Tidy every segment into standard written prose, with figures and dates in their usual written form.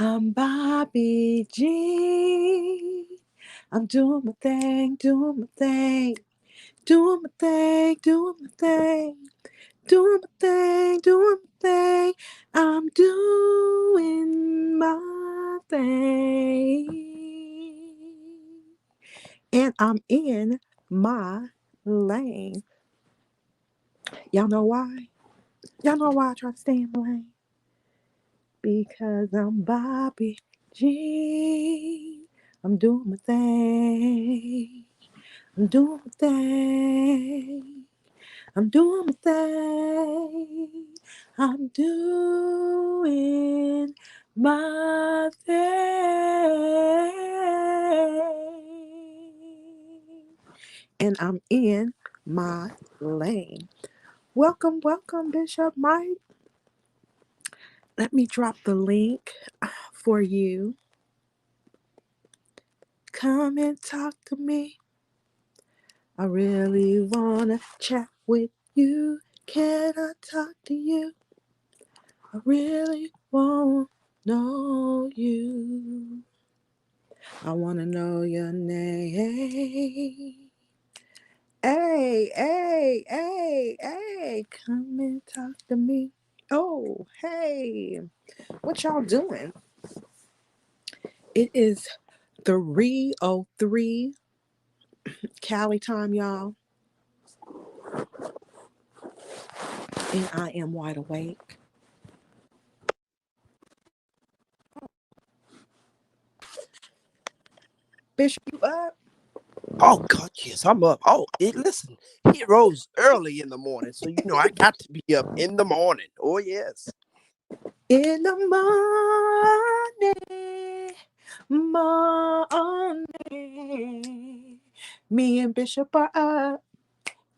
I'm Bobbie G. I'm doing my thing, doing my thing, doing my thing, doing my thing, doing my thing, doing my thing. I'm doing my thing. And I'm in my lane. Y'all know why? Y'all know why I try to stay in my lane? Because I'm Bobbie G. I'm doing my thing. I'm doing my thing. I'm doing my thing. I'm doing my thing. And I'm in my lane. Welcome, welcome, Bishop Mike. Let me drop the link for you. Come and talk to me. I really wanna chat with you. Can I talk to you? I really wanna know you. I wanna know your name. Hey, hey, hey, hey, come and talk to me. Oh, hey, what y'all doing? It is 3:03 Cali time, y'all, and I am wide awake. Bishop, you up? Oh God, yes, I'm up. Listen, he rose early in the morning, so I got to be up in the morning. Oh yes. In the morning, me and Bishop are up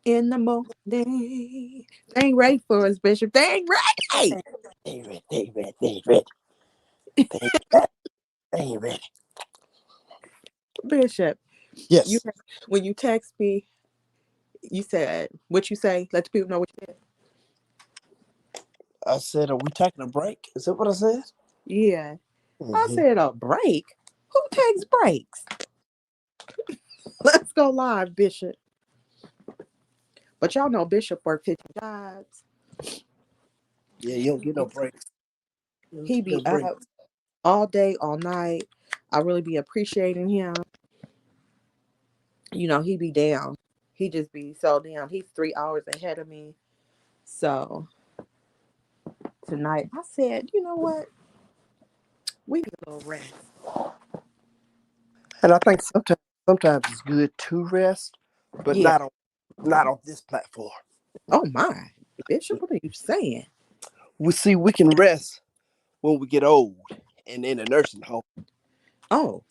in the morning. They ain't ready for us, Bishop. They ain't ready. They ain't ready. They ain't ready. They ain't ready. They ain't ready. They ain't ready. Bishop, you Yes, when you text me, you said what you say. Let the people know what you said. I said, are we taking a break? Is that what I said? Yeah, I Hmm. said a break. Who takes breaks? Let's go live, Bishop. But y'all know Bishop worked 50 jobs. Yeah, you don't get no breaks. You don't He get no be break. up all day, all night. I really be appreciating him. He be down. He just be so down. He's 3 hours ahead of me. So tonight I said, you know what? We need a little rest. And I think sometimes it's good to rest, but Yeah. not on this platform. Oh my. Bishop, what are you saying? We can rest when we get old and in a nursing home. Oh,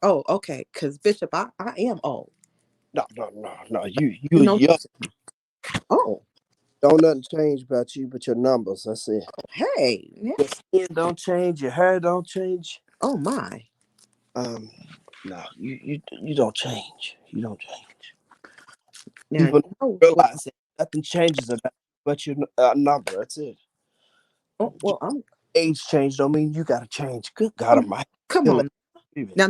oh, okay. Because Bishop, I am old. No. You You are know, young. oh, Don't nothing change about you but your numbers. That's it. hey. Yeah. Your skin don't change. Your hair don't change. Oh my. Um, no, you don't change. You don't change. Now, People well, realize that nothing changes about you but your number. That's it. oh, well, I'm Age change don't mean you gotta change. Good God come, Almighty. come Feel it. on. Now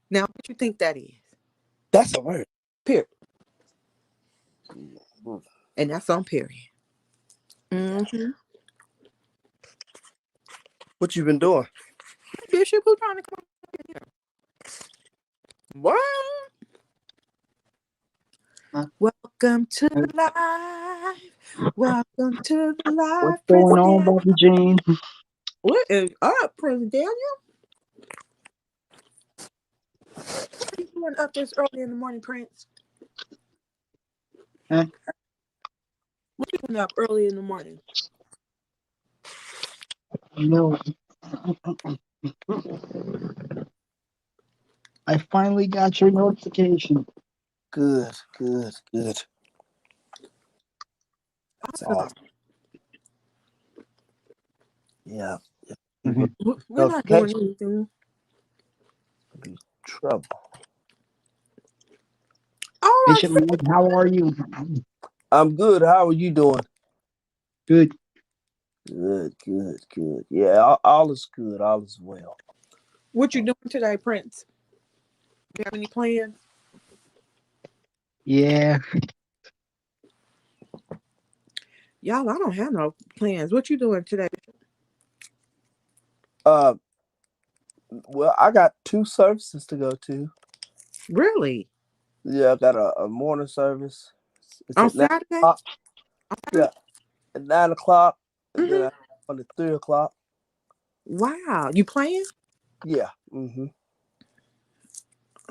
now what you think that is? That's a word. Period. And that's on period. Mm-hmm. What you been doing? Bishop, who trying to come in here? What? Welcome to the live. Welcome to the What's live, going Prince on, Daniel. Bobby Jean? What is up, Prince Daniel? What are you doing up this early in the morning, Prince? Eh, What are you doing up early in the morning? you know, I finally got your notification. Good. That's Awesome. awesome. Yeah. People Mhm. We're not doing notification anything. be trouble. All right, Bishop Mike, how are you? I'm good. How are you doing? Good. Good, good, good. Yeah, all is good. All is well. What you doing today, Prince? Do you have any plans? Yeah. Y'all, I don't have no plans. What you doing today? Uh, well, I got two services to go to. Really? Yeah, I got a morning service. It's On at nine Saturday? o'clock. Yeah, at 9 o'clock, and then Mm-hmm. I on at 3 o'clock. Wow. You playing? Yeah. Mm-hmm.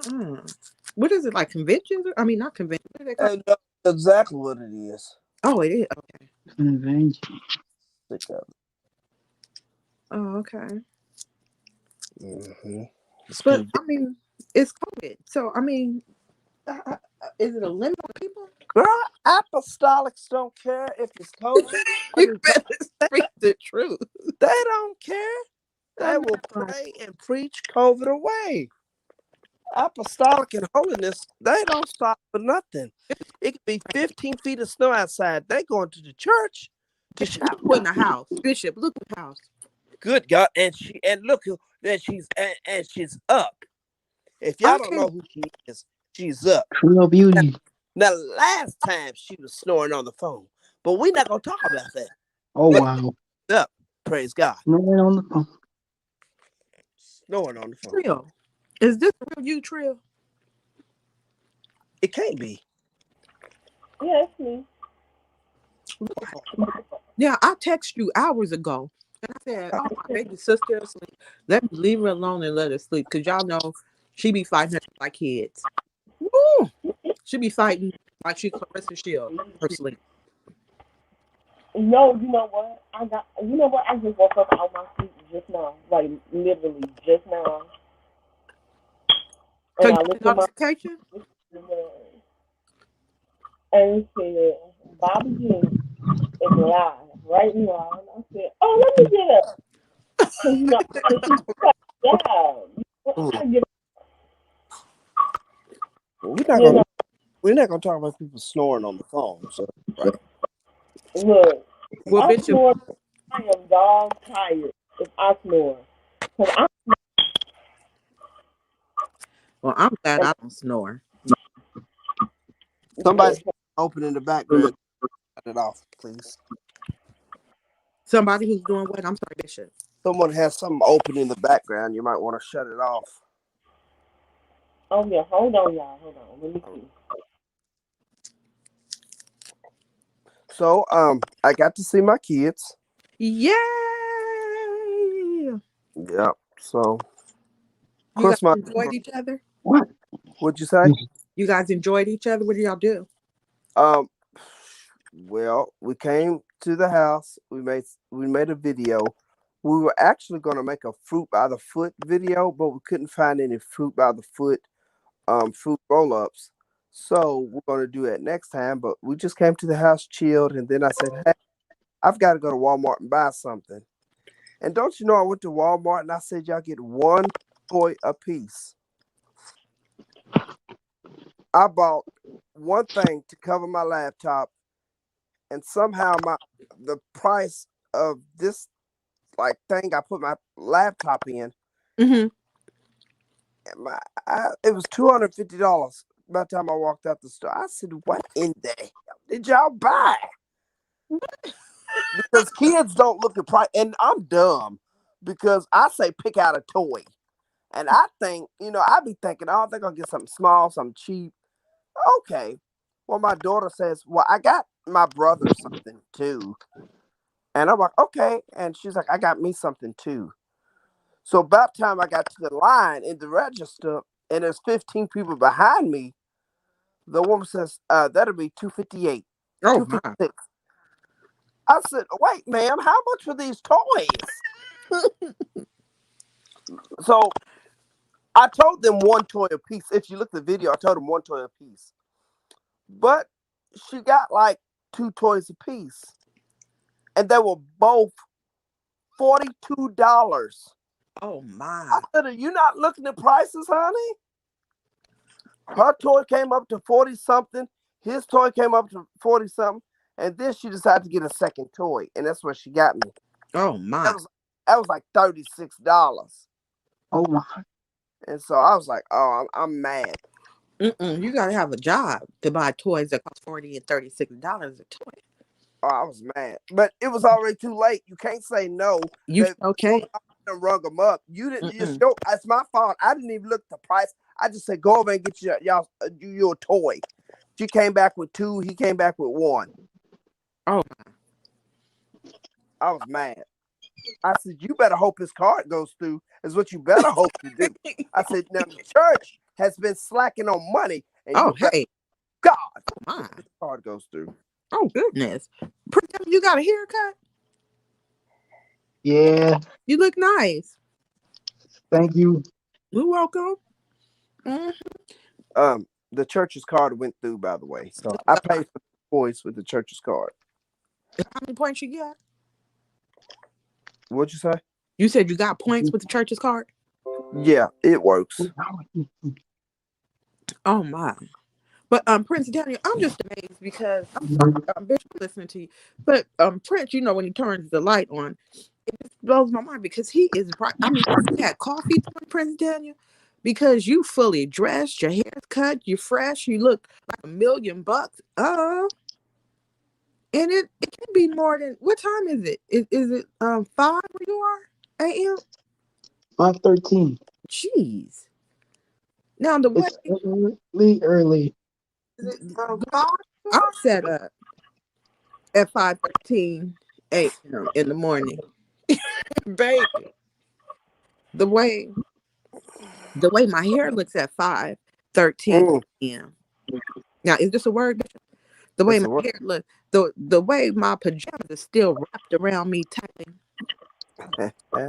Mm. What is it like conventions? I mean, not conventions. What do they call? And exactly what it is. Oh, it is. Okay. Convention. Sick of Oh, okay. it. Mm-hmm. It's But good. I mean, it's COVID. So I mean, is it a limit on people? Girl, apostolics don't care if it's COVID. I You mean, better speak the truth. they don't care. I They will pray and preach COVID away. Apostolic and holiness, they don't stop for nothing. It could be 15 feet of snow outside. They going to the church to shout. know, in the house, Bishop. Look at the house. Good God. And look that she's up. If y'all I don't know can't. who she is, she's up. Real beauty. Now, last time she was snoring on the phone, but we're not gonna talk about that. Oh But wow. up, praise God, No one on the phone. snoring on the phone. Trill. Is this real you, Trill? It can't be. Yeah, it's me. Yeah, I texted you hours ago. And I said, oh, my baby sister asleep. Let me leave her alone and let her sleep. Because y'all know she be fighting like kids. Woo! She be fighting like she Clarissa Shield. Her sleep. No, you know what? You know what? I just woke up out my sleep just now. Like, literally, just now. So And you I get looked a at my notification? and it said, Bobbie Jean is live right now. And I said, oh, let me get up. Because, you know, I got to keep down. Mm. I get Well, you know, we're not gonna talk about people snoring on the phone. So right. look, if Well, I Bishop, snore, I am dog tired if I snore. Because I'm glad I don't snore. Somebody's open in the background. Shut it off, please. Somebody who's doing what? I'm sorry, Bishop. Someone has something open in the background. You might want to shut it off. oh, yeah, hold on, y'all. Hold on. Let me see. So, I got to see my kids. Yay! Yeah. So, of You guys course, my enjoyed each other? What? what'd you say? You guys enjoyed each other? What did y'all do? Um, well, we came to the house. We made a video. We were actually going to make a fruit by the foot video, but we couldn't find any fruit by the foot fruit roll-ups. So we're going to do that next time, but we just came to the house, chilled, and then I said, "Hey, I've got to go to Walmart and buy something." And don't you know, I went to Walmart and I said, "Y'all get one toy a piece." I bought one thing to cover my laptop, and somehow the price of this like thing I put my laptop in, Mm-hmm. it was $250. By the time I walked out the store, I said, "What in the hell did y'all buy?" Because kids don't look at price, and I'm dumb because I say pick out a toy, and I think I be thinking, "Oh, they're gonna get something small, something cheap." Okay, well, my daughter says, "Well, I got my brother something too," and I'm like, "Okay," and she's like, "I got me something too." So about time I got to the line in the register, and there's 15 people behind me. The woman says, "That'll be 258, Oh two my. fifty six." I said, "Wait, ma'am, how much for these toys?" So I told them one toy a piece. If you look at the video, I told them one toy a piece. But she got like two toys a piece, and they were both $42. Oh I my. said, "Are you not looking at prices, honey?" Her toy came up to 40 something. His toy came up to 40 something. And then she decided to get a second toy. And that's what she got me. Oh That my. was that was like $36. Oh my. And so I was like, oh, I'm mad. You gotta have a job to buy toys that cost $40 and $36 a toy. Oh, I was mad. But it was already too late. You can't say no. You Before okay? I done rung them up. You didn't. It's Mm-mm. your. It's my fault. I didn't even look at the price. I just said go over and get your toy. She came back with two. He came back with one. Oh I was mad. I said you better hope his card goes through. Is what you better hope to do. I said now the church has been slacking on money, and oh you better hey. God Oh my. his card goes through. Oh goodness. You got a haircut? Yeah. You look nice. Thank you. You're welcome. Mm. The church's card went through, by the way. So I paid for the toys with the church's card. How many points you got? What'd you say? You said you got points with the church's card? Yeah, it works. Oh my. But Prince Daniel, I'm just amazed because I'm sorry, bitch, I'm listening to you. But Prince, when he turns the light on, it just blows my mind because he is bright. I mean, you had coffee on Prince Daniel because you fully dressed, your hair's cut, you're fresh, you look like $1,000,000. And it can be more than what time is it? Is it 5 where you are? AM? 5:13. Jeez. Now the way It's early. is it I'm set up at 5:13 a.m. in the morning. Baby. The way my hair looks at 5:13 Mm, a.m. Now, is this a word? The way it's my a work. hair looks, the way my pajamas are still wrapped around me tightly,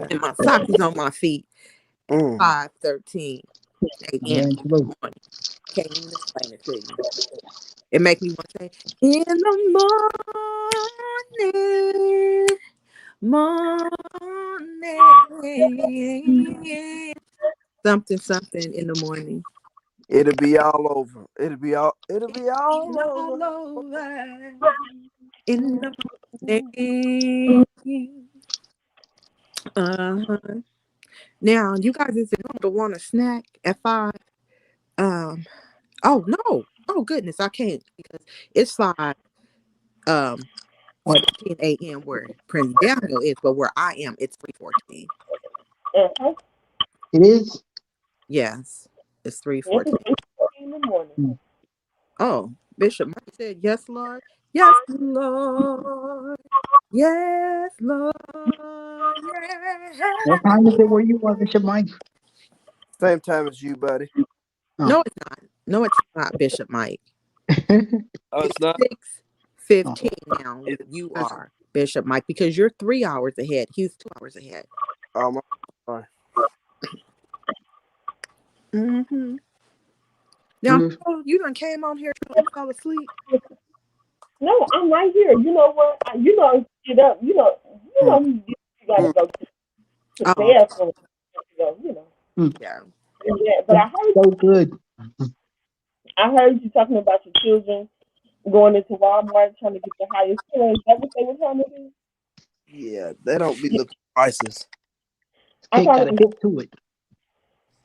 and my socks is on my feet. Mm. 5:13 a.m. Man, look. morning. Can't even explain it to you. It makes me want to say, in the morning, something in the morning. It'll be all over. It'll be all All over. over in the morning. Uh-huh. Now, you guys is going to want a snack at 5. Um, oh no. Oh goodness, I can't because it's 5 um What? 14 a.m. where Prince Daniel is, but where I am, it's 3:14. Uh-huh. It is? Yes, it's Yes, 3:14. it's 8 in the morning. Hmm. Oh, Bishop Mike said, "Yes, Lord. Yes, Lord. Yes, Lord. What Yes." time is it where you are, Bishop Mike? Same time as you, buddy. Oh. No, it's not. No, it's not, Bishop Mike. Oh, It's it's not. 6:15 now where you are, Bishop Mike, because you're 3 hours ahead. He's 2 hours ahead. Oh my. Sorry. Mm-hmm. Now, Oh. you done came on here and fell asleep. No, I'm right here. You know what? Get up. Mm, You gotta mm. go to the Oh, okay. bathroom. Hmm. Yeah. Yeah, but So good. I heard you talking about your children going into Walmart trying to get the highest price. Is that what they were trying to do? Yeah, they don't be looking at prices. I Kate got thought. a hip to it.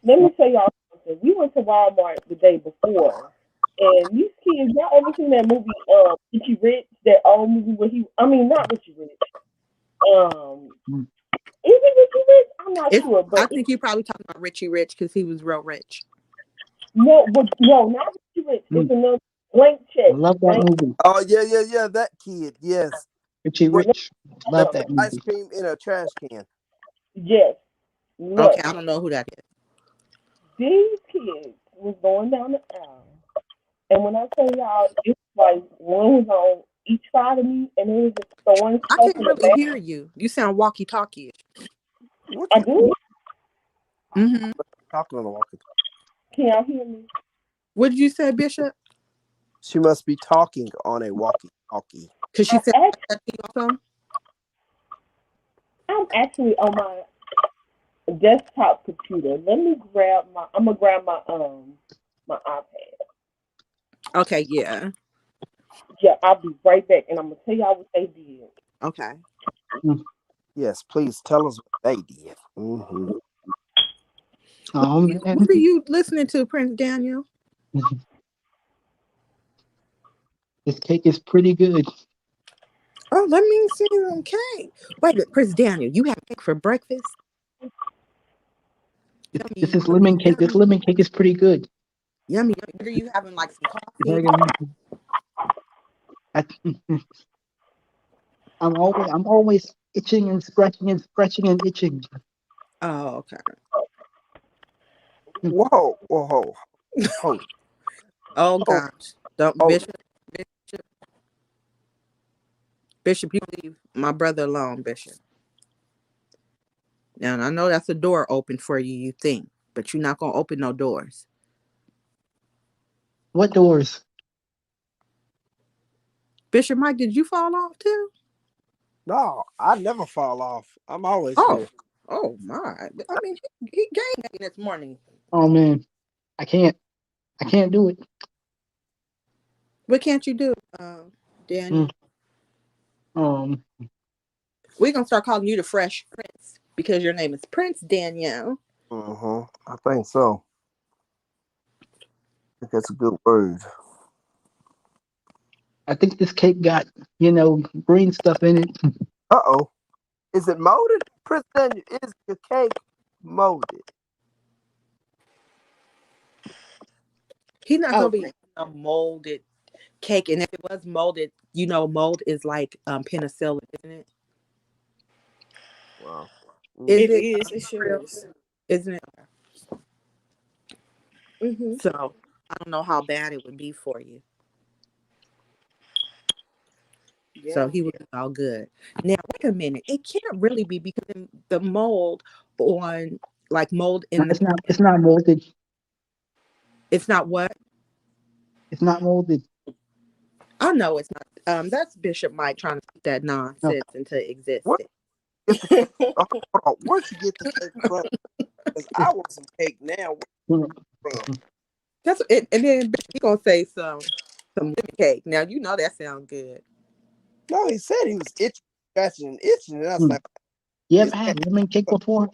Let me tell y'all something. We went to Walmart the day before, and these kids. Y'all ever seen that movie? Richie Rich. That old movie where I mean, not Richie Rich. Hmm. Is it Richie Rich? I'm not sure, I but think you're probably talking about Richie Rich because he was real rich. no, not Richie Rich. Hmm. It's another blank I check. love that Blank. movie. Oh yeah. That kid. Yes. Richie What Rich. Love the that ice movie. cream in a trash can? Yes. Okay, Look, I don't know who that is. these kids was going down the aisle, and when I tell y'all, it's like one was on each side of me, and it was just throwing I stuff can't in the really back. hear you. You sound walkie-talkie. What I you do. Mm-hmm. talking on the walkie? Can y'all hear me? What did you say, Bishop? She must be talking on a walkie-talkie. Because she I'm said actually, that to you also? I'm actually on my desktop computer. I'm gonna grab my iPad. Okay, yeah. Yeah, I'll be right back, and I'm gonna tell y'all what they did. Okay. Hmm. Yes, please tell us what they did. Mm-hmm. What are you listening to, Prince Daniel? this cake is pretty good. Oh, let me see some cake. Wait, Prince Daniel, you have cake for breakfast? This Yummy, is yummy, lemon cake. This yummy, lemon cake is pretty good. yummy, yummy. What are you having, like some It's coffee? like I, I'm always itching and scratching and scratching and itching. Oh, okay. Whoa, whoa, hold, Oh hold, gosh, don't hold it. Bishop, Bishop, you leave my brother alone, Bishop. Now I know that's a door open for you. You think, but you're not gonna open no doors. What doors? Bishop Mike, did you fall off too? No, I never fall off. I'm always Oh, here. oh my! I mean, he gained weight this morning. Oh man, I can't. I can't do it. What can't you do, Mm, Daniel? Um, We're gonna start calling you the Fresh Prince because your name is Prince Daniel. Mm-hmm. I think so. I think that's a good word. I think this cake got green stuff in it. Uh-oh. Is it molded? President, is your cake molded? He's not gonna Oh, be a molded cake, and if it was molded, mold is like penicillin, isn't it? Wow. Is it Mm-hmm. it is. It sure real? is. Isn't it? Mm-hmm. So I don't know how bad it would be for you. Yeah. So he would be all good. Now wait a minute. It can't really be because the mold on like mold No, in the it's not. It's not molded. it's not what? It's not molded. I know it's not. That's Bishop Mike trying to put that No. nonsense into Where existence. you get the cake? Oh, hold on. Where'd you get the cake from? Because I want some cake now. No. Where from? That's it, and then Bishop, he gonna say some lemon cake. Now you know that sounds good. No, he said he was itching, scratching, and itching, and I was Mm. like, You "This ever cake." had lemon cake before?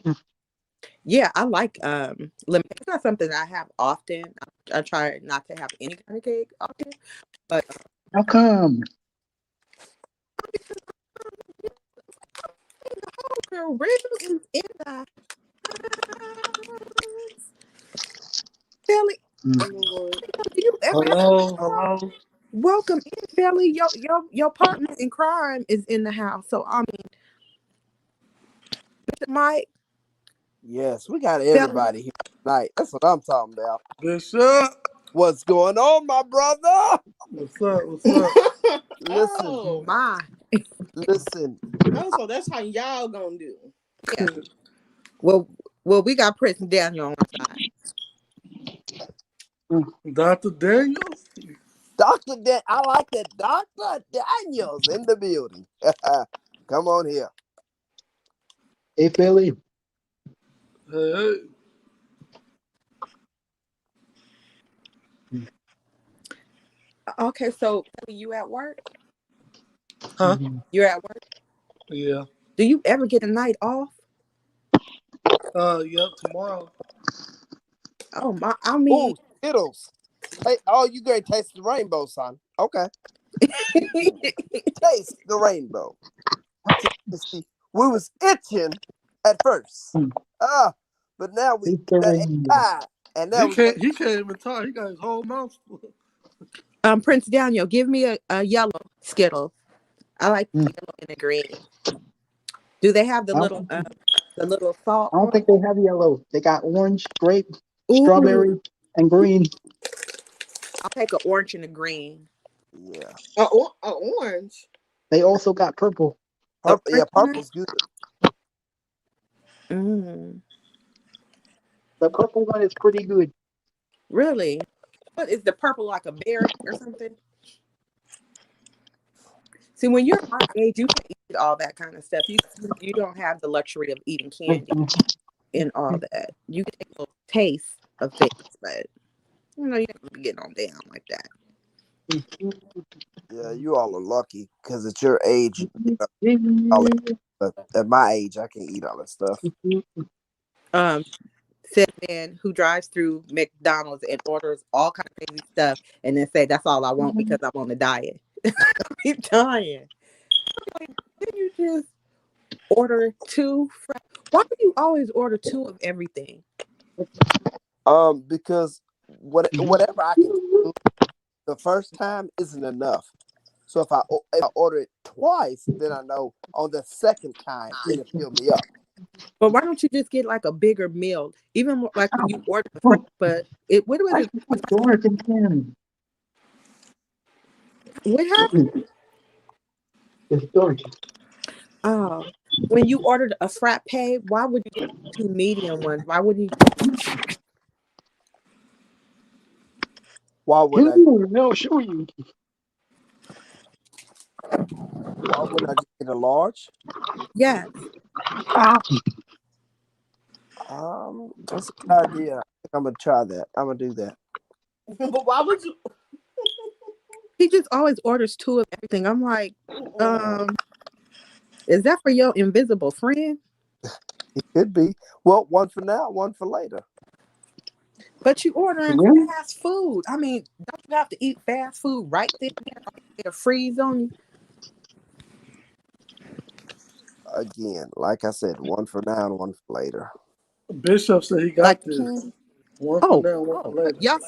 Yeah, I like lemon cake. It's not something I have often. I try not to have any kind of cake often, but How come? Uncle Rachel is in the house. Billy, Mm. Lord. do you ever Hello, hello. welcome in, Billy? Your partner in crime is in the house. So I mean, Bishop Mike, Yes, we got Billy. everybody here tonight. That's what I'm talking about. Bishop. What's going on, my brother? What's up? What's up? Listen, Oh. My, listen. Oh, so that's how y'all gonna do. yeah. Well, we got Prince Daniel on our side. Dr. Daniels? I like that. Dr. Daniels in the building. Come on here. Hey, Philly. Hey, hey. Okay, so Billy, you at work? Huh? Mhm. You're at work. Yeah. Do you ever get a night off? Yep, tomorrow. Oh my! I mean, Ooh, Skittles. Hey, oh, you gonna taste the rainbow, son? Okay, taste the rainbow. See, we was itching at first, Mm. but now we Taste the got rainbow. AI, and now He we gonna. can't even talk. He got his whole mouth full. Prince Daniel, give me a yellow Skittle. I like the Mm. yellow and the green. Do they have I don't, the little salt I don't on think they have yellow. They got orange, grape, it? Ooh, strawberry, and green. I'll take an orange and a green. Yeah, A orange. They also got purple. The purple. Yeah, orange one? purple's good. Mm, The purple one is pretty good. really? What is the purple like a berry or something? See, when you're my age, you can eat all that kind of stuff. You don't have the luxury of eating candy Mhm. and all that. You can take a little taste of things, but you don't be getting on down like that. Yeah, you all are lucky because at your age, you know, all that. But at my age, I can't eat all that stuff. Said man who drives through McDonald's and orders all kind of crazy stuff and then say that's all I want because I'm on a diet. I'm dying. Like, did you just order two? Why do you always order two of everything? Because whatever I can do the first time isn't enough. So if I order it twice, then I know on the second time it'll fill me up. But why don't you just get like a bigger meal? Even like when you order the fries, but what was it? What happened? Oh, when you ordered a frappe, why would you get two medium ones? Why wouldn't you? Why wouldn't I? No, show you. Why wouldn't I just get a large? Yes. That's a good idea. I think I'm gonna try that. I'm gonna do that. But why would you? He just always orders two of everything. I'm like, is that for your invisible friend? It could be. Well, one for now, one for later. But you ordering fast food. I mean, don't you have to eat fast food right there? It'll freeze on you. Again, like I said, one for now and one for later. Bishop said he got Like this. candy. One for now, one for later. Y'all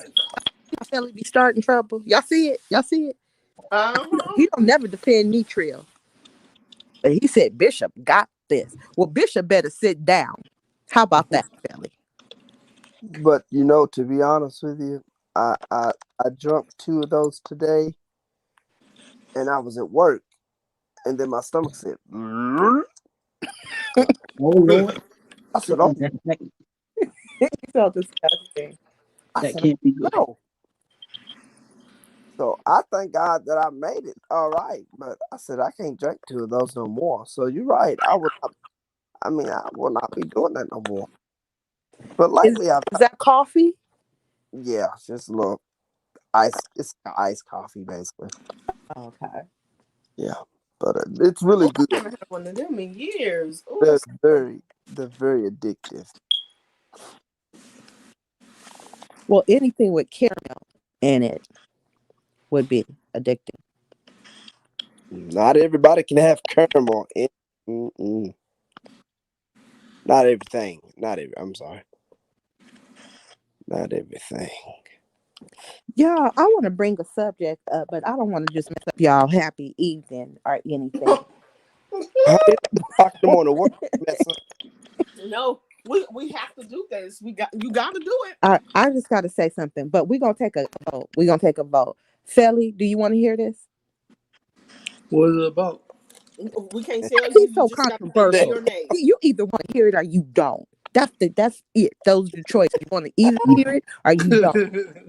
Felly be starting trouble. Y'all see it? Y'all see it? He don't never defend me, Trill. But he said Bishop got this. Well, Bishop better sit down. How about that, Felly? But to be honest with you, I drunk two of those today, and I was at work, and then my stomach said, "Mm." Oh Lord. I said, "Oh." He felt disgusting. I That said, can't be good. "No." So I thank God that I made it all right, but I said I can't drink two of those no more. So you're right. I will not be doing that no more. But lately, Is that coffee? it's just a little ice. It's iced coffee, basically. Okay. Yeah, but it's really good. I haven't had one of them in years. Ooh, They're very addictive. Well, anything with caramel in it would be addictive. Not everybody can have caramel in. Mm-mm. Not everything. I'm sorry. Not everything. Yeah, I want to bring a subject up, but I don't want to just mess up y'all happy evening or anything. How did talk them on the work mess up? no, we have to do this. You got to do it. I just got to say something, but we're gonna take a vote. We're gonna take a vote. Felly, do you want to hear this? What is it about? We can't tell you. He's You so just got to say yay controversial. or nay. You either want to hear it or you don't. That's it. Those are the choices. You want to either hear it or you don't.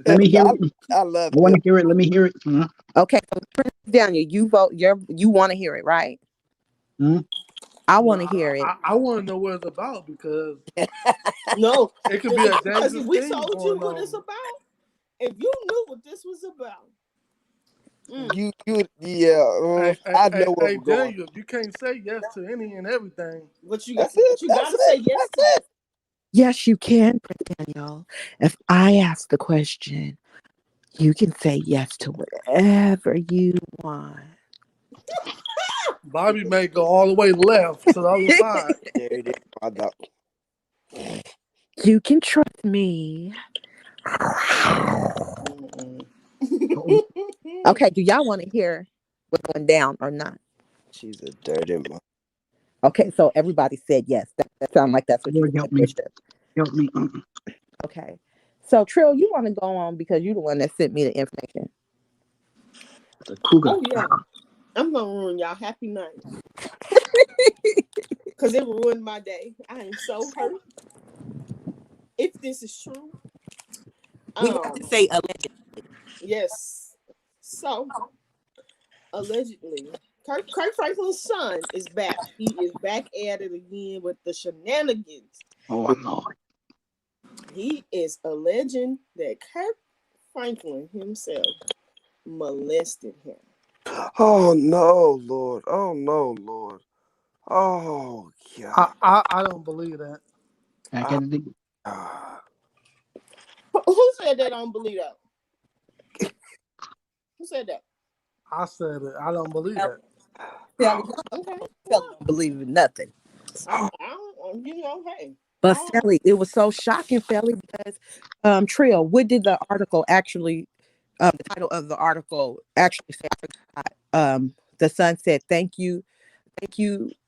Let me hear it. I love I want him. to hear it. Let me hear it. Okay, so Prince Daniel, you vote. You want to hear it, right? I want to hear it. I want to know what it's about because No, it could be a because dangerous if we thing told you going what on. it's about, if you knew what this was about, I know where Hey, we're going. Daniel, you can't say yes to any and everything. but you got That's it. you got That's to say it. yes That's to it. it. Yes, you can, Prince Daniel. If I ask the question, you can say yes to whatever you want. Bobbie may go all the way left to the other side. There it is. My dog. You can trust me. Okay, do y'all want to hear what's going down or not? She's a dirty mother. Okay, so everybody said yes. That sounds like that's what you Lord help said, me. Bishop. Help me. Okay. So Trill, you want to go on because you're the one that sent me the information. The cougar. Oh yeah, I'm gonna ruin y'all happy night because it ruined my day. I am so hurt. If this is true, We have to say alleged. yes. So allegedly, Kirk Franklin's son is back. He is back at it again with the shenanigans. Oh Lord. He is alleging that Kirk Franklin himself molested him. Oh no, Lord. Oh no, Lord. Oh I, God. I, I don't believe that. Back Ah, at the ah. Who said they don't believe that? Who said that? I said it. I don't believe that. Sally, Okay. Sally Well, don't believe in nothing. I don't, hey. But Sally, it was so shocking, Sally, because Trill, what did the article actually the title of the article actually say? I forgot. The son said, thank you.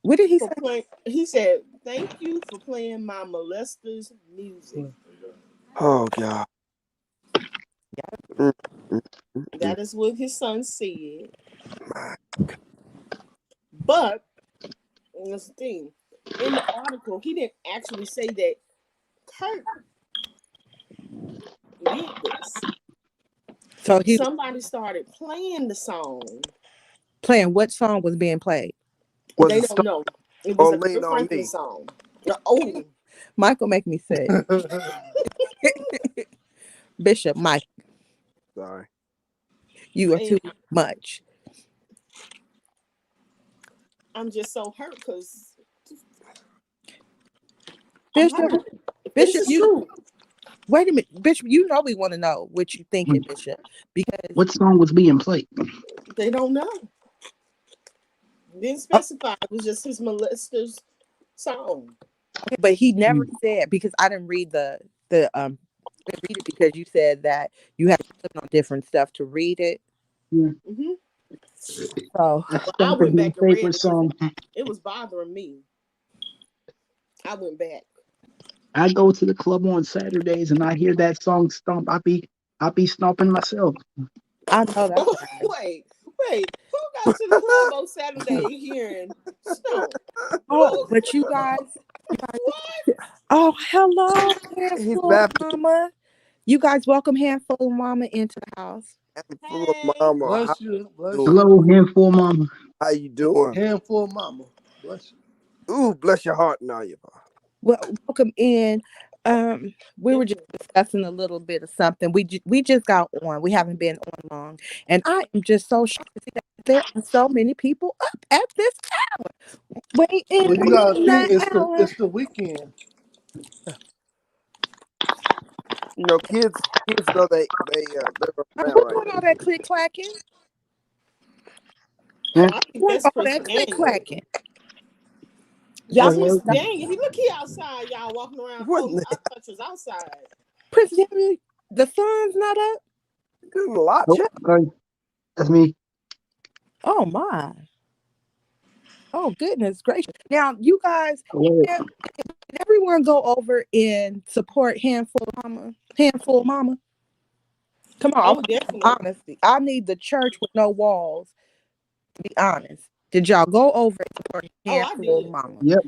What did he For say? playing, he said, "Thank you for playing my molesters' music." Oh God. Mm, mm, mm, That is what his son said. my. But that's the thing. In the article, he didn't actually say that Kurt did this. So he was Somebody started playing the song. playing what song was being played? Was They it don't start know. It was or a lean Kurt on Franklin me? song. Oh, Michael make me sick. Bishop Mike, Sorry. you are and too much. I'm just so hurt because I'm Bishop, hurt. This Bishop, is you true. wait a minute, Bishop. You know we want to know what you thinking, Bishop, because what song was being played? They don't know. Didn't oh, specify. It was just his molesters song. okay, but he never Mm, said because I didn't read the I didn't read it because you said that you had to click on different stuff to read it. yeah. Hmm. So That's Well, I Stomper's went new back and read favorite it because song. it was bothering me. I went back. I go to the club on Saturdays and I hear that song stomp. I be stomping myself. I know that's right. wait, wait. Who goes to the club on Saturday hearing Stomp? Oh, Who? but you guys, oh, hello, He's handful Baptist mama. You guys welcome handful mama into the house. full of Hey, mama. How Bless you. you Bless doing? you. Hello, handful mama. How you doing? Handful of mama. Bless you. Ooh, bless your heart now, you. Well, welcome in. We were just definitely. discussing a little bit of something. We just got on. We haven't been on long, and I am just so shocked to see that there are so many people up at this waiting Well, you on gotta see. that hour. It's the weekend. You know, kids know they're around Who's right doing all that click clacking? Yeah, I think Doing that's all Prince that click Daniel. clacking. Y'all, That's oh, Prince well, Daniel. He look he outside, y'all walking around. now. Oh, Wasn't I thought you was outside. Prince Henry, the sun's not up. doing a lot, nope, check. sorry, that's me. Oh my. Oh goodness gracious. Now you guys, Hello. can everyone go over and support Handful Mama. Come on, I Oh, want some definitely. honesty. I need the church with no walls. To be honest, did y'all go over and support Oh, I Handful did. Mama? Yep,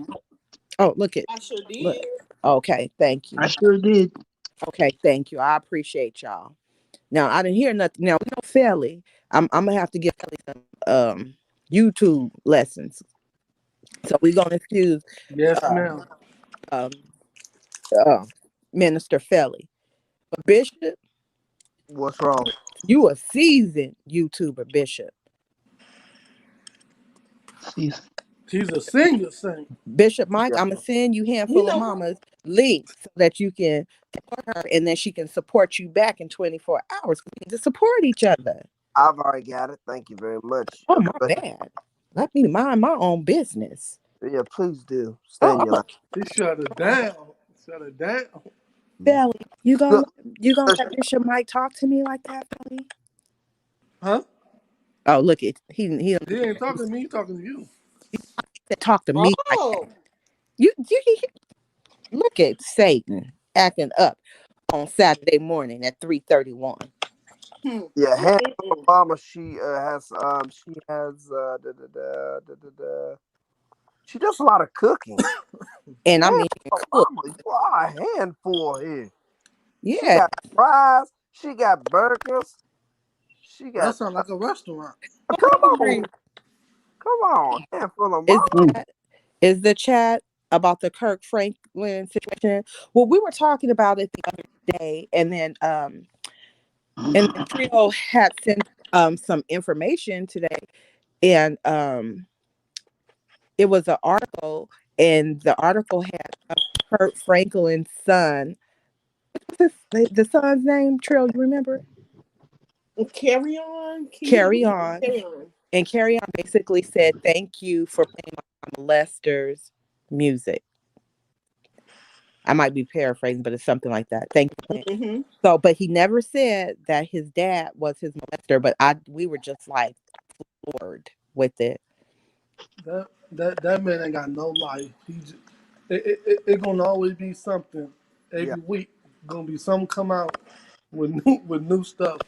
Oh, look it. I sure Look. did. Okay, thank you. I sure did. Okay, thank you. I appreciate y'all. Now I didn't hear nothing. Now we know Felly. I'm gonna have to give Felly some YouTube lessons. So we're gonna excuse Yes, uh, ma'am. um, uh, Minister Felly. But Bishop, What's wrong? you a seasoned YouTuber, Bishop. See, She's a singer, singer. Bishop Mike, Yeah, I'm gonna send you You handful of know what? mamas links so that you can support her, and then she can support you back in 24 hours. We need to support each other. I've already got it. Thank you very much. Oh my bad. Let me mind my own business. Yeah, please do. Stay Oh, in your life. She shut it down. Shut it down. Belly, Good. you gonna Bless let Bishop Mike talk to me like that, Belly? Huh? Oh, look it. He He ain't talking to me. He talking to you. said talk to me like that. Oh, You look at Satan acting up on Saturday morning at 3:31. hmm. Yeah, handful of Mm-mm-mm. mama. She has da, da, da, da, da, da. She does a lot of cooking. And I mean Handful of cook. mama, you are a handful here. She Yeah. got fries. She got burgers. She That got. sounds like a restaurant. I'm Come on, hungry. come on, handful of Is mama. mm, that is the chat about the Kirk Franklin situation? Well, we were talking about it the other day, and then Trio had sent some information today, and It was an article, and the article had Kurt Franklin's son. What's the son's name? Trill, you remember? Carry on. Can you Carry repeat? On. Carry on. And Carry On basically said, "Thank you for playing my molesters music." I might be paraphrasing, but it's something like that. Thank you for playing. Hmm. So, but he never said that his dad was his molester. But we were just like floored with it. That man ain't got no life. It gonna always be something Yeah, every week. Gonna be something come out with new stuff.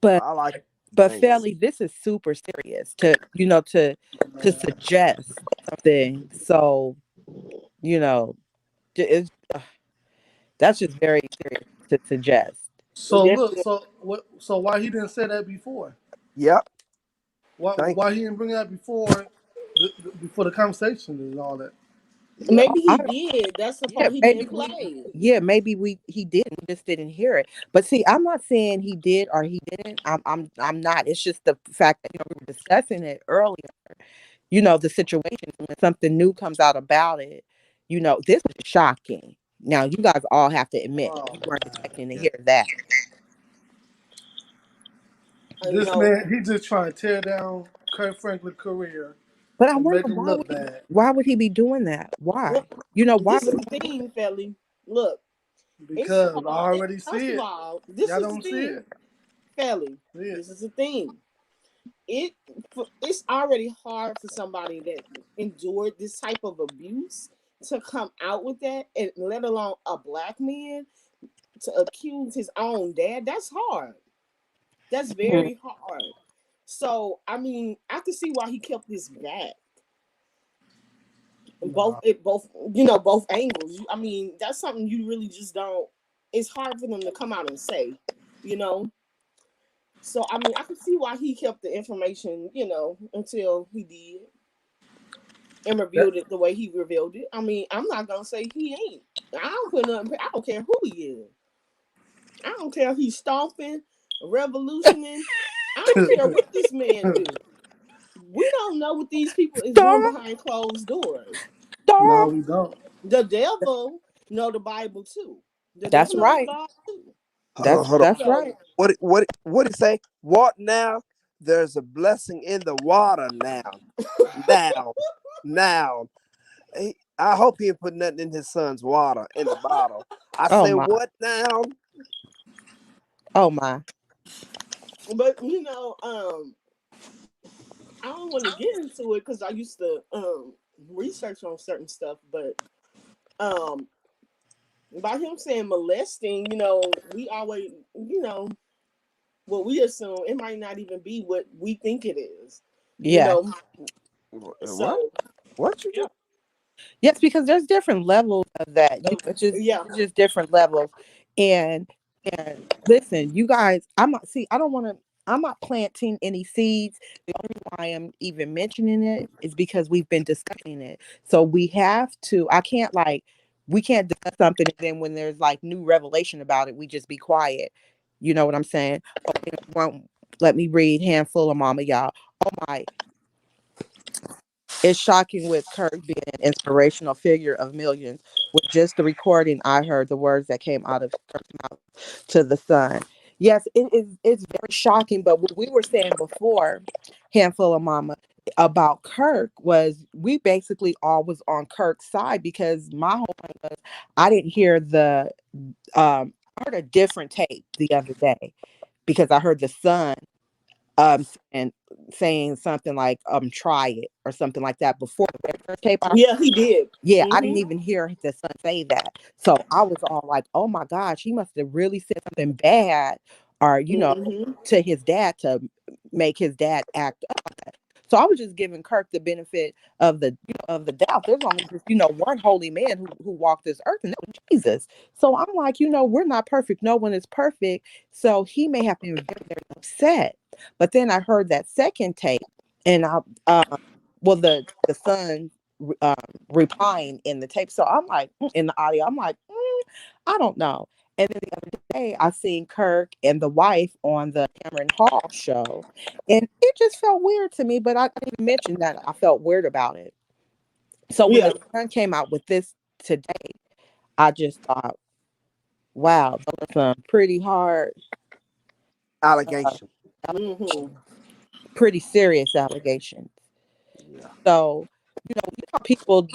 But I like things. Felly, this is super serious to Man. suggest something. So it's that's just very serious to suggest. So look, Definitely. so what? So why he didn't say that before? Yep. Thank Why he didn't bring that before before the conversation and all that? you. Yep. Maybe I he did. That's the Yeah, part he maybe didn't play. maybe he didn't, we just didn't hear it. But see, I'm not saying he did or he didn't. I'm not. It's just the fact that we were discussing it earlier. The situation when something new comes out about it. This was shocking. Now you guys all have to admit Oh you weren't man, expecting to Yeah. hear that. this No. man he just trying to tear down Kurt Franklin's career But I and wonder make him look bad why would he be doing that? Well, Why? Why this is would the thing, Felly. Look, it's because I hard. already First see of it. all, this Y'all is the don't see thing, it. Felly. See it. This is the thing. It it's already hard for somebody that endured this type of abuse to come out with that, and let alone a black man to accuse his own dad. That's hard. That's Mhm. very hard. So I mean, I can see why he kept this back. Both Nah. it both both angles. I mean, that's something you really just don't. It's hard for them to come out and say, you know. So I mean, I can see why he kept the information, until he did and That, revealed it the way he revealed it. I mean, I'm not gonna say he ain't. I don't put nothing. I don't care who he is. I don't care if he's stomping, revolutioning. I don't care what this man do. We don't know what these people is doing Star, behind closed doors. no, star. we don't. The devil know the Bible too. The That's devil knows right. God too. Hold on. Hold on. That's So right. What it say? What now? There's a blessing in the water now. Now. Now. I hope he ain't put nothing in his son's water in the bottle. I Oh say my. what now? Oh my. but I don't want to get into it because I used to research on certain stuff, but um by him saying molesting, we always, what we assume it might not even be what we think it is, you Yes. know. What? So What you yeah, just? Yes, because there's different levels of that. yeah, It's just different levels. And listen, you guys, I don't want to I'm not planting any seeds. The only reason why I'm even mentioning it is because we've been discussing it. So we have to I can't like we can't discuss something and then when there's like new revelation about it, we just be quiet. You know what I'm saying? Okay, let me read handful of mama y'all. Oh my, it's shocking with Kirk being an inspirational figure of millions. With just the recording, I heard the words that came out of Kirk's mouth to the son. Yes, it's very shocking. But what we were saying before, handful of mama, about Kirk was we basically all was on Kirk's side because my whole point was I didn't hear I heard a different tape the other day because I heard the son um and saying something like try it or something like that before the very first tape I yeah, he did. yeah, I didn't Mm-hmm. even hear the son say that. So I was all like, oh my gosh, he must have really said something bad or Mm-hmm. to his dad to make his dad act up like that. So I was just giving Kirk the benefit of the of the doubt. There's only just one holy man who walked this earth, and that was Jesus. So I'm like, we're not perfect. No one is perfect. So he may have been very, very upset. But then I heard that second tape, and well, the son um, replying in the tape. So I'm like, in the audio, I'm like, I don't know. And then the other day, I seen Kirk and the wife on the Cameron Hall show, and it just felt weird to me. But I didn't even mention that I felt weird about it. So when Yeah. the Sun came out with this today, I just thought, wow, those are some pretty hard, uh, Allegation. Mm-hmm. pretty serious allegations. Yeah. So, people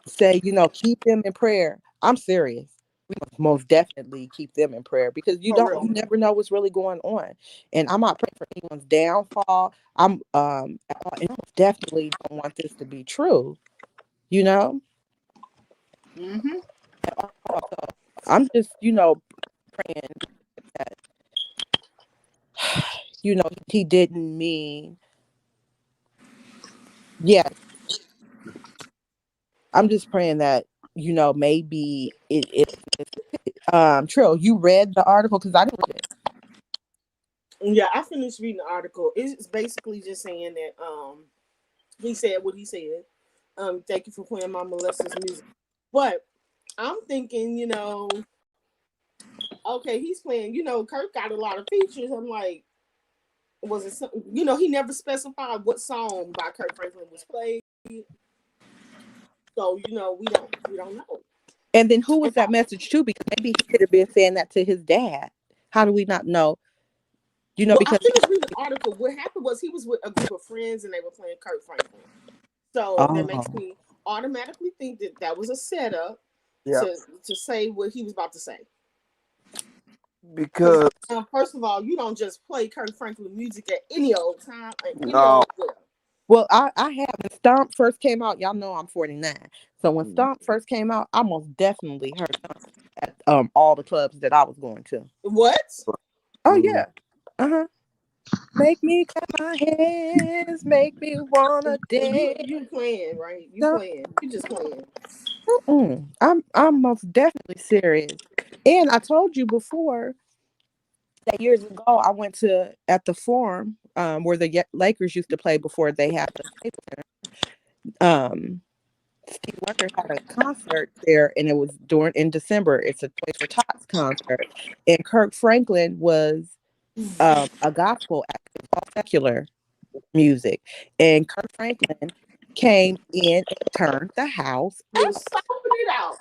say, keep them in prayer. I'm serious. We must most definitely keep them in prayer because For you real. never know what's really going on. And I'm not praying for anyone's downfall. And I most definitely don't want this to be true, you know? Mm-hmm. I'm just, praying that, he didn't mean, yeah, I'm just praying that, maybe Trill, you read the article because I didn't read it. Yeah, I finished reading the article. It's basically just saying that he said what he said. Thank you for playing my molesters music. But I'm thinking, okay, he's playing, Kirk got a lot of features. I'm like, was it something, he never specified what song by Kirk Franklin was played. So, we don't know. And then who was that message to? Because maybe he could have been saying that to his dad. How do we not know? Well, I Because finished reading the article. What happened was he was with a group of friends and they were playing Kirk Franklin. So that makes oh, me automatically think that that was a setup Yeah. to say what he was about to say. Because Because first of all, you don't just play Kirk Franklin music at any old time and any no. old where. well, I have when Stomp first came out. Y'all know I'm 49, so when Stomp first came out, I most definitely heard Stomp at all the clubs that I was going to. What? Oh Mm-hmm. yeah, uh huh. Make me clap my hands, make me wanna You dance. you playing right? You playing? You just playing? I'm most definitely serious. And I told you before that years ago I went to at the Forum where the Lakers used to play before they had the Staples Center. Steve Wonder had a concert there, and it was during in December. It's a Toys for Tots concert, and Kirk Franklin was a gospel act, it was all secular music, and Kirk Franklin came in and turned the house He was out. stomping it out.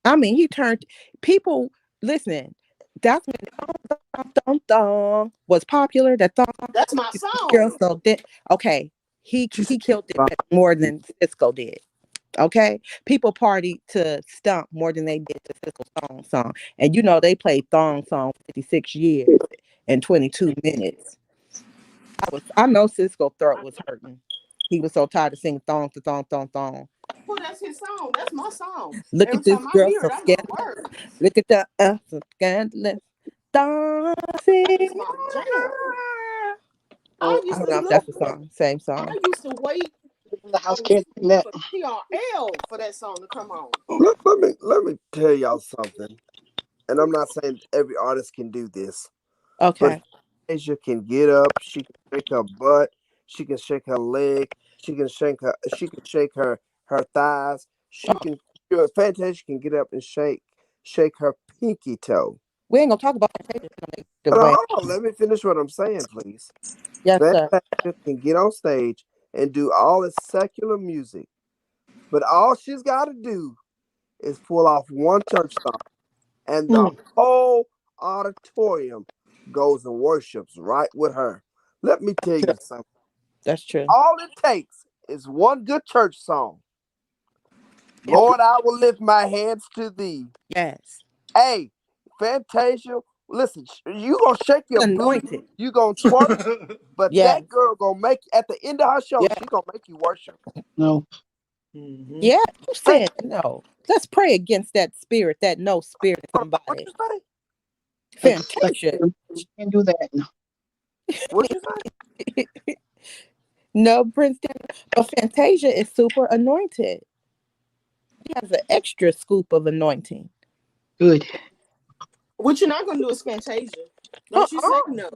I mean, he turned people. Listen, that's when thong, thong, thong, thong was popular. That thong, thong, That's my girl. song. So then, okay, She he said, killed it more than Cisco did. Okay, people partied to Stump more than they did to Cisco song. And they played thong song 56 years and 22 minutes. I know Cisco throat was hurting. He was so tired of singing thong to thong thong thong. Oh, that's his song. That's my song. Look Every at this time I girl hear so it, I know the scandalous. words. Look at the so scandalous That dancing. is my jam. Oh, I I used don't to know if look. that's the song. Same I song. used to wait the house on can't do that. for TRL for that song to come on. let me tell y'all something. And I'm not saying every artist can do this, but Okay. Asia can get up, she can shake her butt, she can shake her leg, she can shake her thighs, she can Fantasia can get up and shake her pinky toe. We ain't gonna talk about Fantasia the Hold on, way. hold on, let me finish what I'm saying, please. Yes, sir. Fantasia can get on stage and do all this secular music, but all she's got to do is pull off one church song, and the Mm. whole auditorium goes and worships right with her. Let me tell True. you something. That's true. All it takes is one good church song. And Lord, I will lift my hands to thee. yes, Hey, Fantasia, listen, you gonna shake your booty, anointed. you gonna twerk, but Yes. that girl gonna make at the end of her show, Yeah. she gonna make you worship. No, Mm-hmm. Yeah. Who Hey, said no? Let's pray against that spirit, that no spirit in what somebody. you say? like Fantasia. we can't do that. No. What you say? No, Prince Daniel. But Fantasia is super anointed. He has an extra scoop of anointing. Good. What you're not gonna do is Fantasia. Don't you say Uh-uh. no.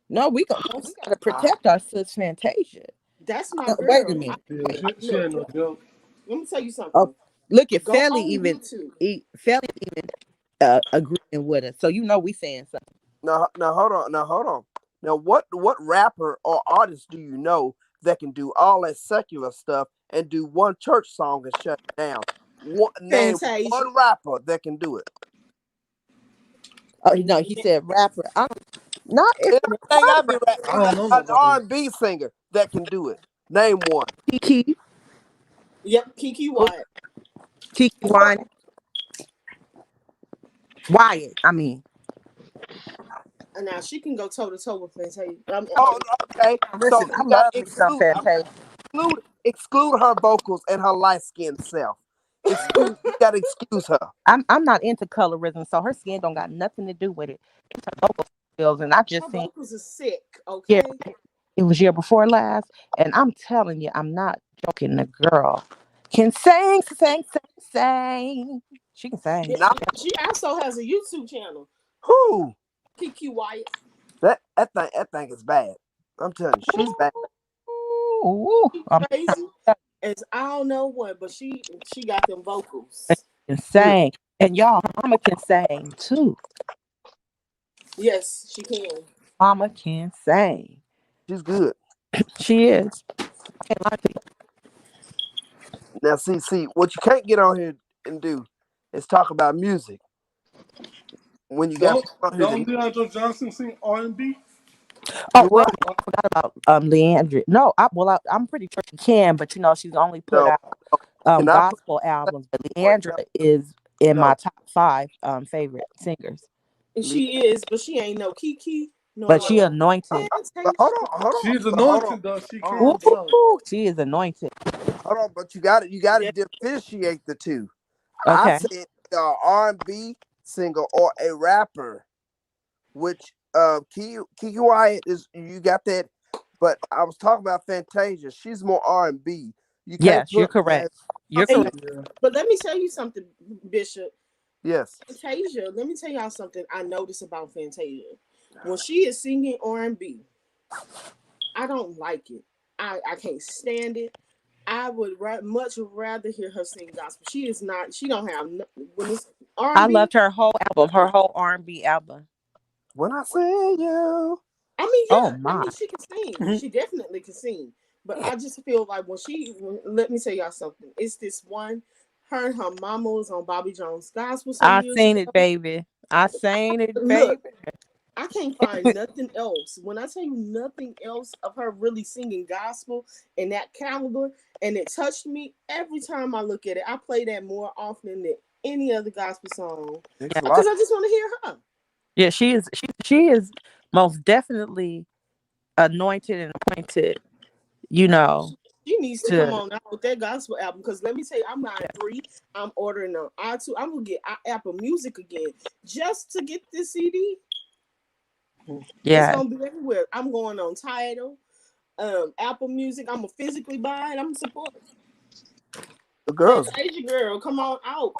No, we Don't, gotta Ah, protect our sis Fantasia. that's my No, wait a girl. minute. Yeah, she Look, ain't no joke. let me tell you Oh, something. look at Go Felly on even YouTube. Felly even agreeing with us. So we saying something. now hold on. Now hold on. Now what rapper or artist do you know that can do all that secular stuff and do one church song and shut it down. Name Fantasia. one rapper that can do it. Oh no, he said rapper. Not if And I think I've been I don't know an nobody. R&B singer that can do it. Name one. Kiki, Yep, Kiki Wyatt. Kiki Wyatt. I mean, And now she can go toe to toe with Fantasia. Oh, okay. So listen, I you got love to me some Fantasia. exclude her vocals and her light skinned self. Exclude. You got to excuse her. I'm not into colorism, so her skin don't got nothing to do with it. It's her vocal skills, and I Her just seen vocals are sick, yeah, okay? it was year before last, and I'm telling you, I'm not joking. The girl can sing. She can sing. Yeah, Not she also has a YouTube channel, who. Kiki Wyatt. That thing is bad. I'm telling you, she's bad. Ooh, She I'm crazy as I don't know what, but she got them vocals. Mm, insane. And y'all, mama can sing too. Yes, she can. Mama can sing. she's good. She is. Can't lie to you. Now, see, what you can't get on here and do is talk about music when you got Don't people on here don't that Leandro Johnson sing R&B? Oh do wait what? a minute, I forgot about Leandra. No, I'm pretty sure she can, but she's only put No, out can I put gospel albums. But point Leandra out? is in my No, top five favorite singers. And Lee, she is, but she ain't no Kiki But nor she anointed. but hold Fantasia. on, hold on, She's but hold on, anointed though. She hold on, can sing. Ooh, she is anointed. hold on. But you got to Yeah, differentiate the two. I Okay. said R&B singer or a rapper, which Kiki Wyatt is. You got that, but I was talking about Fantasia. She's more R&B. You can't Yes, you're put correct. You're and you, correct. Yeah. but let me tell you something, Bishop. yes. Fantasia. Let me tell y'all something I noticed about Fantasia. When she is singing R&B, I don't like it. I can't stand it. I would much rather hear her sing gospel. She is not. She don't have when it's R I and B. loved her whole album, her whole R&B album. When I say you, I mean, Oh yeah. I my. mean, she can sing. She definitely can sing. But I just feel like let me tell y'all something. It's this one. Her and her mama was on Bobby Jones gospel some I years seen it, ago. baby. I seen it, Look, baby. I can't find nothing else. When I tell you nothing else of her really singing gospel in that caliber, and it touched me every time I look at it. I play that more often than any other gospel song it's Yeah, a because lot. I just want to hear her. yeah, she is most definitely anointed and appointed, you know, She needs to come to on out with that gospel album because let me tell you, I'm buying three. I'm ordering on iTunes. I'm gonna get Apple Music again just to get this CD. It's yeah. gonna be everywhere. I'm going on Tidal, Apple Music. I'm gonna physically buy it. I'm gonna support it. The girls. Fantasia girl, come on out.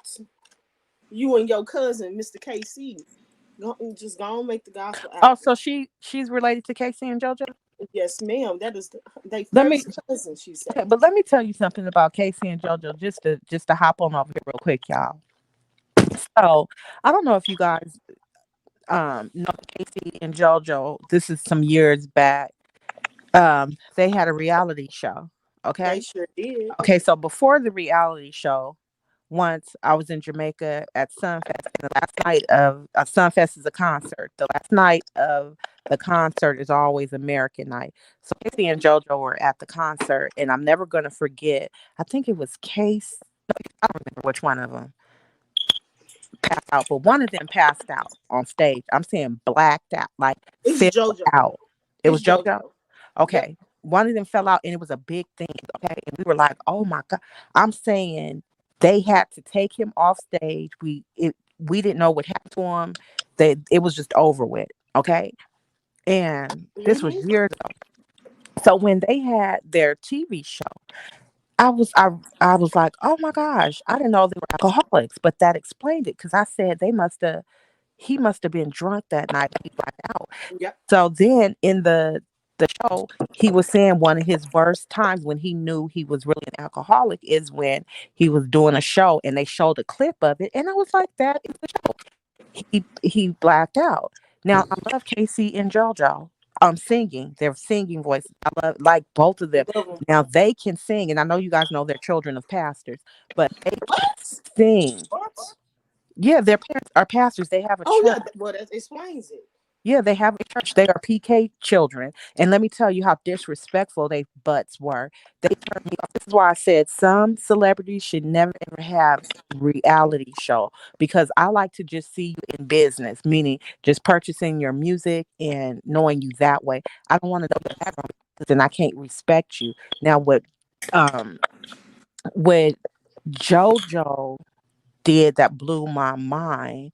You and your cousin, Mr. KC, just go and make the gospel Oh, album. so she's related to Casey and JoJo? Yes, ma'am. That is they Let me first cousin. She said. okay, but let me tell you something about Casey and JoJo just to hop on over here real quick, y'all. So I don't know if you guys know Casey and JoJo. This is some years back. They had a reality show. They Okay. sure did. Okay, so before the reality show, once I was in Jamaica at Sunfest, and the last night of Sunfest is a concert. The last night of the concert is always American night. So Casey and JoJo were at the concert, and I'm never gonna forget. I think it was Case. I don't remember which one of them passed out, but one of them passed out on stage. I'm saying blacked out, like It's fell JoJo. out. It It's was JoJo. JoJo. Yep. Okay. One of them fell out and it was a big thing. Okay. And we were like, oh my God. I'm saying they had to take him off stage. We didn't know what happened to him. It was just over with. Okay. And this was Hmm. years ago. So when they had their TV show, I was I I was like, oh my gosh, I didn't know they were alcoholics, but that explained it because I said he must have been drunk that night. He blacked out. Yep. So then in the show, he was saying one of his worst times when he knew he was really an alcoholic is when he was doing a show and they showed a clip of it, and I was like, that is the show. He blacked out. Now I love Casey and JoJo. Singing. They're singing voices. I love like both of them. Love them. Now they can sing, and I know you guys know they're children of pastors, but they can What? sing. What? Yeah, their parents are pastors. They have a Oh church. yeah, well that explains it. Yeah, they have a church. They are PK children. And let me tell you how disrespectful they butts were. They turned me off. This is why I said some celebrities should never ever have a reality show because I like to just see you in business, meaning just purchasing your music and knowing you that way. I don't want to know your background because then I can't respect you. Now um what JoJo did that blew my mind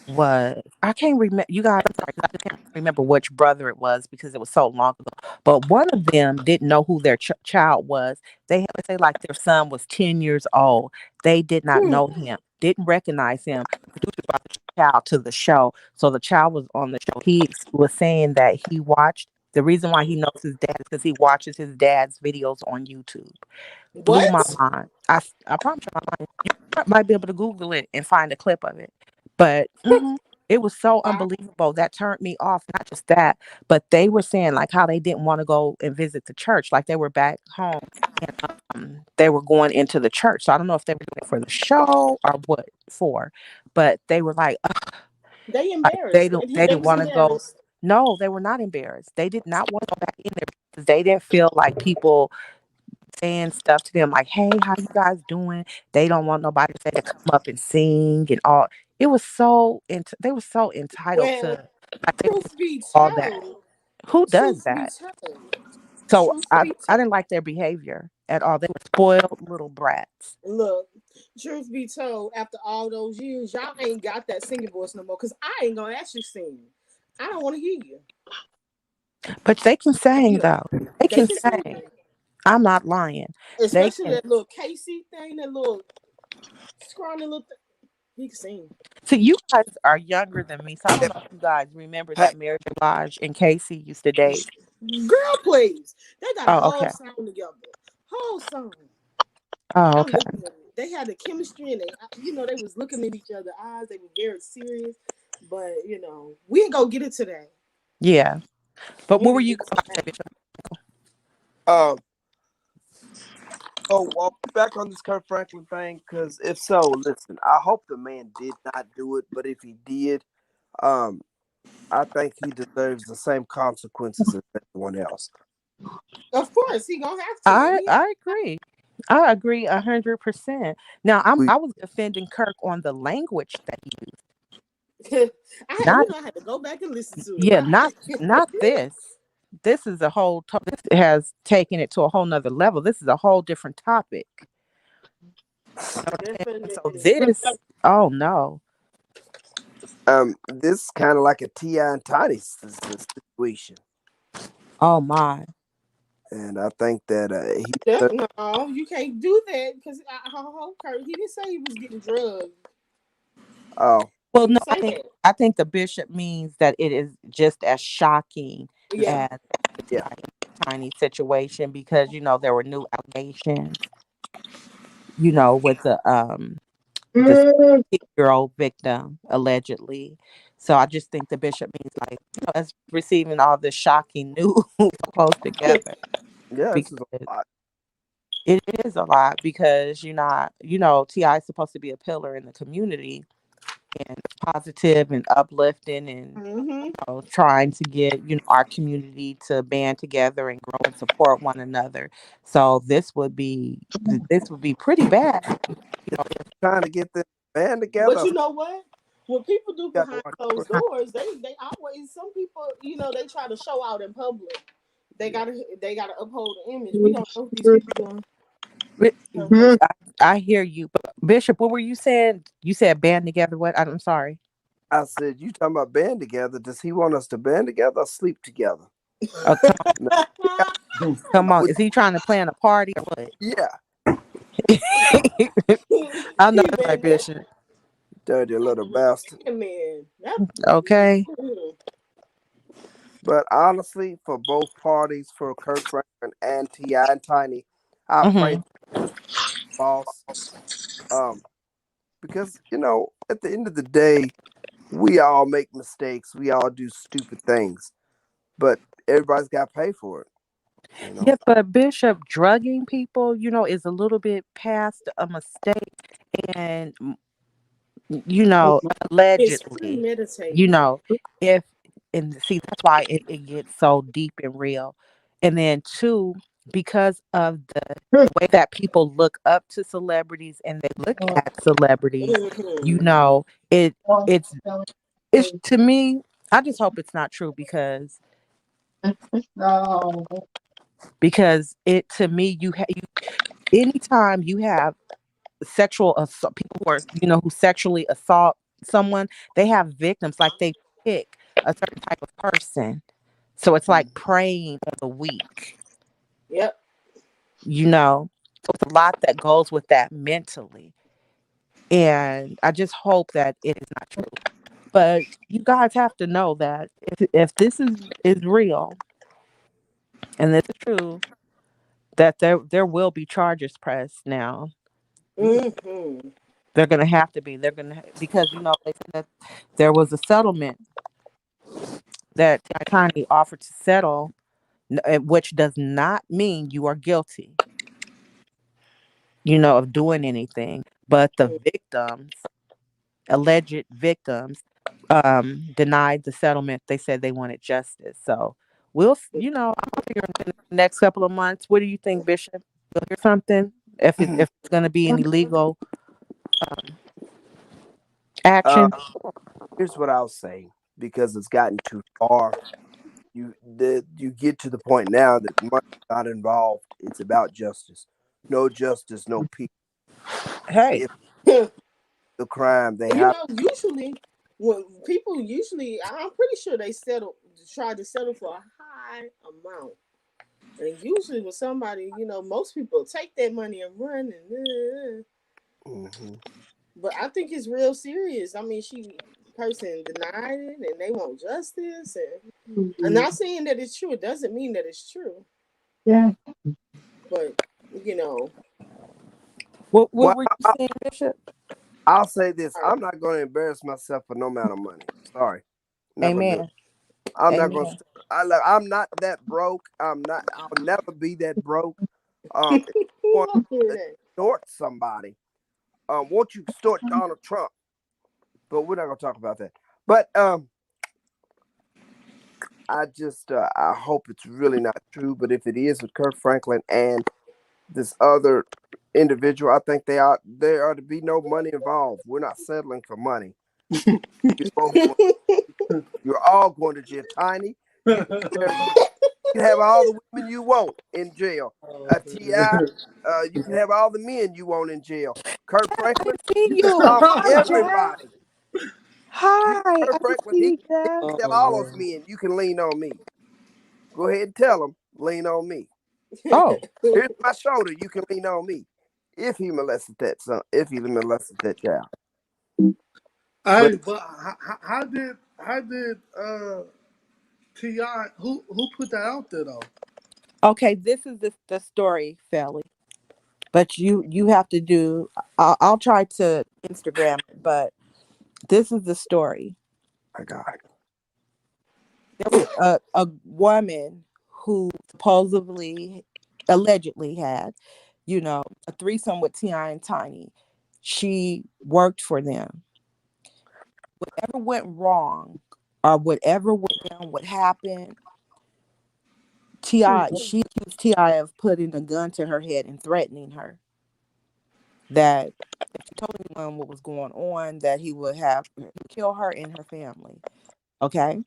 was I can't remember you guys. I'm sorry, 'cause I just can't remember which brother it was because it was so long ago. But one of them didn't know who their child was. They had to say like their son was 10 years old. They did not Hmm. know him, didn't recognize him. The producer brought the child to the show, so the child was on the show. He was saying that he watched. The reason why he knows his dad is because he watches his dad's videos on YouTube. Blew my What? mind. I promise you, my mind. You might be able to Google it and find a clip of it. But it was so Wow. unbelievable that turned me off. Not just that, but they were saying like how they didn't want to go and visit the church, like they were back home and they were going into the church. So I don't know if they were doing it for the show or what for, but they were They like they embarrassed. don't They they didn't was want to go. embarrassed. No, they were not embarrassed. They did not want to go back in there because they didn't feel like people saying stuff to them like, "Hey, how you guys doing?" They don't want nobody to say to come up and sing and all. It was so they were so entitled Well, to like they truth be all that. told, Who does truth be that? told, So truth I be I told. didn't like their behavior at all. They were spoiled little brats. Look, truth be told, after all those years, y'all ain't got that singing voice no more. Cause I ain't gonna actually sing. I don't want to hear you. But they can sing You know, though. They they can can sing, sing. I'm not lying. They especially can. that little Casey thing, that little scrawny little thing. He can sing. See, you guys are younger than me, so I don't know if you guys remember Hey, that Mary J. Blige and Casey used to date. Girl, please. They got a Oh, whole okay. song together. Whole song. Oh, I'm okay. looking at it. They had the chemistry and they was looking in each other's eyes. They were very serious. But, we ain't gonna get into that. Yeah. But We what ain't were gonna you get into about to say, that. Bishop? um, oh, well, back on this Kurt Franklin thing, because if so, listen, I hope the man did not do it, but if he did, um, I think he deserves the same consequences as everyone else. Of course, he gonna have to. I He I agree. I agree 100%. Now We, I was defending Kirk on the language that he used, not I had to go back and listen to it. yeah, Right. not this. This is a whole. This has taken it to a whole nother level. This is a whole different topic. You know what I'm saying? So Definitely. this, oh no, this kind of like a Ti and Tiny situation, oh my. and I think that he. No, you can't do that because Kurt, he didn't say he was getting drugged. Oh, Well, He no, didn't say that. I think the bishop means that it is just as shocking Yeah. as the yeah, T.I. Tiny situation because there were new allegations, with the 16-year-old victim allegedly. So I just think the bishop means like as receiving all this shocking news close together yeah, this is because a lot. it is a lot because Ti is supposed to be a pillar in the community and positive and uplifting and Mm-hmm. trying to get our community to band together and grow and support one another. So this would be pretty bad. If Trying to get this band But together. you know what? What people do Got to behind watch closed it. doors, they always some people, they try to show out in public. Yeah. They gotta uphold the image. We don't know what these people doing. I hear you, but Bishop, what were you saying? You said band together. What? I'm sorry. I said, you talking about band together? Does he want us to band together or sleep together? Oh, come on, No, come on. we, Is he trying to plan a party or what? yeah, I know He that's right, been Bishop. dirty little bastard. man. Okay. But honestly, for both parties, for Kirk Franklin and Ti and Tiny, I pray Hmm. this boss. Um, because at the end of the day, we all make mistakes. We all do stupid things. but everybody's got to pay for it. You know. Yeah, but Bishop, drugging people, is a little bit past a mistake. And, It's allegedly, you premeditated. know, if, and see, that's why it gets so deep and real. And then, two, because of the way that people look up to celebrities and they look at celebrities, you Hmm. know, it, it's, it's to me, I just hope it's not true because it to me you anytime you have sexual assault, people who are who sexually assault someone, they have victims, like they pick a certain type of person, so it's like preying on the weak, Yep. so it's a lot that goes with that mentally, and I just hope that it is not true, but you guys have to know that if this is real and this is true, that there will be charges pressed now. Hmm. They're gonna have to be. They're gonna because they said that there was a settlement that the attorney offered to settle, which does not mean you are guilty, of doing anything. But the victims, alleged victims, denied the settlement. They said they wanted justice. So I'm figuring in the next couple of months. What do you think, Bishop? You'll hear something if it's gonna be any legal Uh, action. here's what I'll say, because it's gotten too far. You get to the point now that money's not involved. It's about justice. No justice, no peace. Hey, If the crime, they You have. know, usually when people usually, I'm pretty sure they try to settle for a high amount. And usually with somebody, most people take that money and run and Hmm. but I think it's real serious. I mean, person denied it and they want justice, and I'm not saying that it's true. It doesn't mean that it's true. Yeah. But you know, what Well, were you saying, Bishop? I'll say this: all I'm not going to embarrass myself for no amount of money. Sorry, I'm not going to do it. Amen. I'm not going Amen. to. I'm not that broke. I'm not. I'll never be that broke. If you want I hear to that. extort somebody, won't you extort Donald Trump? But we're not going to talk about that. But I just I hope it's really not true. But if it is with Kirk Franklin and this other individual, I think there ought to be no money involved. We're not settling for money. You're both going. You're all going to jail. Tiny, you can have all the women you want in jail. Ti, you can have all the men you want in jail. Kurt I Franklin, didn't see you can you. stomp Hi, Jeff. everybody. You, Hi, I Kurt didn't Franklin, see he you, Jeff. can tell all those men, you can lean on me. Go ahead and tell them, lean on me. Oh, Here's my shoulder. You can lean on me. If he molested that son, if he molested that child. Hey, But but how did Ti, who put that out there though? okay. This is the story, Felly. But you have to do. I'll try to Instagram it, but this is the story. my God. There was a woman who supposedly, allegedly had, a threesome with Ti and Tiny. She worked for them. Whatever went wrong, or whatever went down, what happened, she accused Ti of putting a gun to her head and threatening her that if she told anyone what was going on, that he would kill her and her family. Okay.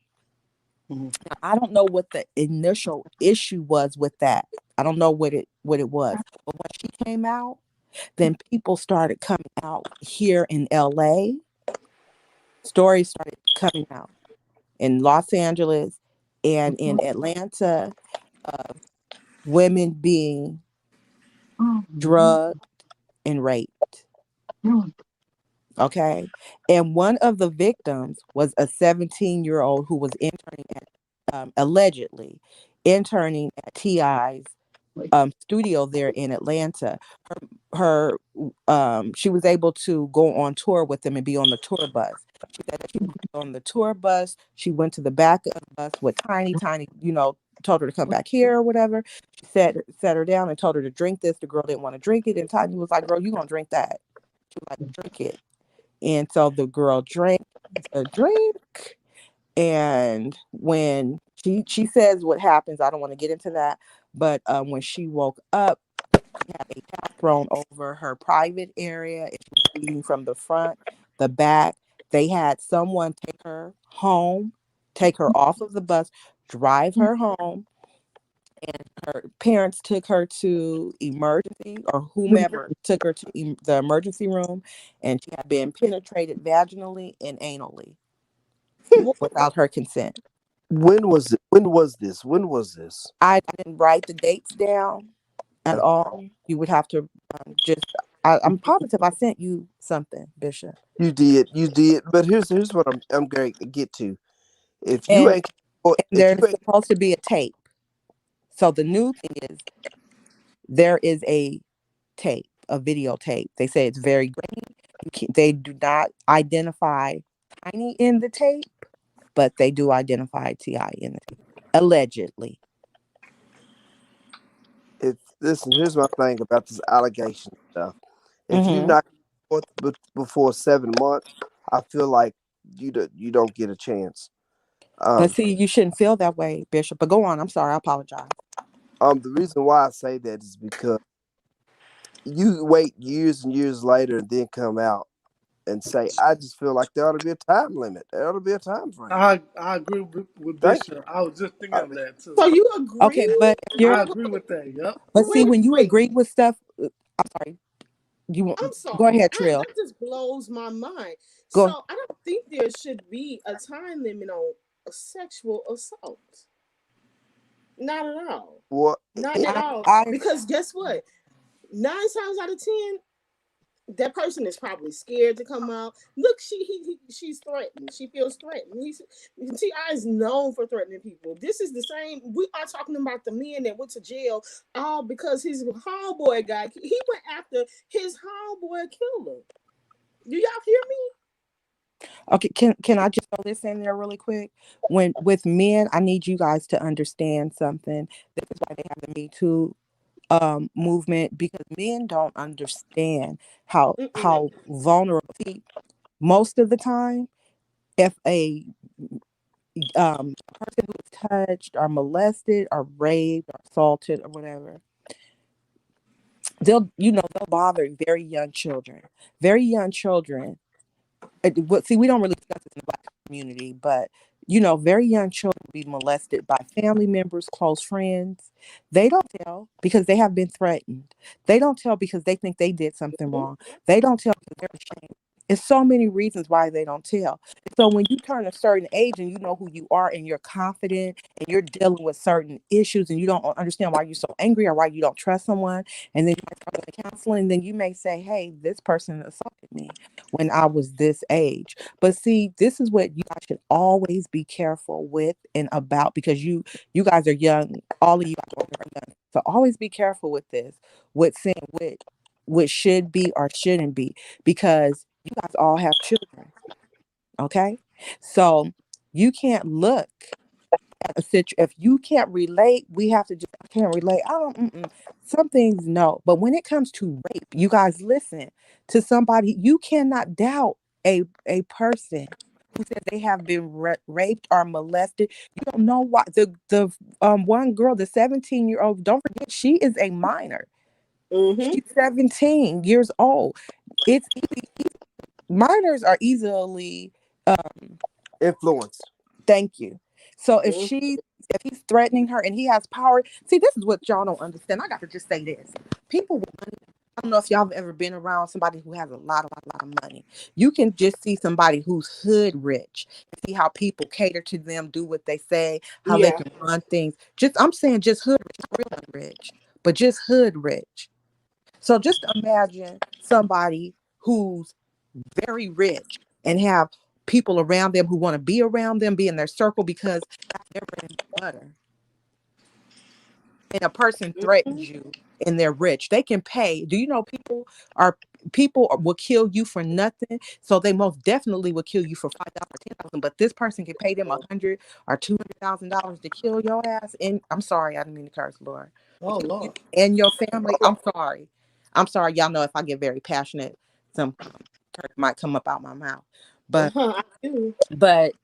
Mhm. Now, I don't know what the initial issue was with that. I don't know what it was. But when she came out, then people started coming out here in LA. Stories started coming out in Los Angeles and in Atlanta of women being drugged and raped. Okay. And one of the victims was a 17-year-old who was interning allegedly interning at TI's studio there in Atlanta. Her she was able to go on tour with them and be on the tour bus. She said that she was on the tour bus. She went to the back of the bus with Tiny, told her to come back here or whatever. She sat her down and told her to drink this. The girl didn't want to drink it, and Tiny was like, "Girl, you gonna drink that?" She was like, "Drink it." And so the girl drank the drink. And when she says what happens, I don't want to get into that, but when she woke up, she had a towel thrown over her private area. And she was bleeding from the front, the back. They had someone take her home, take her off of the bus, drive her home, and her parents took her to emergency, or whomever took her to the emergency room, and she had been penetrated vaginally and anally without her consent. When was it? When was this? When was this? I didn't write the dates down at Uh, all. You would have to just. I'm positive I sent you something, Bishop. you did. But here's what I'm going to get to. If you And, ain't, and if you there's ain't, supposed to be a tape. So the new thing is there is a tape, a videotape. They say it's very grainy. They do not identify Tiny in the tape, but they do identify Ti in the tape, allegedly. if listen, here's my thing about this allegation stuff. If you Hmm. not forth before 7 months, I feel like you don't get a chance. But Um, see, you shouldn't feel that way, Bishop. But go on. I'm sorry. I apologize. the reason why I say that is because you wait years and years later and then come out and say, I just feel like there ought to be a time limit. There ought to be a time frame. I agree with Thank Bishop. I was just thinking you. of that too. So you Okay, agree? but if you're, I agree with that. Yep. but see, Wait, when you wait. agree with stuff, I'm sorry. You I'm go sorry. ahead, That Trill. that just blows my mind. Go. So I don't think there should be a time limit on a sexual assault. Not at all. Well, Not it, at I, all. I Because guess what? 9 times out of 10, that person is probably scared to come out. Look, she's threatened. She feels threatened. Ti is known for threatening people. This is the same. We are talking about the men that went to jail all because his homeboy got. He went after his homeboy killer. Do y'all hear me? okay. Can I just throw this in there really quick? When with men, I need you guys to understand something. This is why they have the Me Too movement, because men don't understand Mm-mm. how vulnerable. See, most of the time, if a person who is touched or molested or raped or assaulted or whatever, they'll bother very young children. Very young children. See, we don't really discuss this in the Black community, but very young children be molested by family members, close friends. They don't tell because they have been threatened. They don't tell because they think they did something Mhm. wrong. They don't tell because they're ashamed. It's so many reasons why they don't tell. So when you turn a certain age and you know who you are and you're confident and you're dealing with certain issues and you don't understand why you're so angry or why you don't trust someone, and then you might start going to counseling, then you may say, "Hey, this person assaulted me when I was this age." But see, this is what you guys should always be careful with and about, because you guys are young. All of you guys are young, so always be careful with this, with saying what should be or shouldn't be, because you guys all have children. Okay, so you can't look at a situation. If you can't relate, we have to just, I can't relate. I don't. Some things no, but when it comes to rape, you guys listen to somebody. You cannot doubt a person who said they have been raped or molested. You don't know why the one girl, the 17-year-old. Don't forget, she is a minor. Mhm. She's 17 years old. It's easy. Minors are easily influenced. thank you. So Mhm. if he's threatening her and he has power, see, this is what y'all don't understand. I got to just say this. People with money, I don't know if y'all have ever been around somebody who has a lot of money. You can just see somebody who's hood rich, see how people cater to them, do what they say, how they Yeah. can run things. I'm saying just hood rich, not real rich, but just hood rich. So just imagine somebody who's very rich and have people around them who want to be around them, be in their circle because that's their bread and butter. and a person Mhm. threatens you and they're rich, they can pay. Do you know are will kill you for nothing? So they most definitely will kill you for 5,000 or 10,000. But this person can pay them $100 or $200,000 to kill your ass. And I'm sorry, I didn't mean to curse, Lord. Oh Lord. And your family. I'm sorry. I'm sorry. Y'all know if I get very passionate, some curse might come up out my mouth. But I do.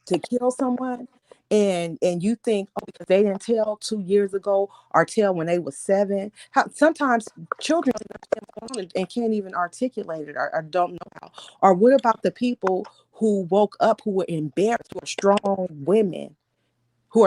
to kill someone, and you think, oh, because they didn't tell 2 years ago or tell when they was seven. Sometimes children don't understand what's going on and can't even articulate it, or don't know how. Or what about the people who woke up, who were embarrassed, who are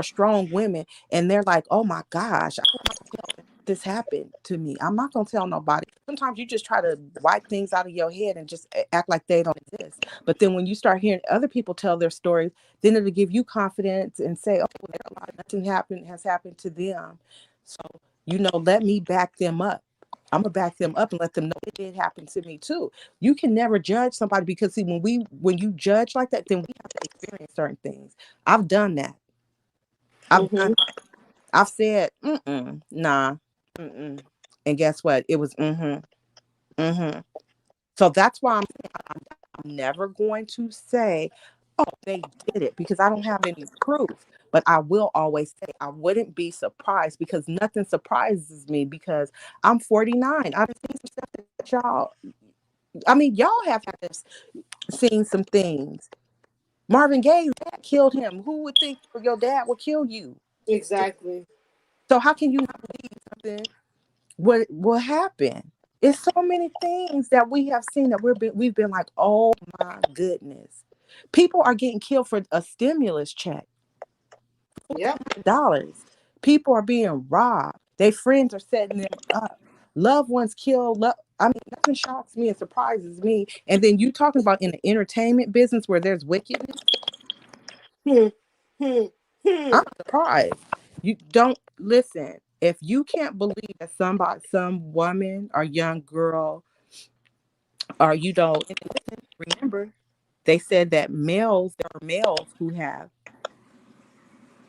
strong women, and they're like, oh my gosh, I don't know if this happened to me. I'm not gonna tell nobody. Sometimes you just try to wipe things out of your head and just act like they don't exist. But then when you start hearing other people tell their stories, then it'll give you confidence and say, okay, well, there's a lot, nothing has happened to them. So, let me back them up. I'm gonna back them up and let them know it did happen to me too. You can never judge somebody, because see, when you judge like that, then we have to experience certain things. I've done that. I've done Mhm. I've said, mm-mm, nah, mm-mm. And guess what? It was mm-hmm, mm-hmm. So that's why I'm never going to say, oh, they did it, because I don't have any proof. But I will always say I wouldn't be surprised, because nothing surprises me, because I'm 49. I've seen some stuff that y'all have seen some things. Marvin Gaye's dad killed him. Who would think your dad would kill you? Exactly. So how can you not believe something what happened? It's so many things that we have seen that we've been like, oh my goodness. People are getting killed for a stimulus check, Yep. dollars. People are being robbed. Their friends are setting them up. Loved ones killed. I mean, nothing shocks me and surprises me. And then you talking about in the entertainment business where there's wickedness, Hmm. Hmm. Hmm. I'm surprised. You don't listen. If you can't believe that some woman or young girl, or remember, they said that there are males who have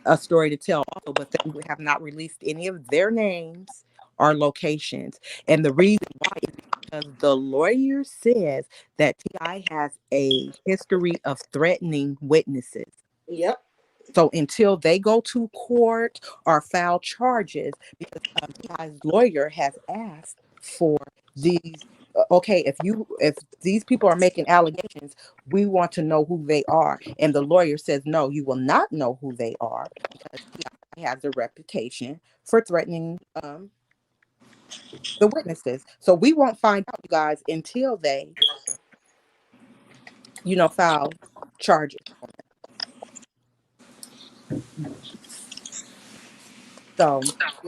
a story to tell also, but they have not released any of their names or locations. And the reason why is because the lawyer says that Ti has a history of threatening witnesses. Yep. So until they go to court or file charges, because Ti's lawyer has asked for these. Okay, if these people are making allegations, we want to know who they are. And the lawyer says, no, you will not know who they are, because Ti has a reputation for threatening the witnesses. So we won't find out, you guys, until they, file charges. So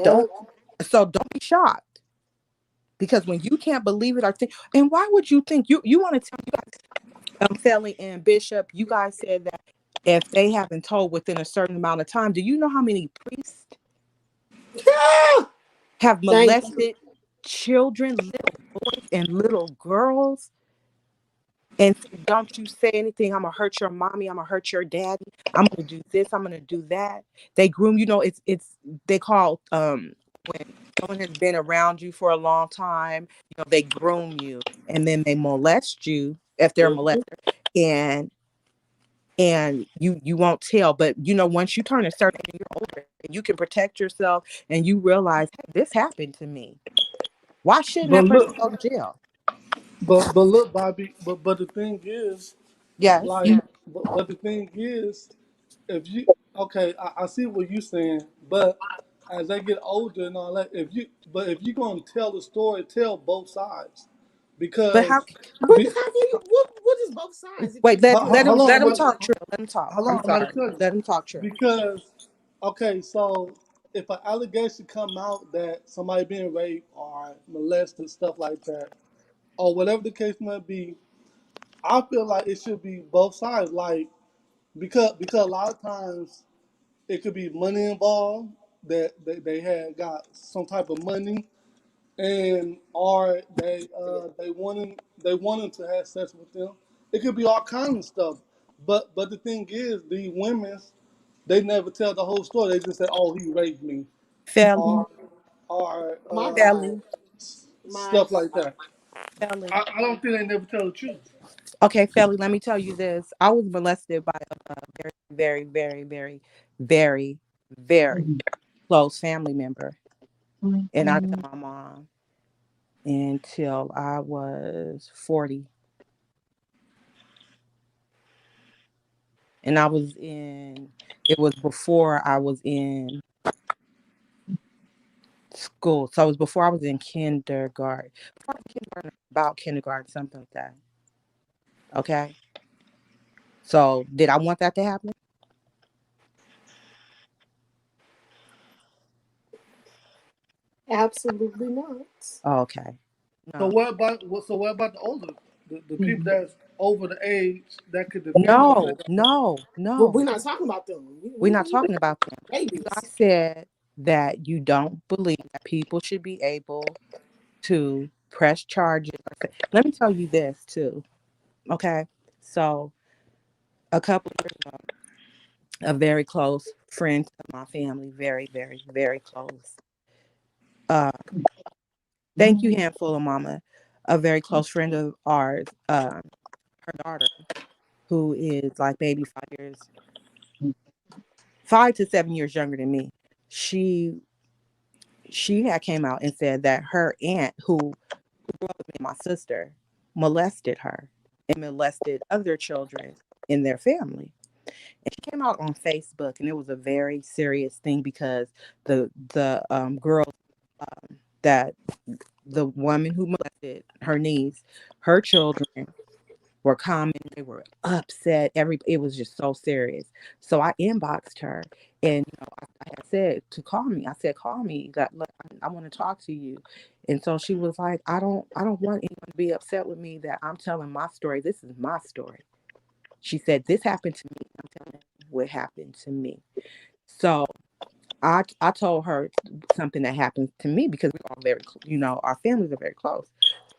don't Yep. don't be shocked. Because when you can't believe it or think, and why would you think you want to tell you guys, Felly and Bishop, you guys said that if they haven't told within a certain amount of time, do you know how many priests Ah! have Thank you. molested children, little boys and little girls? And said, don't you say anything. I'm gonna hurt your mommy. I'm gonna hurt your daddy. I'm gonna do this. I'm gonna do that. They groom. It's they call when someone has been around you for a long time. They groom you, and then they molest you if they're Mhm. molested, and you won't tell. But once you turn a certain age, you're older, and you can protect yourself, and you realize, hey, this happened to me. Why shouldn't But that person look, go to jail? but look, Bobby. But the thing is, Yes. like, but the thing is, if you okay, I see what you're saying, but as they get older and all that, if you're gonna tell the story, tell both sides, But how? because But be, how can you? What is both sides if you Wait, let still let him hold let on, him tell? talk. Trill, let him talk. hold I'm on, I'm about sorry. to tell you, Let him talk. Trill. because okay, so if an allegation come out that somebody being raped or molested, stuff like that, or whatever the case might be, I feel like it should be both sides, like because a lot of times it could be money involved that they had got some type of money, and or they wanting to have sex with them. It could be all kinds of stuff. But the thing is, the women, they never tell the whole story. They just say, "Oh, he raped me," Felly, or or My God. Felly, My stuff like God. that. Felly. I don't think they never tell the truth. Okay, Felly, let me tell you this. I was molested by a very, very, very, very, very, very close family member. And I didn't tell my mom until I was 40. And it was before I was in school. So it was before I was in kindergarten. Before I was in kindergarten, about kindergarten, something like that. Okay. So did I want that to happen? Absolutely not. Oh, okay. So No. what about the older, the people that's over the age that could defend No, themselves? no, But we're no. not talking about them. We're not talking about them. You Babies. guys said that you don't believe that people should be able to press charges. Let me tell you this too. Okay. So a couple of years ago, a very close friend of my family, very, very, very close. Uh, thank you, handful of mama. A very close friend of ours, her daughter, who is like maybe 5 years, 5 to 7 years younger than me. She she had came out and said that her aunt, who grew up with me and my sister, molested her and molested other children in their family. And she came out on Facebook, and it was a very serious thing because the girls that the woman who molested her niece, her children were commenting, they were upset. It was just so serious. So I inboxed her, and I had said to call me. I said, call me. That look, I want to talk to you. And so she was like, I don't want anyone to be upset with me that I'm telling my story. This is my story. She said, this happened to me. I'm telling you what happened to me. So I told her something that happened to me because we're all very, our families are very close.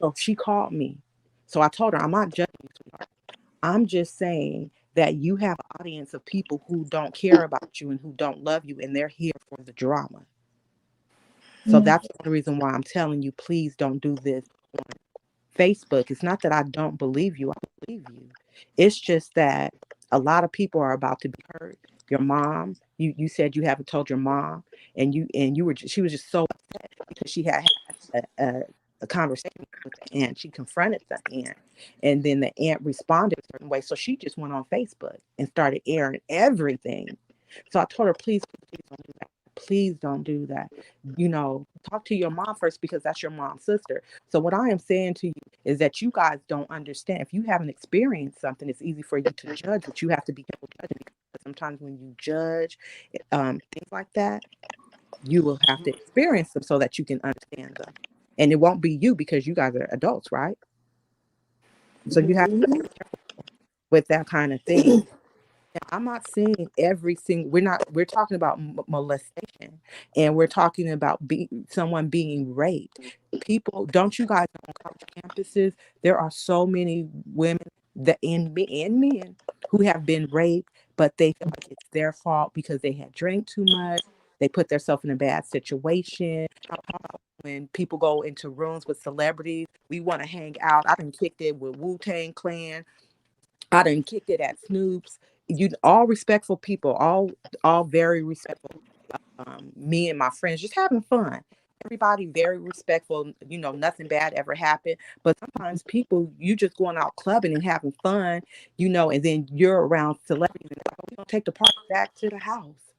So she called me. So I told her, I'm not judging you, sweetheart. I'm just saying that you have an audience of people who don't care about you and who don't love you, and they're here for the drama. So that's the reason why I'm telling you, please don't do this on Facebook. It's not that I don't believe you. I believe you. It's just that a lot of people are about to be hurt. Your mom, you said you haven't told your mom, and you were she was just so upset because she had a conversation with the aunt. She confronted the aunt, and then the aunt responded a certain way. So she just went on Facebook and started airing everything. So I told her, please don't do that. Please don't do that. Talk to your mom first because that's your mom's sister. So what I am saying to you is that you guys don't understand. If you haven't experienced something, it's easy for you to judge, but you have to be careful judging because sometimes when you judge things like that, you will have to experience them so that you can understand them. And it won't be you because you guys are adults, right? So you have to be Mhm. very careful with that kind of thing. I'm not saying every single. We're talking about molestation, and we're talking about someone being raped. People, don't you guys know on college campuses there are so many women and men who have been raped, but they feel like it's their fault because they had drank too much. They put themselves in a bad situation. How about when people go into rooms with celebrities? We want to hang out. I done kicked it with Wu-Tang Clan. I done kicked it at Snoop's. You all respectful people, all very respectful. Me and my friends just having fun. Everybody very respectful. Nothing bad ever happened. But sometimes people, you just going out clubbing and having fun, and then you're around celebrities and they're like, oh, we gonna take the party back to the house.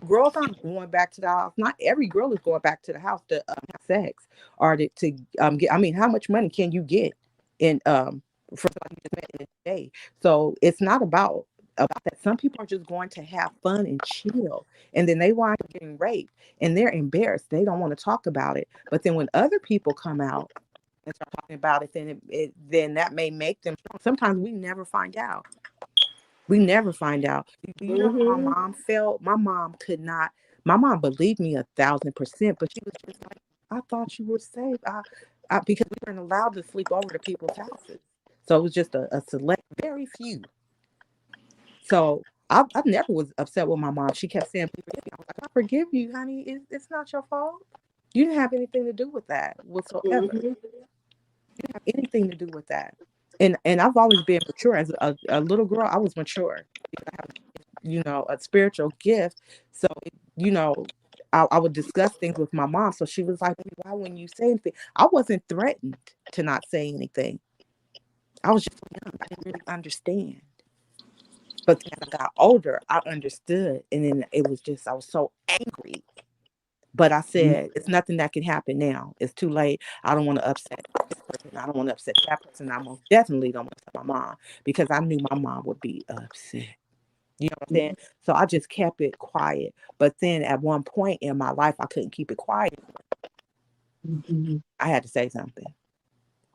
Girls aren't going back to the house. Not every girl is going back to the house to have sex or to get. I mean, how much money can you get in for somebody you just met in a day? So it's not about that. Some people are just going to have fun and chill, and then they wind up getting raped, and they're embarrassed. They don't want to talk about it. But then when other people come out and start talking about it, then that may make them strong. Sometimes we never find out. We never find out. Do you know how my Mhm. mom felt? My mom could not. My mom believed me 1,000%, but she was just like, "I thought you were safe." Because we weren't allowed to sleep over to people's houses, so it was just a select, very few. So I never was upset with my mom. She kept saying, "Please forgive me." I was like, "I forgive you, honey. It's not your fault." You didn't have anything to do with that whatsoever. Mhm. Have anything to do with that. And I've always been mature. As a little girl, I was mature. I have, a spiritual gift. So, you know, I would discuss things with my mom. So she was like, "Baby, why wouldn't you say anything?" I wasn't threatened to not say anything. I was just young. I didn't really understand. But then as I got older, I understood. And then it was just, I was so angry. But I said, it's nothing that can happen now. It's too late. I don't want to upset this person. I don't want to upset that person. I most definitely don't want to upset my mom because I knew my mom would be upset. You know what I'm saying? So I just kept it quiet. But then at one point in my life, I couldn't keep it quiet. I had to say something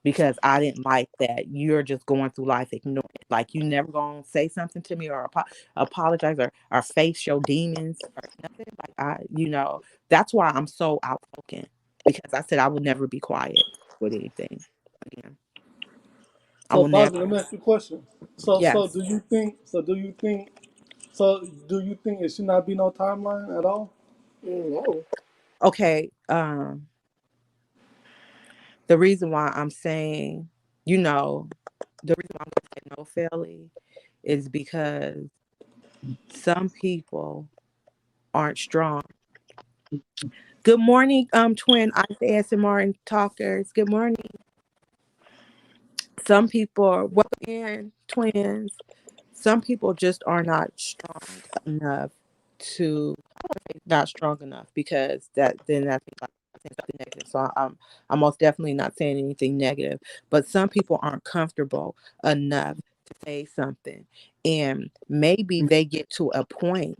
because I didn't like that you're just going through life ignoring it. Like you never gonna say something to me or apologize or face your demons or nothing. Like that's why I'm so outspoken because I said I would never be quiet with anything. Again, I So will never. Bobby, let me ask you a question. So so Yes. do you think so do you think so do you think it should not be no timeline at all? No. Okay. The reason why I'm saying, you know, the reason why I'm going to say no, Felly, is because some people aren't strong. Good morning, twin Isaiah and Martin talkers. Good morning. Some people are welcome in, twins. Some people just are not strong enough to not strong enough because that's like saying something negative. So I'm most definitely not saying anything negative. But some people aren't comfortable enough to say something, and maybe they get to a point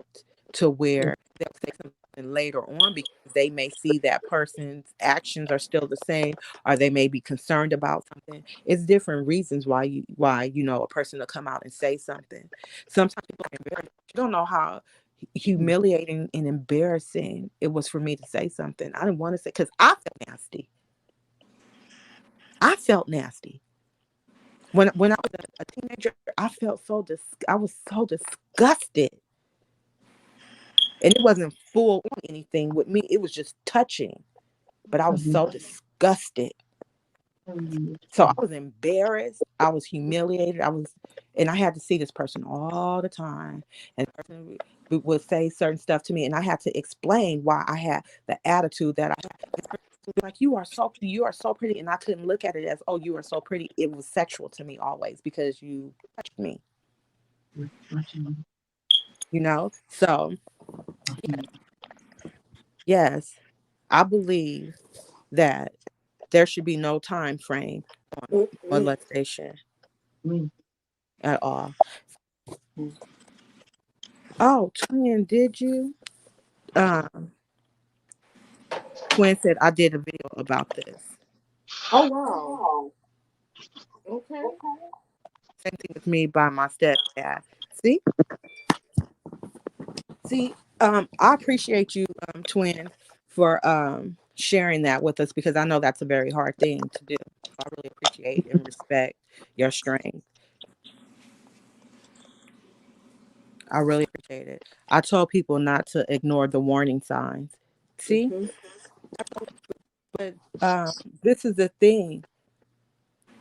to where they'll say something later on because they may see that person's actions are still the same, or they may be concerned about something. It's different reasons why a person will come out and say something. Sometimes people are embarrassed. You don't know how humiliating and embarrassing it was for me to say something. I didn't want to say because I felt nasty. I felt nasty when I was a teenager. I felt I was so disgusted, and it wasn't full on anything with me. It was just touching, but I was so disgusted. So I was embarrassed. I was humiliated. And I had to see this person all the time. And the person would say certain stuff to me, and I had to explain why I had the attitude that I had. This person would be like, you are so pretty, and I couldn't look at it as, oh, you are so pretty. It was sexual to me always because you touched me. So yes, I believe that there should be no time frame on Mm-mm. molestation at all. Oh, twin, did you? Um, Twin said I did a video about this. Oh wow. Okay. Same thing with me by my stepdad. See, I appreciate you, twin, for sharing that with us because I know that's a very hard thing to do. I really appreciate and respect your strength. I really appreciate it. I told people not to ignore the warning signs. See, Mhm. but this is the thing.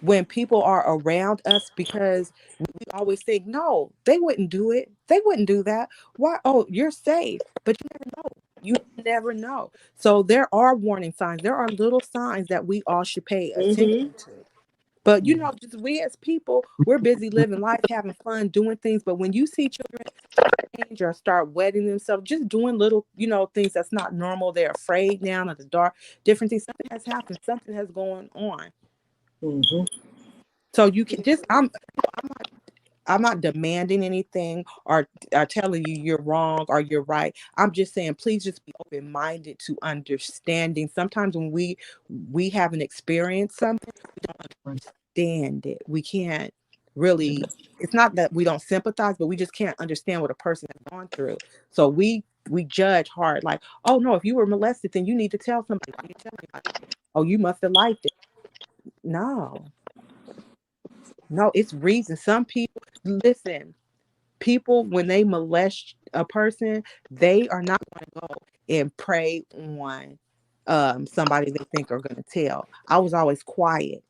When people are around us, because we always think, no, they wouldn't do it. They wouldn't do that. Why? Oh, you're safe. But you never know. You never know. So there are warning signs. There are little signs that we all should pay Mhm. attention to. But just we as people, we're busy living life, having fun, doing things. But when you see children change or start wetting themselves, just doing little, things that's not normal, they're afraid now in the dark, different things, something has happened, something has going on. Mm-hmm. So you can just I'm not demanding anything or telling you you're wrong or you're right. I'm just saying please just be open minded to understanding. Sometimes when we haven't experienced something, we don't understand it. We can't really. It's not that we don't sympathize, but we just can't understand what a person has gone through. So we judge hard, like, oh no, if you were molested, then you need to tell somebody. Why you tell anybody? Oh, you must have liked it. No, no, it's reason. Some people listen. People, when they molest a person, they are not going to go and prey on somebody they think are gonna tell. I was always quiet.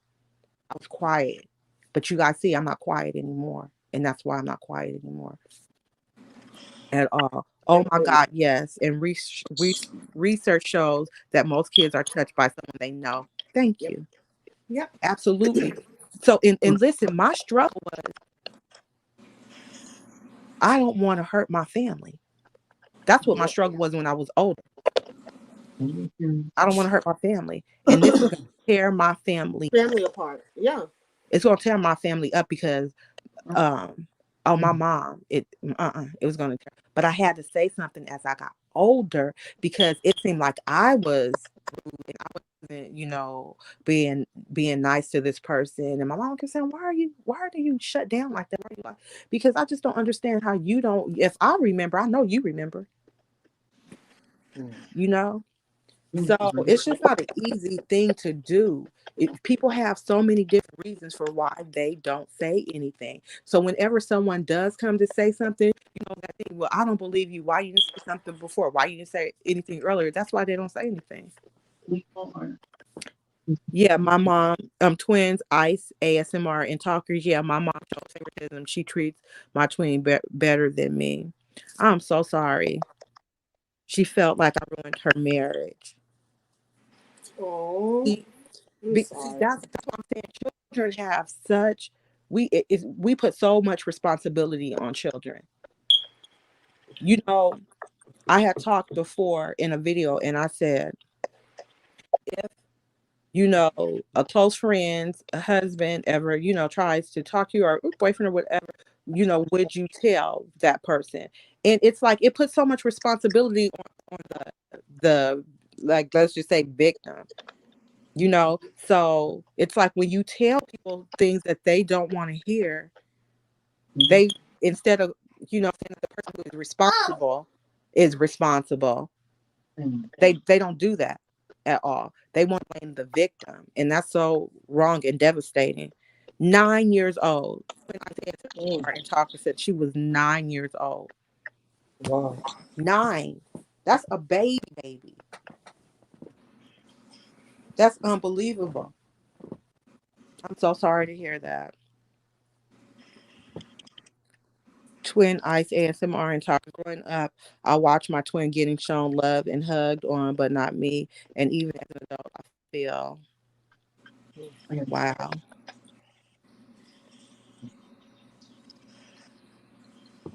I was quiet. But you guys see I'm not quiet anymore. And that's why I'm not quiet anymore at all. Oh my Definitely. God, yes. And research shows that most kids are touched by someone they know. Thank Yep. you. Yep. Absolutely. So, and listen, my struggle was I don't want to hurt my family. That's what my Yep. struggle was when I was older. Mhm. I don't want to hurt my family. And this is going to tear my family. Family apart. Yeah. It's going to tear my family up because um oh my mom it was going to tear. But I had to say something as I got older because it seemed like I was rude and I wasn't, being nice to this person. And my mom kept saying, why do you shut down like that? Why are you like, because I just don't understand how you don't, if I remember, I know you remember, you know? So it's just not an easy thing to do. People have so many different reasons for why they don't say anything. So whenever someone does come to say something, that thing, well, I don't believe you. Why you didn't say something before? Why you didn't say anything earlier? That's why they don't say anything. Yeah, my mom, twins, Ice, ASMR, and Talkers. Yeah, my mom shows favoritism. She treats my twin better than me. I'm so sorry. She felt like I ruined her marriage. Oh, I'm See, sorry. that's what I'm saying. Children have such we put so much responsibility on children. You know, I had talked before in a video, and I said, if a close friend, a husband ever tries to talk to you or boyfriend or whatever, would you tell that person? And it's like it puts so much responsibility on the like let's just say victim. So it's like when you tell people things that they don't want to hear, they instead of saying that the person who is responsible, they don't do that at all. They want to blame the victim, and that's so wrong and devastating. 9 years old. When I said to Mm. her and talked, said she was 9 years old. Wow. 9. That's a baby. That's unbelievable. I'm so sorry to hear that. Twin Ice ASMR and talking. Growing up, I watched my twin getting shown love and hugged on, but not me. And even as an adult, I feel wow.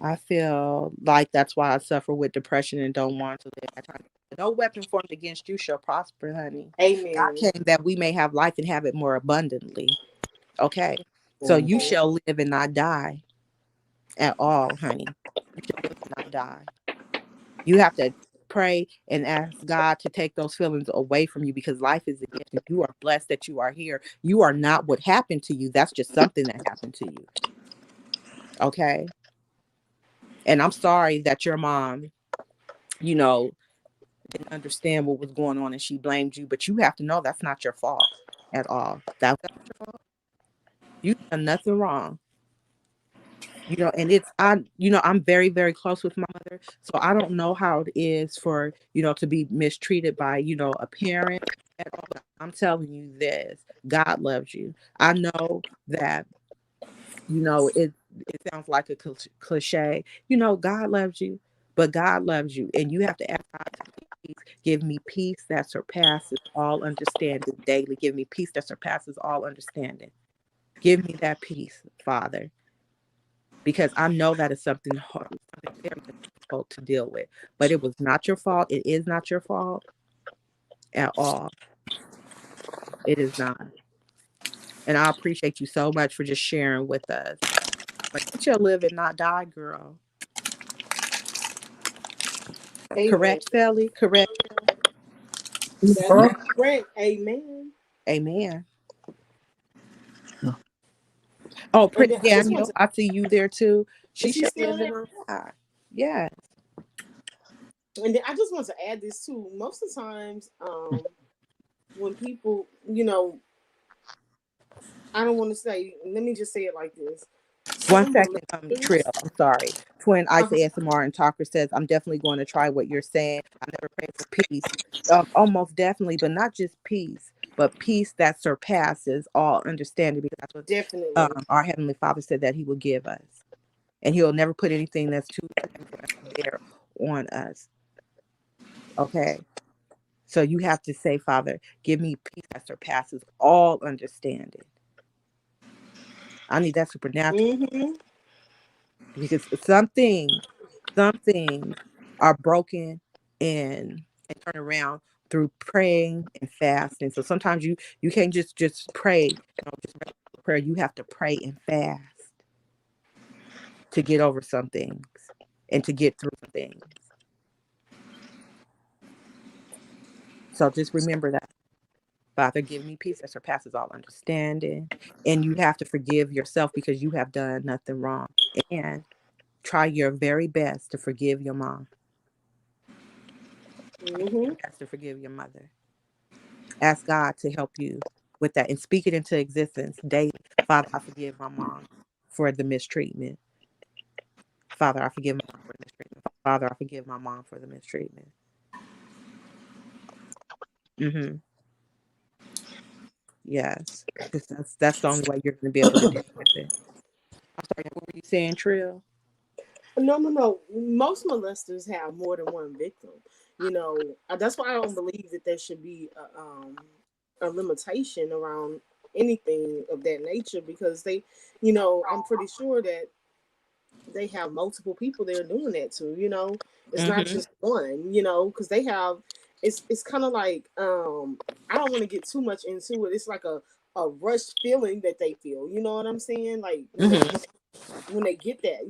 I feel like that's why I suffer with depression and don't want to live. No weapon formed against you shall prosper, honey. God Amen. came that we may have life and have it more abundantly. Okay, so you Mhm. shall live and not die at all, honey. You shall live and not die. You have to pray and ask God to take those feelings away from you because life is a gift and you are blessed that you are here. You are not what happened to you. That's just something that happened to you. Okay. And I'm sorry that your mom, you know, didn't understand what was going on and she blamed you, but you have to know that's not your fault at all. That's not your fault. You've done nothing wrong. And I'm very, very close with my mother. So I don't know how it is for, to be mistreated by, a parent at all. But I'm telling you this, God loves you. I know that, it sounds like a cliche. God loves you, but God loves you. And you have to ask God to please give me peace that surpasses all understanding daily. Give me peace that surpasses all understanding. Give me that peace, Father, because I know that is something hard, something very difficult to deal with. But it was not your fault. It is not your fault at all. It is not. And I appreciate you so much for just sharing with us. But you shall live and not die, girl. Amen. Correct, Sally? Correct. That is correct. Amen. Amen. Oh, And Prince then I just want Daniel, to, I see you there too. She is he shall still live and there? not die. Yeah. And then I just want to add this too. Most of the times, when people, I don't want to say, let me just say it like this. One Some second, Trill. molesters, I'm sorry. Twin Ice Uh-huh. ASMR and Talker says, I'm definitely going to try what you're saying. I never prayed for peace. Almost definitely, but not just peace, but peace that surpasses all understanding, because that's what Definitely. our Heavenly Father said that He will give us. And He'll never put anything that's too heavy for us to bear on us. Okay. So you have to say, Father, give me peace that surpasses all understanding. I need that supernatural, Mm-hmm. because some things are broken and turn around through praying and fasting. So sometimes you can't just pray, just prayer. You have to pray and fast to get over some things and to get through some things. So just remember that. Father, give me peace that surpasses all understanding. And you have to forgive yourself because you have done nothing wrong. And try your very best to forgive your mom. Mm-hmm. Your best to forgive your mother. Ask God to help you with that and speak it into existence daily. Father, I forgive my mom for the mistreatment. Father, I forgive my mom for the mistreatment. Father, I forgive my mom for the mistreatment. Mm-hmm. Yes. Because that's the only way you're going to be able to deal with it. I'm sorry, what were you saying, Trill? No, no, no. Most molesters have more than one victim. That's why I don't believe that there should be a limitation around anything of that nature, because I'm pretty sure that they have multiple people they're doing that to. It's not Mm-hmm. just one. Because they have. It's kind of like I don't want to get too much into it. It's like a rush feeling that they feel. You know what I'm saying? Like when they Mm-hmm. when when they get that,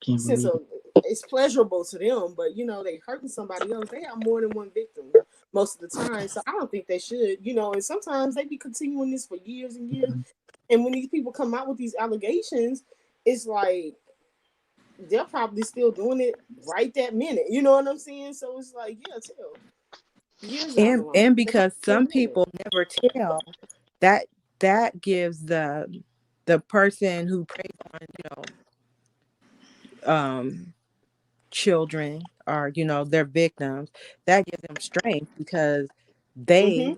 Can't sense believe it. of it's pleasurable to them, but they hurting somebody else. They have more than one victim most of the time, so I don't think they should. And sometimes they be continuing this for years and years. And when these people come out with these allegations, it's like they're probably still doing it right that minute. You know what I'm saying? So it's like, yeah, tell years down the line, And they might because be still some doing it. people never tell, that that gives the person who preys on, um children, or their victims, that gives them strength, because they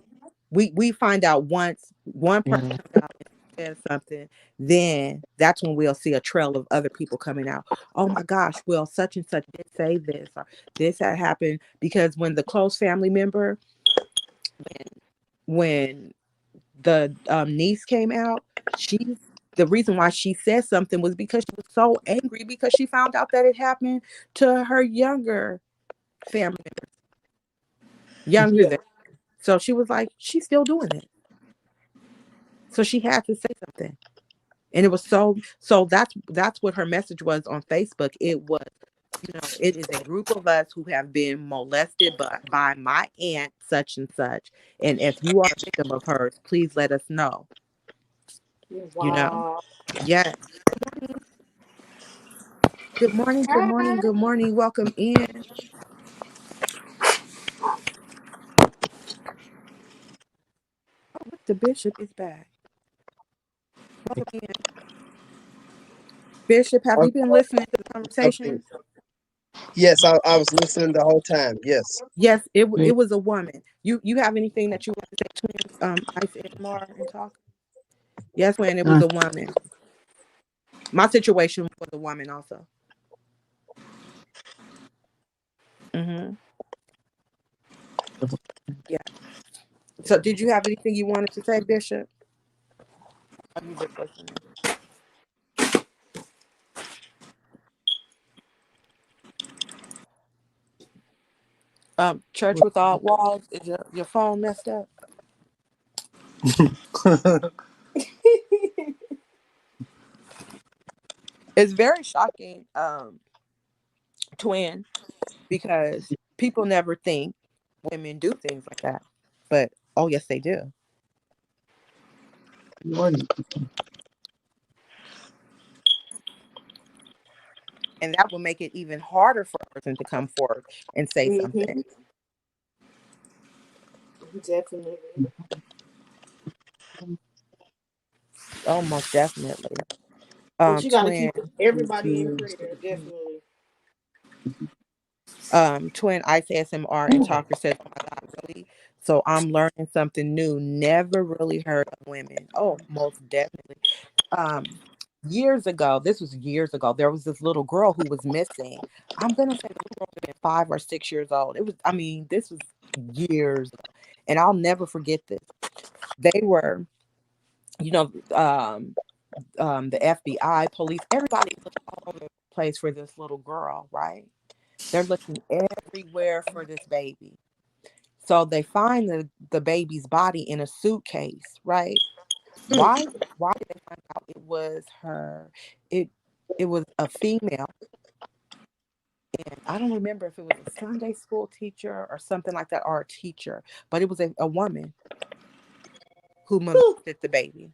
Mm-hmm. we find out once one person Yeah. comes out and says something, then that's when we'll see a trail of other people coming out. Oh my gosh, well, such and such did say this, or this had happened. Because when the close family member, when the niece came out, she the reason why she said something was because she was so angry, because she found out that it happened to her younger family members, younger Yeah. than. So she was like, she's still doing it. So she had to say something. And it was so that's what her message was on Facebook. It was, it is a group of us who have been molested by my aunt such and such. And if you are a victim of hers, please let us know. You know? Wow. Yes. Good morning, good morning, Hi. good morning. Welcome in. The bishop is back. Welcome in. Bishop, have you been listening to the Okay. conversation? Yes, I was listening the whole time. Yes. Yes, it was a woman. You have anything that you want to say, twins? Ice AMR and talk. Yes, when it was Uh, a woman. My situation was a woman also. Mm-hmm. Yeah. So, did you have anything you wanted to say, Bishop? Or you just listening? Church with all walls. Is your phone messed up? It's very shocking, twin, because people never think women do things like that, but oh yes, they do. morning. And that will make it even harder for a person to come forward and say something. Mm-hmm. Definitely. Oh, most definitely. But you got to Twin, keep everybody in prayer, definitely. twin Ice ASMR and Talker says, "Oh my God, really?" So I'm learning something new. Never really heard of women. Oh, most definitely. Um, Years ago, this was years ago. There was this little girl who was missing. I'm gonna say the little girl was 5 or 6 years old. It was. I mean, this was years ago, and I'll never forget this. They were, you know, the FBI, police, everybody was looking all over the place for this little girl, right? They're looking everywhere for this baby. So they find the baby's body in a suitcase, right? Mm. Why did they find out it was her? It it was a female, and I don't remember if it was a Sunday school teacher or something like that, or a teacher, but it was a woman who Whew. molested the baby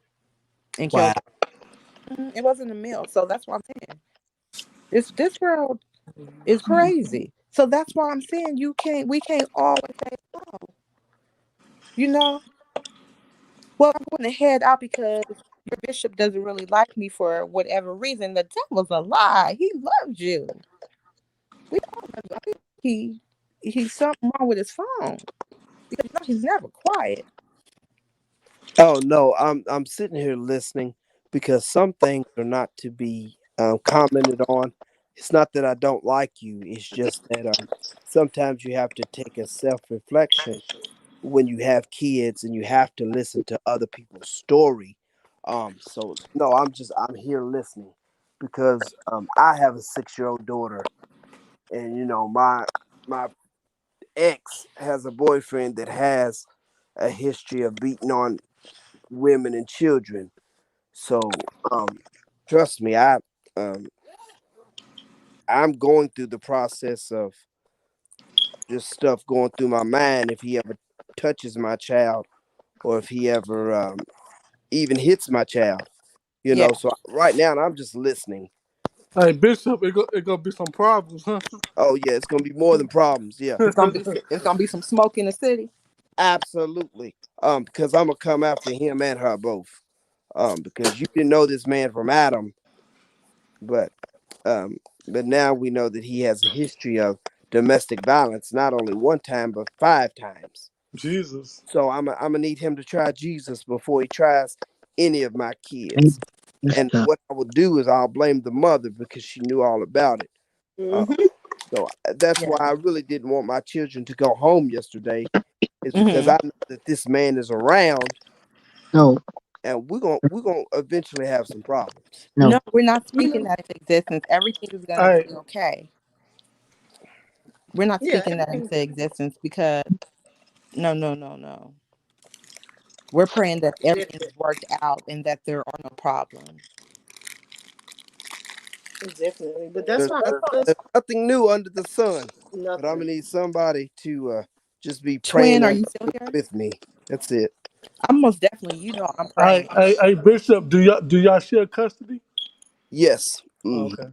and Wow. killed her. It wasn't a male, so that's what I'm saying. This world is crazy. So that's why I'm saying we can't always say, oh, you know, well, I'm going to head out because your bishop doesn't really like me for whatever reason. The devil's a lie. He loves you. We all love you. I think he's something wrong with his phone because he's never quiet. Oh no, I'm sitting here listening because some things are not to be commented on. It's not that I don't like you. It's just that sometimes you have to take a self reflection when you have kids and you have to listen to other people's story. So no, I'm here listening because I have a 6 year old daughter, and my ex has a boyfriend that has a history of beating on women and children. So trust me, um I'm going through the process of just stuff going through my mind if he ever touches my child or if he ever even hits my child. Yeah, So right now I'm just listening. Hey, Bishop, it gonna be some problems, huh? Oh yeah, it's gonna be more than problems. Yeah, it's gonna be some smoke in the city. absolutely. Because I'm gonna come after him and her both. Because you didn't know this man from Adam, but um, but now we know that he has a history of domestic violence, not only one time but 5 times. Jesus. So I'm gonna need him to try Jesus before he tries any of my And kids. that's And tough. what I will do is I'll blame the mother because she knew all about it. Uh, Mm-hmm. so that's why Yeah. I really didn't want my children to go home yesterday, is because Hmm. I know that this man is around, No, and we're gonna eventually have some problems. No, no, we're not You speaking know, that into existence. Everything is gonna Hey, be okay. We're not yeah, speaking that into existence because no, no, no, no. We're praying that everything is worked out and that there are no problems. definitely. But that's There's why nothing, there's nothing new under the sun, but I'm nothing. gonna need somebody to just be Twin, praying are on you still here? with me. That's it. I'm most definitely, I'm hey, praying. hey, hey, Bishop, do y'all share custody? Yes. Okay.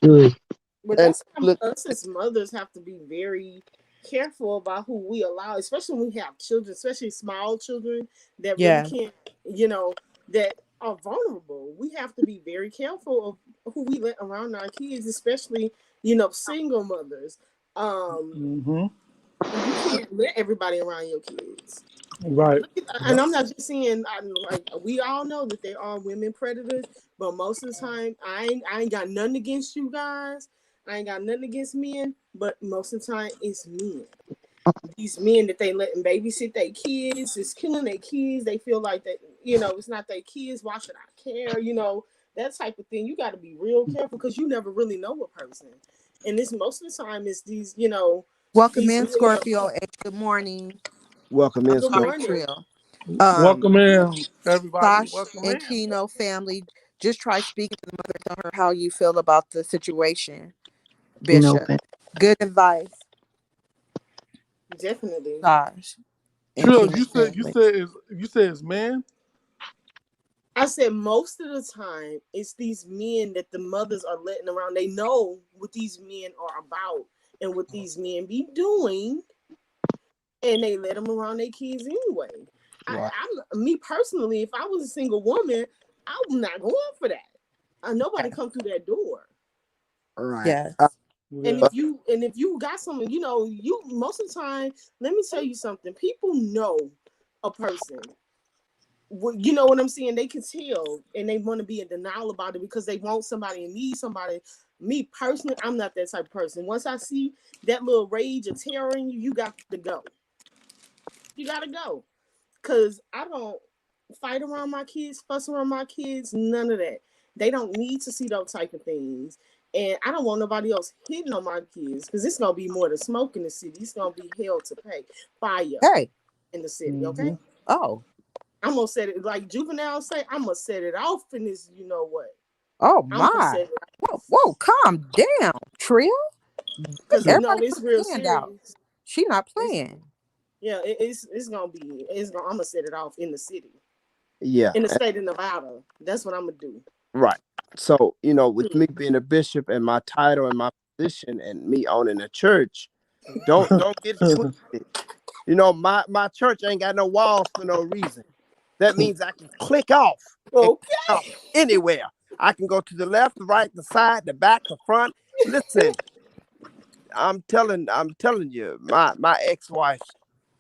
good. But And that's why look, us as mothers have to be very careful about who we allow, especially when we have children, especially small children that really Yeah. can't, you know, that are vulnerable. We have to be very careful of who we let around our kids, especially, single mothers. Um, Mm-hmm. you can't let everybody around your kids. Right. And Yep. I'm not just saying, like we all know that there are women predators, but most of the time, I ain't got nothing against you guys. I ain't got nothing against men, but most of the time, it's men. These men that they letting babysit their kids, is killing their kids. They feel like that, it's not their kids. Why should I care? That type of thing. You got to be real careful because you never really know a person. And this most of the time is these, Welcome these in, men. Scorpio. H. Good morning. welcome in, Good Sorry, Scorpio. morning. Trill. Um, Welcome in, everybody. Sash Welcome and in. Kino family, just try speaking to the mother. Tell her how you feel about the situation, Bishop. But Good advice, Definitely. Sash and Trill, Kino you said you family. said is you said it's man. I said most of the time it's these men that the mothers are letting around. They know what these men are about and what these men be doing, and they let them around their kids anyway. Right. Me personally, if I was a single woman, I'm not going for that. Nobody come through that door. Right. Yes. And Yeah. if you got something, you most of the time, let me tell you something. People know a person. You know what I'm saying? They can tell, and they want to be in denial about it because they want somebody and need somebody. Me personally, I'm not that type of person. Once I see that little rage or terror in you, you got to go. You got to go. Because I don't fight around my kids, fuss around my kids, none of that. They don't need to see those type of things. And I don't want nobody else hitting on my kids because it's going to be more than smoke in the city. It's going to be hell to pay. Fire Hey. in the city, okay? Mm-hmm. Oh. I'm going to set it, like Juvenile say, I'm going to set it off in this, you know what? Oh I'm going to my. set it Whoa, off. whoa, calm down, Trill. Because, Everybody it's put real a hand out. serious. She not It's, playing. yeah, it's going to be, I'm going to set it off in the city. Yeah. In the state of Nevada. That's what I'm going to do. Right. So, with me being a bishop and my title and my position and me owning a church, don't get it twisted. My church ain't got no walls for no reason. That means I can click off and Okay. click off anywhere. I can go to the left, the right, the side, the back, the front. Listen, I'm telling you, my ex-wife,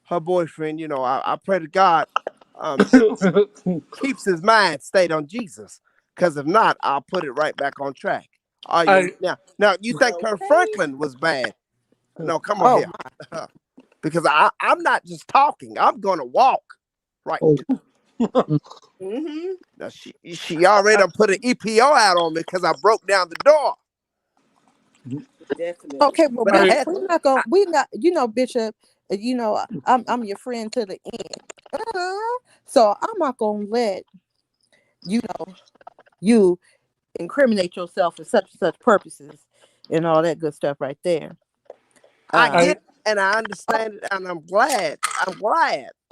her boyfriend, I pray to God, keeps his mind stayed on Jesus. Because if not, I'll put it right back on track. Are you Hey, now you think Kurt Okay. Franklin was bad? No, come on Oh here. my. Because I'm not just talking, I'm gonna walk right Oh, to Mm-hmm. now she already done put an EPO out on me because I broke down the door. Definitely. Okay, well But we I hey, had we're not gonna we not Bishop, I'm your friend to the end. So I'm not gonna let you know you incriminate yourself for such and such purposes and all that good stuff right there. I Um get hey, it and I understand it and I'm glad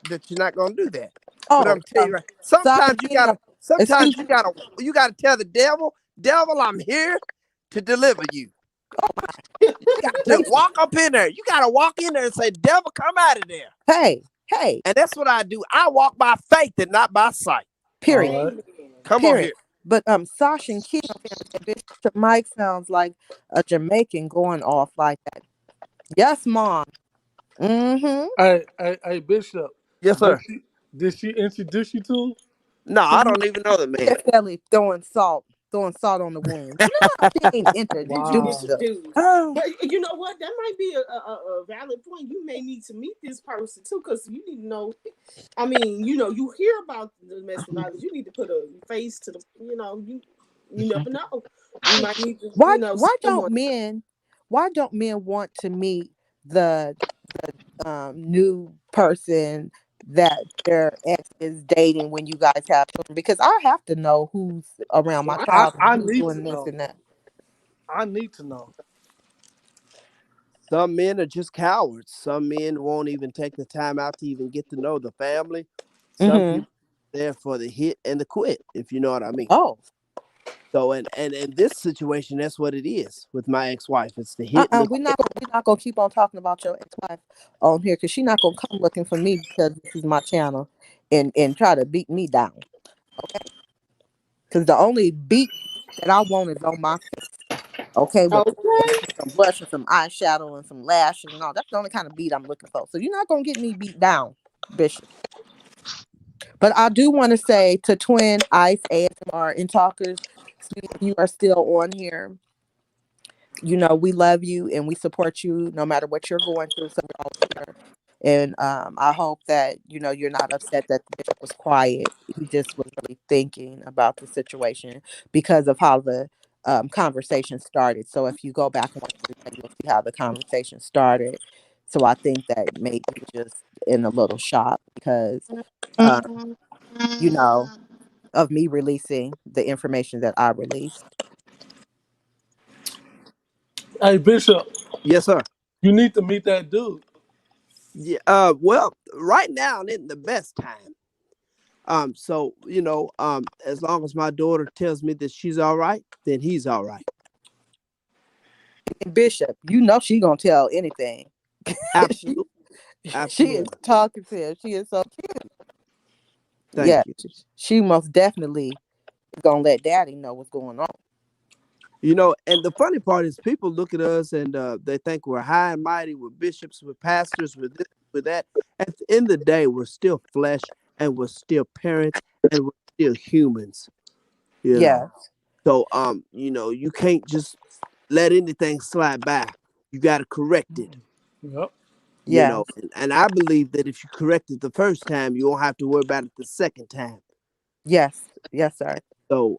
that you're not gonna do that. But oh I'm telling you right, Sasha sometimes you Kingdom, gotta sometimes excuse you me. gotta you gotta tell the devil, I'm here to deliver you. You got to Thank you. walk up in there. You got to walk in there and say, devil, come out of there. Hey, And that's what I do. I walk by faith and not by sight. period. all right. Amen. Come on Period. here. But Sasha and Kingdom family said Bishop Mike sounds like a Jamaican going off like that. Yes, mom. Mm-hmm. Hey, Bishop. Yes, Did sir. she did she introduce you No, to I you? don't even know the man. Definitely throwing salt on the wound. No, she ain't Did you introduced Wow. her. introduce? Oh, But you know what? That might be a valid point. You may need to meet this person too, because you need to know. I mean, you hear about the domestic violence. You need to put a face to the. You never know. You might need to, why see why don't someone. men want to meet the new person that their ex is dating when you guys have children? Because I have to know who's around my Well, child and I who's need to doing this know. and that. I need to know. Some men are just cowards. Some men won't even take the time out to even get to know the family. Some Mm-hmm. people are there for the hit and the quit, if you know what I mean. Oh, So, and in this situation, that's what it is with my ex-wife. It's the hit and the quit. we're not gonna keep on talking about your ex-wife on here because she's not gonna come looking for me because this is my channel and try to beat me down. Okay, because the only beat that I want is on my face. Okay, with okay. some blush and some eyeshadow and some lashes and all. That's the only kind of beat I'm looking for. So you're not gonna get me beat down, Bishop. But I do want to say to Twin Ice ASMR and Talkers, if you are still on here, we love you and we support you no matter what you're going through. So we're all here. And I hope that you're not upset that the bishop was quiet. He just was really thinking about the situation because of how the conversation started. So if you go back and watch the replay, you'll see how the conversation started. So I think that maybe just in a little shock because um, you know of me releasing the information that I released. Hey, Bishop, Yes, sir. you need to meet that dude. Yeah. Well, right now isn't the best time. So as long as my daughter tells me that she's all right, then he's all right. And Bishop, she gonna tell anything. she, Absolutely. she is Absolutely. talking to him. She is so Thank yeah. you. She most definitely is gonna let daddy know what's going on. And the funny part is people look at us and they think we're high and mighty with bishops, with pastors, with this, with that. At the end of the day, we're still flesh and we're still parents and we're still humans, you know. Yes, So you can't just let anything slide by. You got to correct it, Yep. yes, and I believe that if you correct it the first time, you won't have to worry about it the second time. yes, yes, sir. So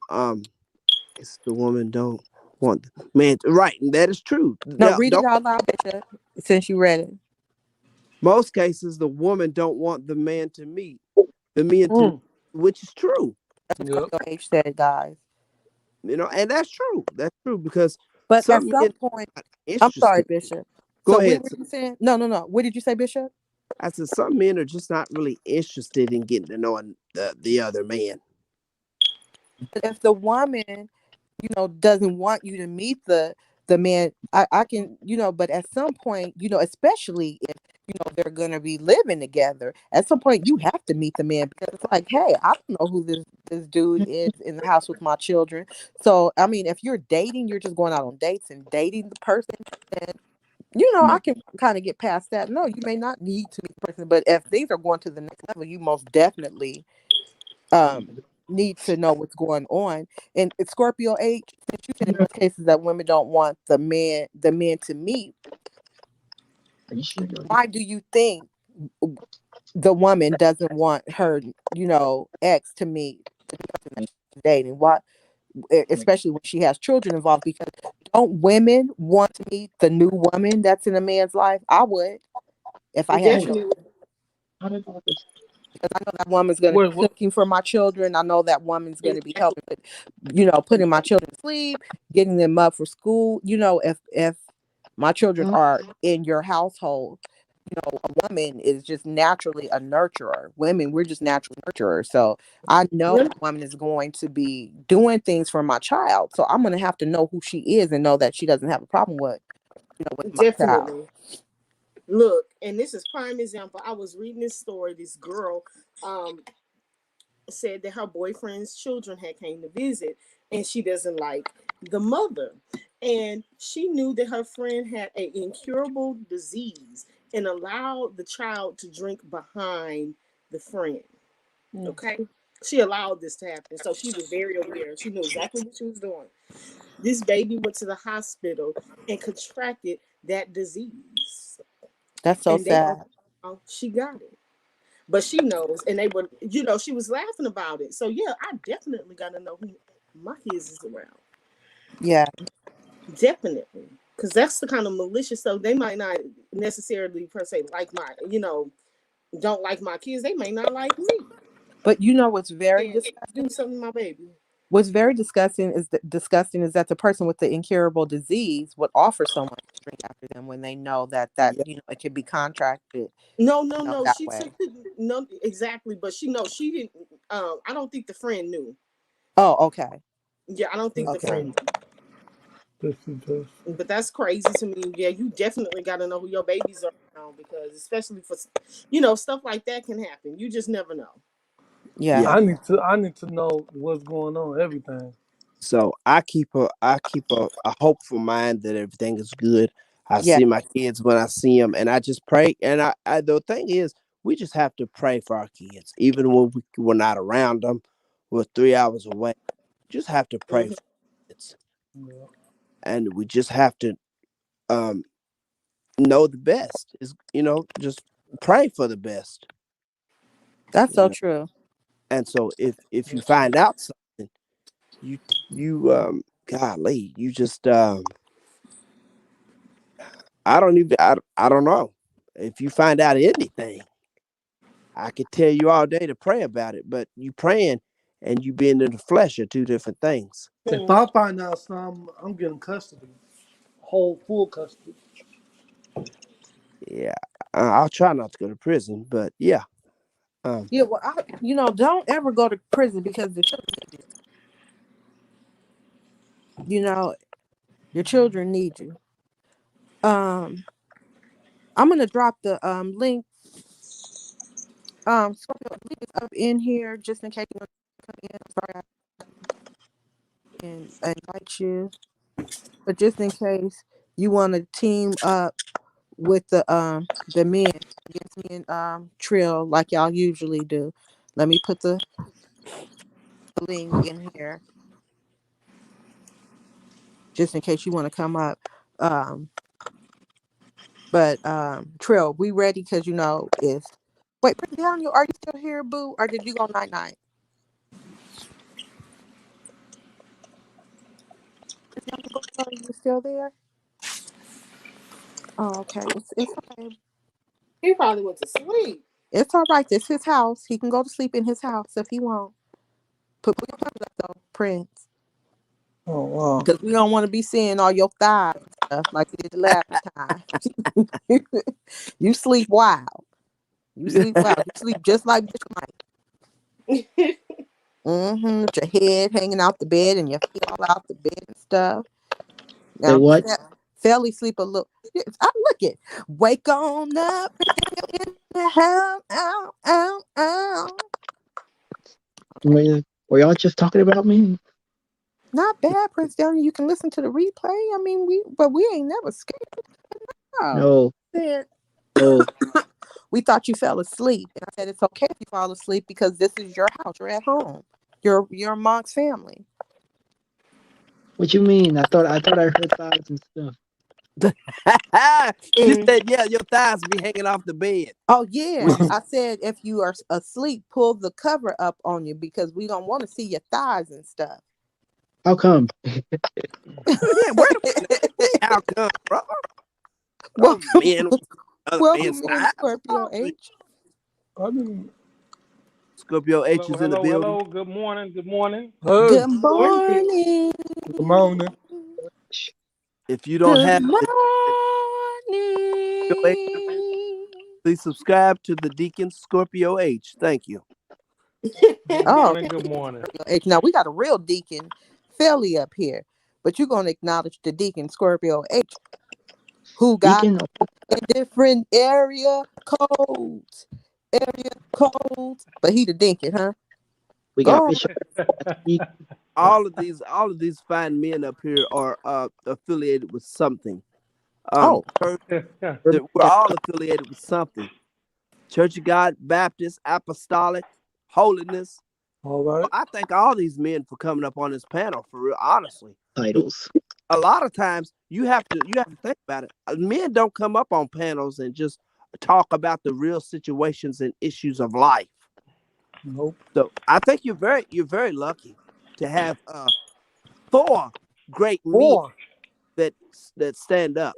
it's the woman don't want the man right, and that is true. No, Now, read it don't out loud, Bishop, since you read it. most cases the woman don't want the men to, Mm. which is true. That's what Yep. Scorpio H said, guys. And that's true. That's true because But at some some men point, are not I'm sorry, interested. Bishop. Go So what ahead. were you saying? No, no, no. What did you say, Bishop? I said some men are just not really interested in getting to know the other man. But if the woman, doesn't want you to meet the man, I can, but at some point, especially if they're gonna be living together, at some point you have to meet the man because it's like, hey, I don't know who this dude is in the house with my children. So I mean, if you're dating, you're just going out on dates and dating the person, then I can kind of get past that. No, you may not need to meet the person, but if things are going to the next level, you most definitely um need to know what's going on. And it's Scorpio H, since you said in most cases that women don't want the men to meet, why do you think the woman doesn't want her, ex to meet the person that she's dating? Why, especially when she has children involved? Because don't women want to meet the new woman that's in a man's life? I would, if I had children. Definitely. Because I know that woman's going to be Wait, what? cooking for my children. I know that woman's going to be helping with, putting my children to sleep, getting them up for school. If my children are in your household, a woman is just naturally a nurturer. Women, we're just natural nurturers. So I know Yeah, that woman is going to be doing things for my child. So I'm going to have to know who she is and know that she doesn't have a problem with my child. definitely. Look, and this is prime example. I was reading this story. This girl um said that her boyfriend's children had came to visit, and she doesn't like the mother, and she knew that her friend had an incurable disease and allowed the child to drink behind the friend. Mm. Okay, she allowed this to happen, so she was very aware. She knew exactly what she was doing. This baby went to the hospital and contracted that disease, That's so and they don't sad. know how she got it. But she knows, and they were, she was laughing about it. So yeah, I definitely got to know who my kids is around. Yeah. Definitely, because that's the kind of malicious stuff. They might not necessarily per se like my, don't like my kids. They may not like me But what's very and disgusting? do something to my baby. What's very disgusting is that the person with the incurable disease would offer someone to drink after them when they know that Yeah. it could be contracted, No, no, no. that She way. took it. No, exactly. But she knows she didn't. I don't think the friend knew. Oh, okay, Yeah, I don't think the okay. friend This is just. knew. But that's crazy to me. Yeah, you definitely got to know who your babies are around because, especially for, stuff like that can happen. You just never know. Yeah. Yeah, I need to know what's going on. Everything. So I keep a hopeful mind that everything is good. I yeah, see my kids when I see them, and I just pray. And the thing is, we just have to pray for our kids, even when we're not around them. We're 3 hours away. Just have to pray Hmm. for kids, Yeah. and we just have to um know the best is just pray for the best. that's You so know, true. and so if you find out something, you golly, you just I don't know. If you find out anything, I could tell you all day to pray about it, but you praying and you being in the flesh are two different things. If I find out something, I'm getting custody, whole full custody. Yeah, I'll try not to go to prison, but yeah, um, Yeah, well, don't ever go to prison because the children need you. Your children need you. Um, I'm gonna drop the link. Scorpio, link is up in here just in case you want to come in. I'm sorry. can invite you, but just in case you want to team up with the men against me and Trill like y'all usually do, let me put the link in here just in case you want to come up. Um, but Trill, we ready? Because if wait, Daniel, are you still here, boo, or did you go night night? Are you still there? Oh, okay. It's okay. He probably went to sleep. It's all right. This his house. He can go to sleep in his house if he wants. Put your thumbs up though, Prince. Oh wow. Because we don't want to be seeing all your thighs and stuff like we did the last time. You sleep wild. You sleep wild. You sleep just like Bishop Mike. With your head hanging out the bed and your feet all out the bed and stuff. Say Now, what? Felly sleep a little. I look it. Wake on up in the house. Ow, ow, ow. Were y'all just talking about me? Not bad, Prince Daniel. You can listen to the replay. I mean, we ain't never scared. No. No. Said, Oh, we thought you fell asleep, and I said it's okay if you fall asleep because this is your house. You're at home. You're amongst family. what you mean? I thought I heard thighs and stuff. She said, "Yeah, your thighs be hanging off the bed." Oh yeah, I said if you are asleep, pull the cover up on you because we don't want to see your thighs and stuff. How come? Yeah, wait a minute. How come, bro? Oh welcome, man, other man's welcome in thighs. Scorpio Oh, H. I didn't. Scorpio H Hello, is in the hello, building. hello. Good morning. Good morning. Hey, Good Morning. morning. good morning. If you don't Good have morning. Scorpio H, please subscribe to the Deacon Scorpio H. Thank you. Good Oh, morning. Good morning. Scorpio H. Now we got a real deacon, Philly up here, but you're gonna acknowledge the deacon Scorpio H, who got Deacon? different area codes, but he the deacon, huh? We got Go on. Bishop. All of these fine men up here are affiliated with something. Oh, We're all affiliated with something. Church of God, Baptist, Apostolic, Holiness. All right. I thank all these men for coming up on this panel. For real, honestly, Titles. a lot of times you have to think about it. Men don't come up on panels and just talk about the real situations and issues of life. Nope. So I think you're very lucky to have 4 great men Four. that stand up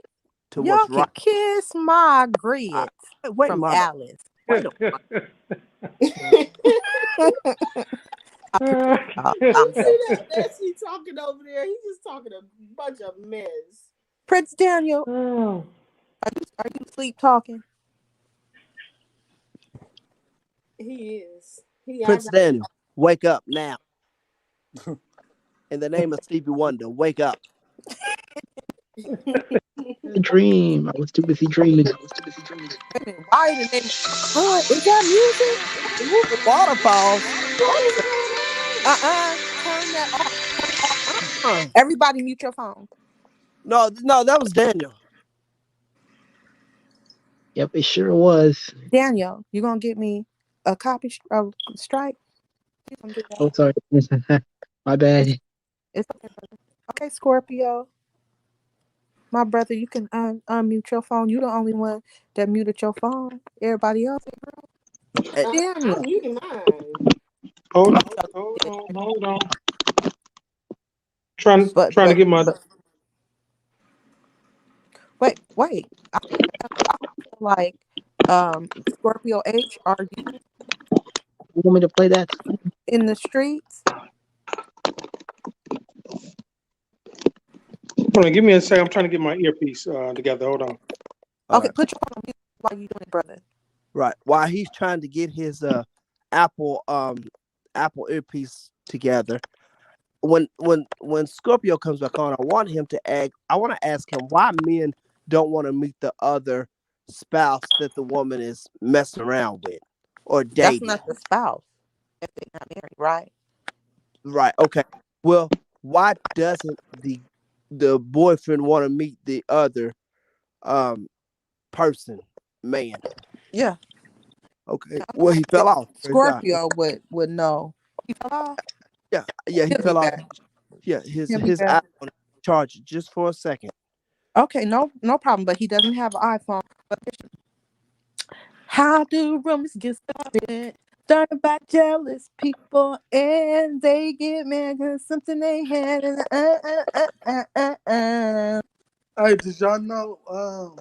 to y'all what's can right. kiss my I, grits wait a from minute. Alice. Wait a I'm See so that? That's he talking over there. He's just talking a bunch of mess. Prince Daniel. Oh. Are you sleep talking? He is. He I Prince got Daniel, wake up now. In the name of Stevie Wonder, wake up. A dream. I was too busy dreaming. Wait a minute. Why the name? Is that music? Ooh, waterfalls. what is going on? Turn that off. Uh, Everybody mute your phone. no, that was Daniel. Yep, it sure was. Daniel, you gonna get me a copy strike? You gonna do Oh, that? sorry. My bad. It's okay, brother. Okay, Scorpio, my brother, you can unmute your phone. You the only one that muted your phone. Everybody else, Hey, I'm Daniel. muting mine. Hold on. Oh, Hold yeah. on. Hold on. Trying But trying to but get my. but wait. I feel like Scorpio H, are you You want me to play that? in the streets? Hold on. Give me a second. I'm trying to get my earpiece together. Hold on. all Okay, right, put your phone on mute while you doing it, brother. right. While he's trying to get his Apple Apple earpiece together, when Scorpio comes back on, I want to ask him why men don't want to meet the other spouse that the woman is messing around with or That's dating. not the spouse if they're not married, right? Right. Okay. Well, why doesn't the boyfriend want to meet the other um person, man? Yeah. Okay, well he If fell off. Praise God. Scorpio would know. He fell off. Yeah, yeah, he He'll be fell off. back. Yeah, He'll be his back. iPhone charged just for a second. Okay, no problem. But he doesn't have an iPhone. But how do rumors get started? Started by jealous people, and they get mad because something they had. And Hey, did y'all know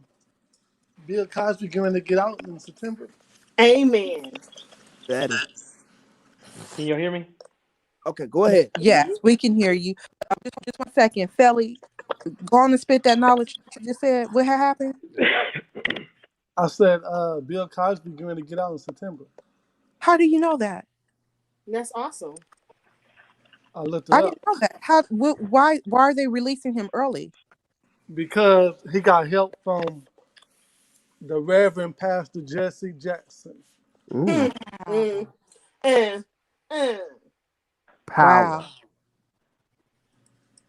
Bill Cosby going to get out in September? Amen. That is Can you hear me? okay. Go ahead. Yes, we can hear you. Just 1 second, Felly. Go on and spit that knowledge that you just said. What had happened? I said Bill Cosby going to get out in September. How do you know that? That's awesome. I looked it I up didn't know that. Why are they releasing him early? because he got help from the Reverend Pastor Jesse Jackson. Mm, Mm, mm, mm, mm. power, Wow.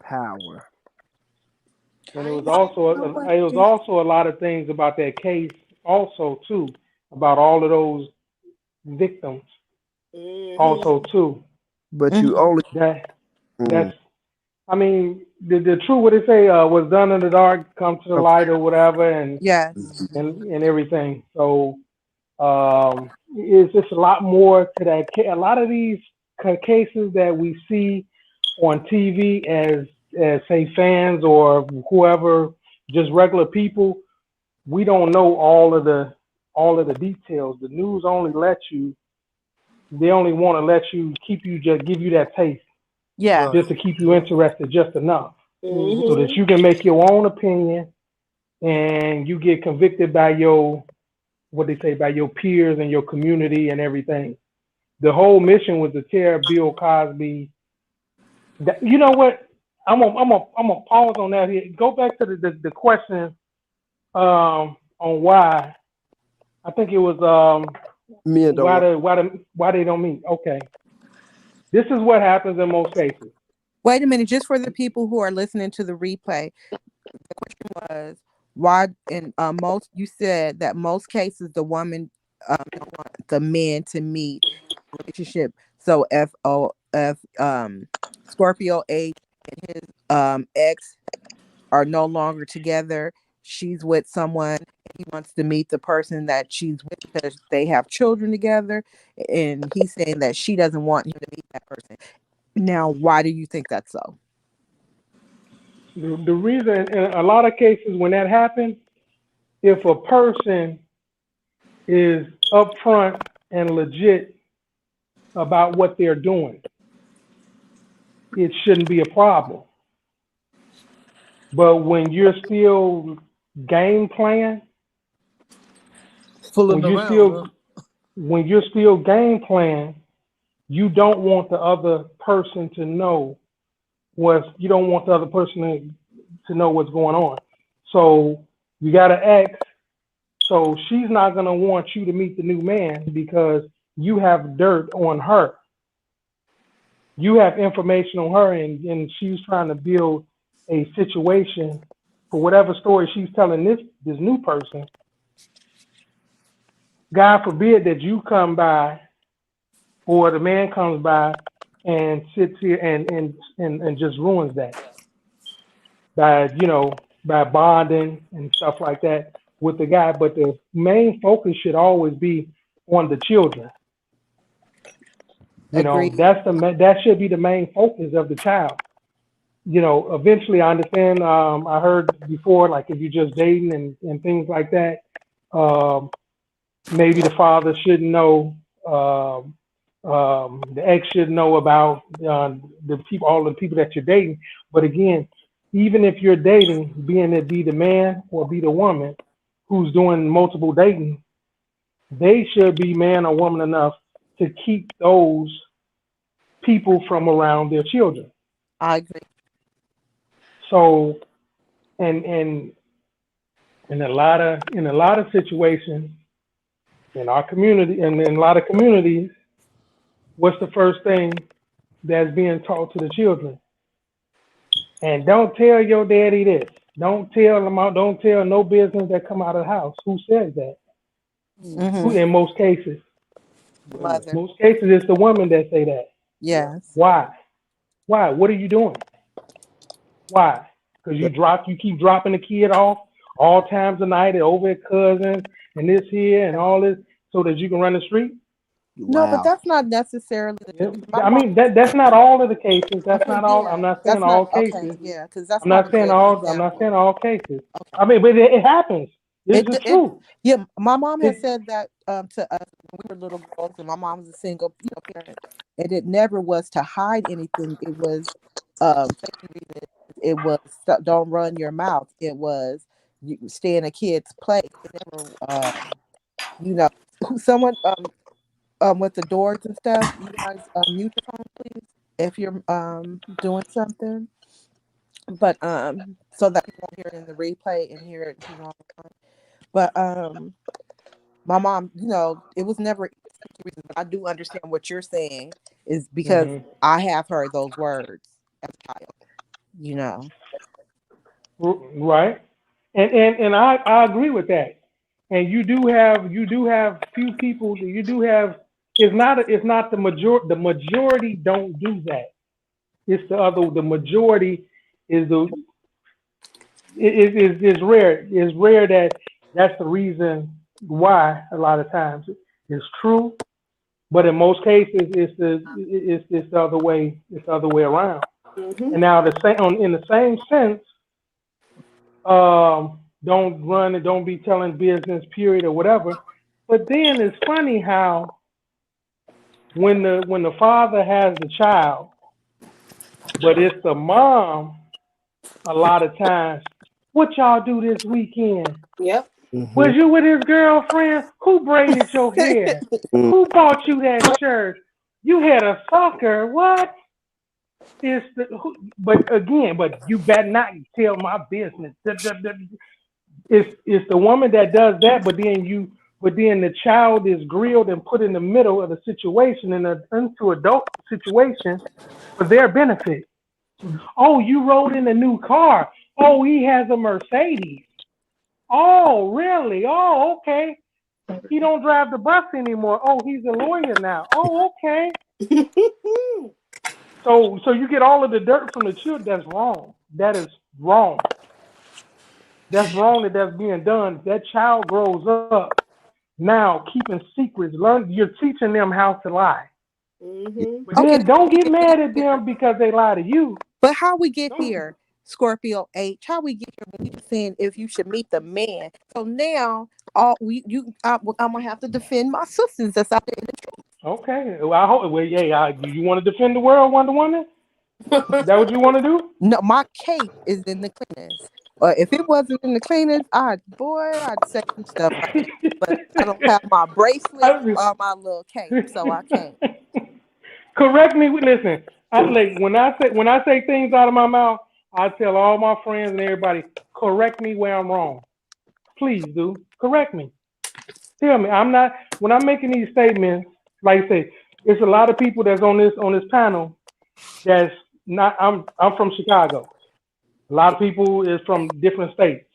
power. And I ain't Know what? it was also a lot of things about that case also too, about all of those victims mm-hmm. also too. But you Mhm. only. That Mm, that's I mean the true what they say was done in the dark come to the come light or whatever and Yes. and everything. So it's just a lot more to that. A lot of these cases that we see on TV as say fans or whoever, just regular people, we don't know all of the details. The news only lets you. They only want to let you keep you just give you that taste Yes. Right. just to keep you interested just enough Mhm. so that Mm-hmm. you can make your own opinion and you get convicted by your what they say by your peers and your community and everything. The whole mission was to tear Bill Cosby. You know what? I'm gonna pause on that here. Go back to the question on why. I think it was men don't want. why they don't meet. Okay, this is what happens in most cases. Wait a minute, just for the people who are listening to the replay. The question was why in most you said that most cases the woman don't want the men to meet relationship. So if Scorpio H and his ex are no longer together, she's with someone, he wants to meet the person that she's with because they have children together, and he's saying that she doesn't want him to meet that person. Now, why do you think that's so? The reason in a lot of cases when that happens, if a person is upfront and legit about what they're doing, it shouldn't be a problem. But when you're still game playing, when Fooling you're around, huh? still when you're still game playing, you don't want the other person to know you don't want the other person to know what's going on. So you got to ask. So she's not gonna want you to meet the new man because you have dirt on her. You have information on her, and she's trying to build a situation for whatever story she's telling this new person. God forbid that you come by or the man comes by and sits here and just ruins that by by bonding and stuff like that with the guy. But the main focus should always be on the children. Agreed. That should be the main focus of the child. Eventually, I understand. I heard before, like if you're just dating and things like that, um, maybe the father shouldn't know. The ex should know about all the people that you're dating. But again, even if you're dating, being it be the man or be the woman who's doing multiple dating, they should be man or woman enough to keep those people from around their children. I agree. So, and in a lot of situations in our community and in a lot of communities, what's the first thing that's being taught to the children? And don't tell your daddy this. Don't tell them. Don't tell no business that come out of the house. Who says that? Who? Mm-hmm. In most cases, Women. Mother. most cases it's the women that say that. Yeah. Yes. Why? Why? What are you doing? Why? Because you keep dropping the kid off all times of night and over at cousins and this here and all this, so that you can run the street. No, but Wow. that's not necessarily. Yeah. My I mom. mean that's not all of the cases. That's Okay, not all. I'm yeah, not saying that's not all okay. cases. Yeah, because that's I'm not not a saying good all. I'm not example. saying all cases. Okay. I mean, but it happens. This is It true. yeah. My mom has It, said that to us when we were little girls, and my mom was a single parent, and it never was to hide anything. It was safety reasons. It was don't run your mouth. It was you stay in a kid's place. It never you know someone with the doors and stuff. You guys mute your phone, please, if you're doing something. But so that people won't hear it in the replay and hear it, but my mom, it was never safety reasons, but I do understand what you're saying is because hmm I have heard those words as a child, you know. Right. And I agree with that. And you do have few people that you do have. It's not the majority don't do that. It's the majority is the is rare. It's rare that's the reason why a lot of times it's true, but in most cases it's the other way. It's the other way around. Mm-hmm. And now in the same sense, don't run and don't be telling business period or whatever. But then it's funny how when the father has the child, but it's the mom a lot of times. What y'all do this weekend? Yep. Was Mm-hmm. you with his girlfriend? Who braided your hair? Who bought you that shirt? You had a soccer. What? But you better not tell my business. It's the woman that does that, but then the child is grilled and put in the middle of the situation into adult situation for their benefit. Oh, you rode in a new car. Oh, he has a Mercedes. Oh, really? Oh, okay. He don't drive the bus anymore. Oh, he's a lawyer now. Oh, okay. So you get all of the dirt from the children. That's wrong. That is wrong. That's wrong that's being done. That child grows up now keeping secrets. You're teaching them how to lie. Mm-hmm. But Okay, then don't how we get get mad at here? them because they lie to you. But how we get Don't. here, Scorpio H? How we get here when you saying if you should meet the man? So now, I'm gonna have to defend my sisters that's out there in the truth. Okay. Well, I hope. Well, yeah. You want to defend the world, Wonder Woman? That what you want to do? No, my cape is in the cleaners. If it wasn't in the cleaners, I'd say some stuff right now. But I don't have my bracelet I- or my little cape, so I can't. Correct me. Listen, when I say things out of my mouth, I tell all my friends and everybody, correct me where I'm wrong. Please do correct me. Tell me I'm not when I'm making these statements. Like I say, it's a lot of people that's on this panel that's not. I'm from Chicago. A lot of people is from different states,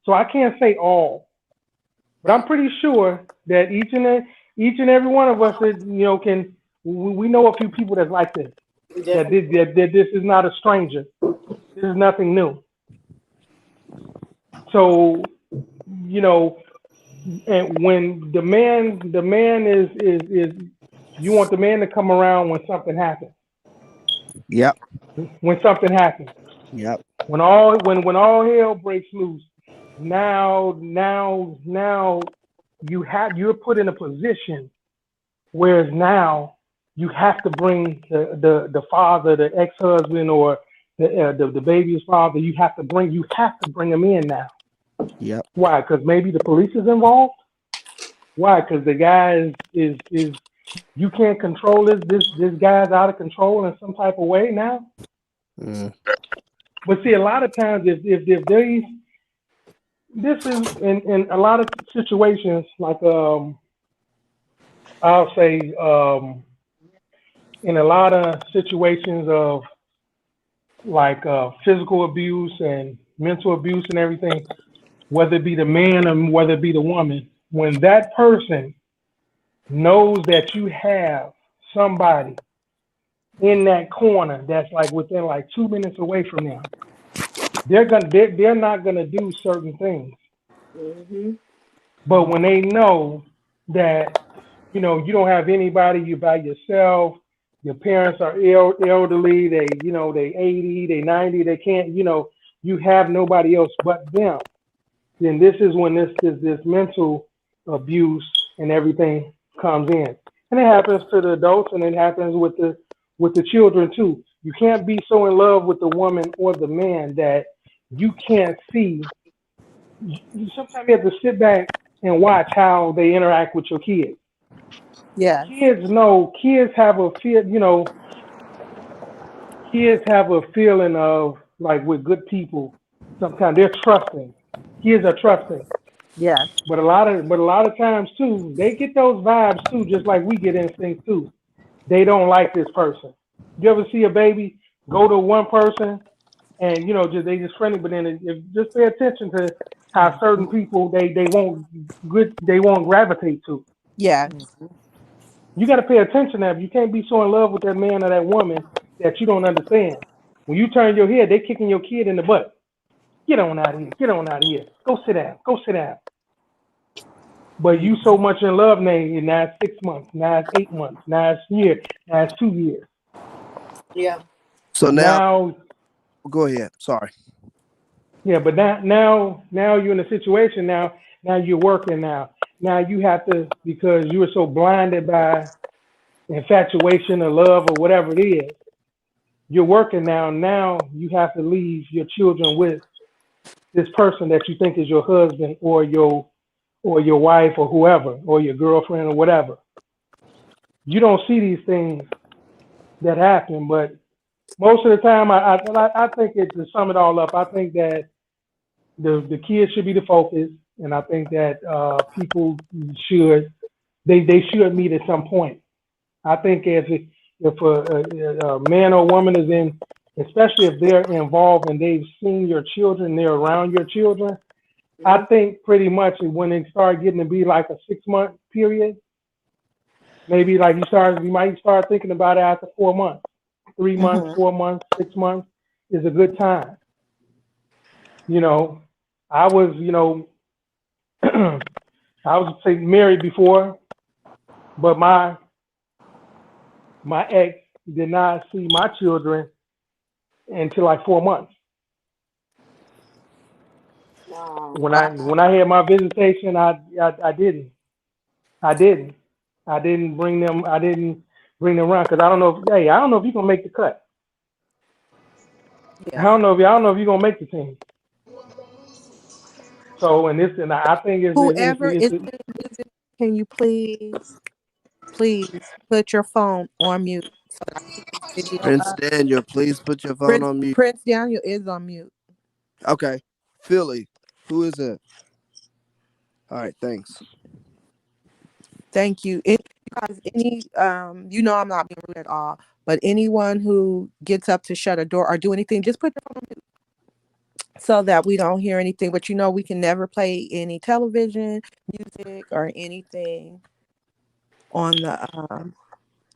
so I can't say all, but I'm pretty sure that each and every one of us that can we know a few people that's like this. That Definitely. this is not a stranger. This is nothing new. So you know, and when the man is you want the man to come around when something happens. Yep. When something happens. Yep. When all hell breaks loose. Now you're put in a position whereas now you have to bring the father, the ex-husband, or the baby's father. You have to bring him in now. Yep. Why? Because maybe the police is involved. Why? Because the guy is you can't control this guy's out of control in some type of way now. Mm. But see, a lot of times if they this is in a lot of situations like I'll say in a lot of situations of like physical abuse and mental abuse and everything, whether it be the man or whether it be the woman, when that person knows that you have somebody in that corner that's like within like 2 minutes away from them, they're not gonna do certain things. Mm-hmm. But when they know that you don't have anybody, you by yourself, your parents are elderly, they 80, they 90, they can't, you have nobody else but them. Then this is when this mental abuse and everything comes in, and it happens to the adults, and it happens with the children too. You can't be so in love with the woman or the man that you can't see. Sometimes you have to sit back and watch how they interact with your kids. Yes. Kids have a feel, kids have a feeling of like with good people. Sometimes they're trusting. Kids are trusting. Yes. But a lot of times too, they get those vibes too, just like we get instincts too. They don't like this person. You ever see a baby go to one person and they just friendly, but then just pay attention to how certain people they won't gravitate to. Yes. You got to pay attention to that. You can't be so in love with that man or that woman that you don't understand. When you turn your head, they kicking your kid in the butt. Get on out of here. Get on out of here. Go sit down. Go sit down. But you so much in love now it's 6 months, now it's 8 months, now it's a year, now it's 2 years. Yeah. So now, Now, go ahead. Sorry. yeah, but now you're in a situation now you're working now. Now you have to, because you were so blinded by infatuation or love or whatever it is, you're working now. Now you have to leave your children with this person that you think is your husband or your wife or whoever or your girlfriend or whatever. You don't see these things that happen, but most of the time, I think to sum it all up, I think that the kids should be the focus, and I think that people should they should meet at some point. I think if a man or woman is in, especially if they're involved and they've seen your children, they're around your children. I Mm-hmm. think pretty much when they start getting to be like a 6 month period, maybe like you might start thinking about it after 4 months, 3 months, Mm-hmm. 4 months, 6 months is a good time. You know, I was, I was say married before, but my ex did not see my children until like 4 months. Wow. When I Wow. when I had my visitation, I didn't I didn't I didn't bring them around because I don't know if you're gonna make the cut. I Yeah. don't know if you're gonna make the team. So and I think Whoever is playing music, can you please put your phone on mute so that I can keep this video Prince up. Daniel, please put your phone Prince on mute. Prince Daniel is on mute. Okay. Philly, who is it? All right, thanks. Thank you. You guys, I'm not being rude at all, but anyone who gets up to shut a door or do anything, just put your phone on mute so that we don't hear anything. But we can never play any television, music, or anything on the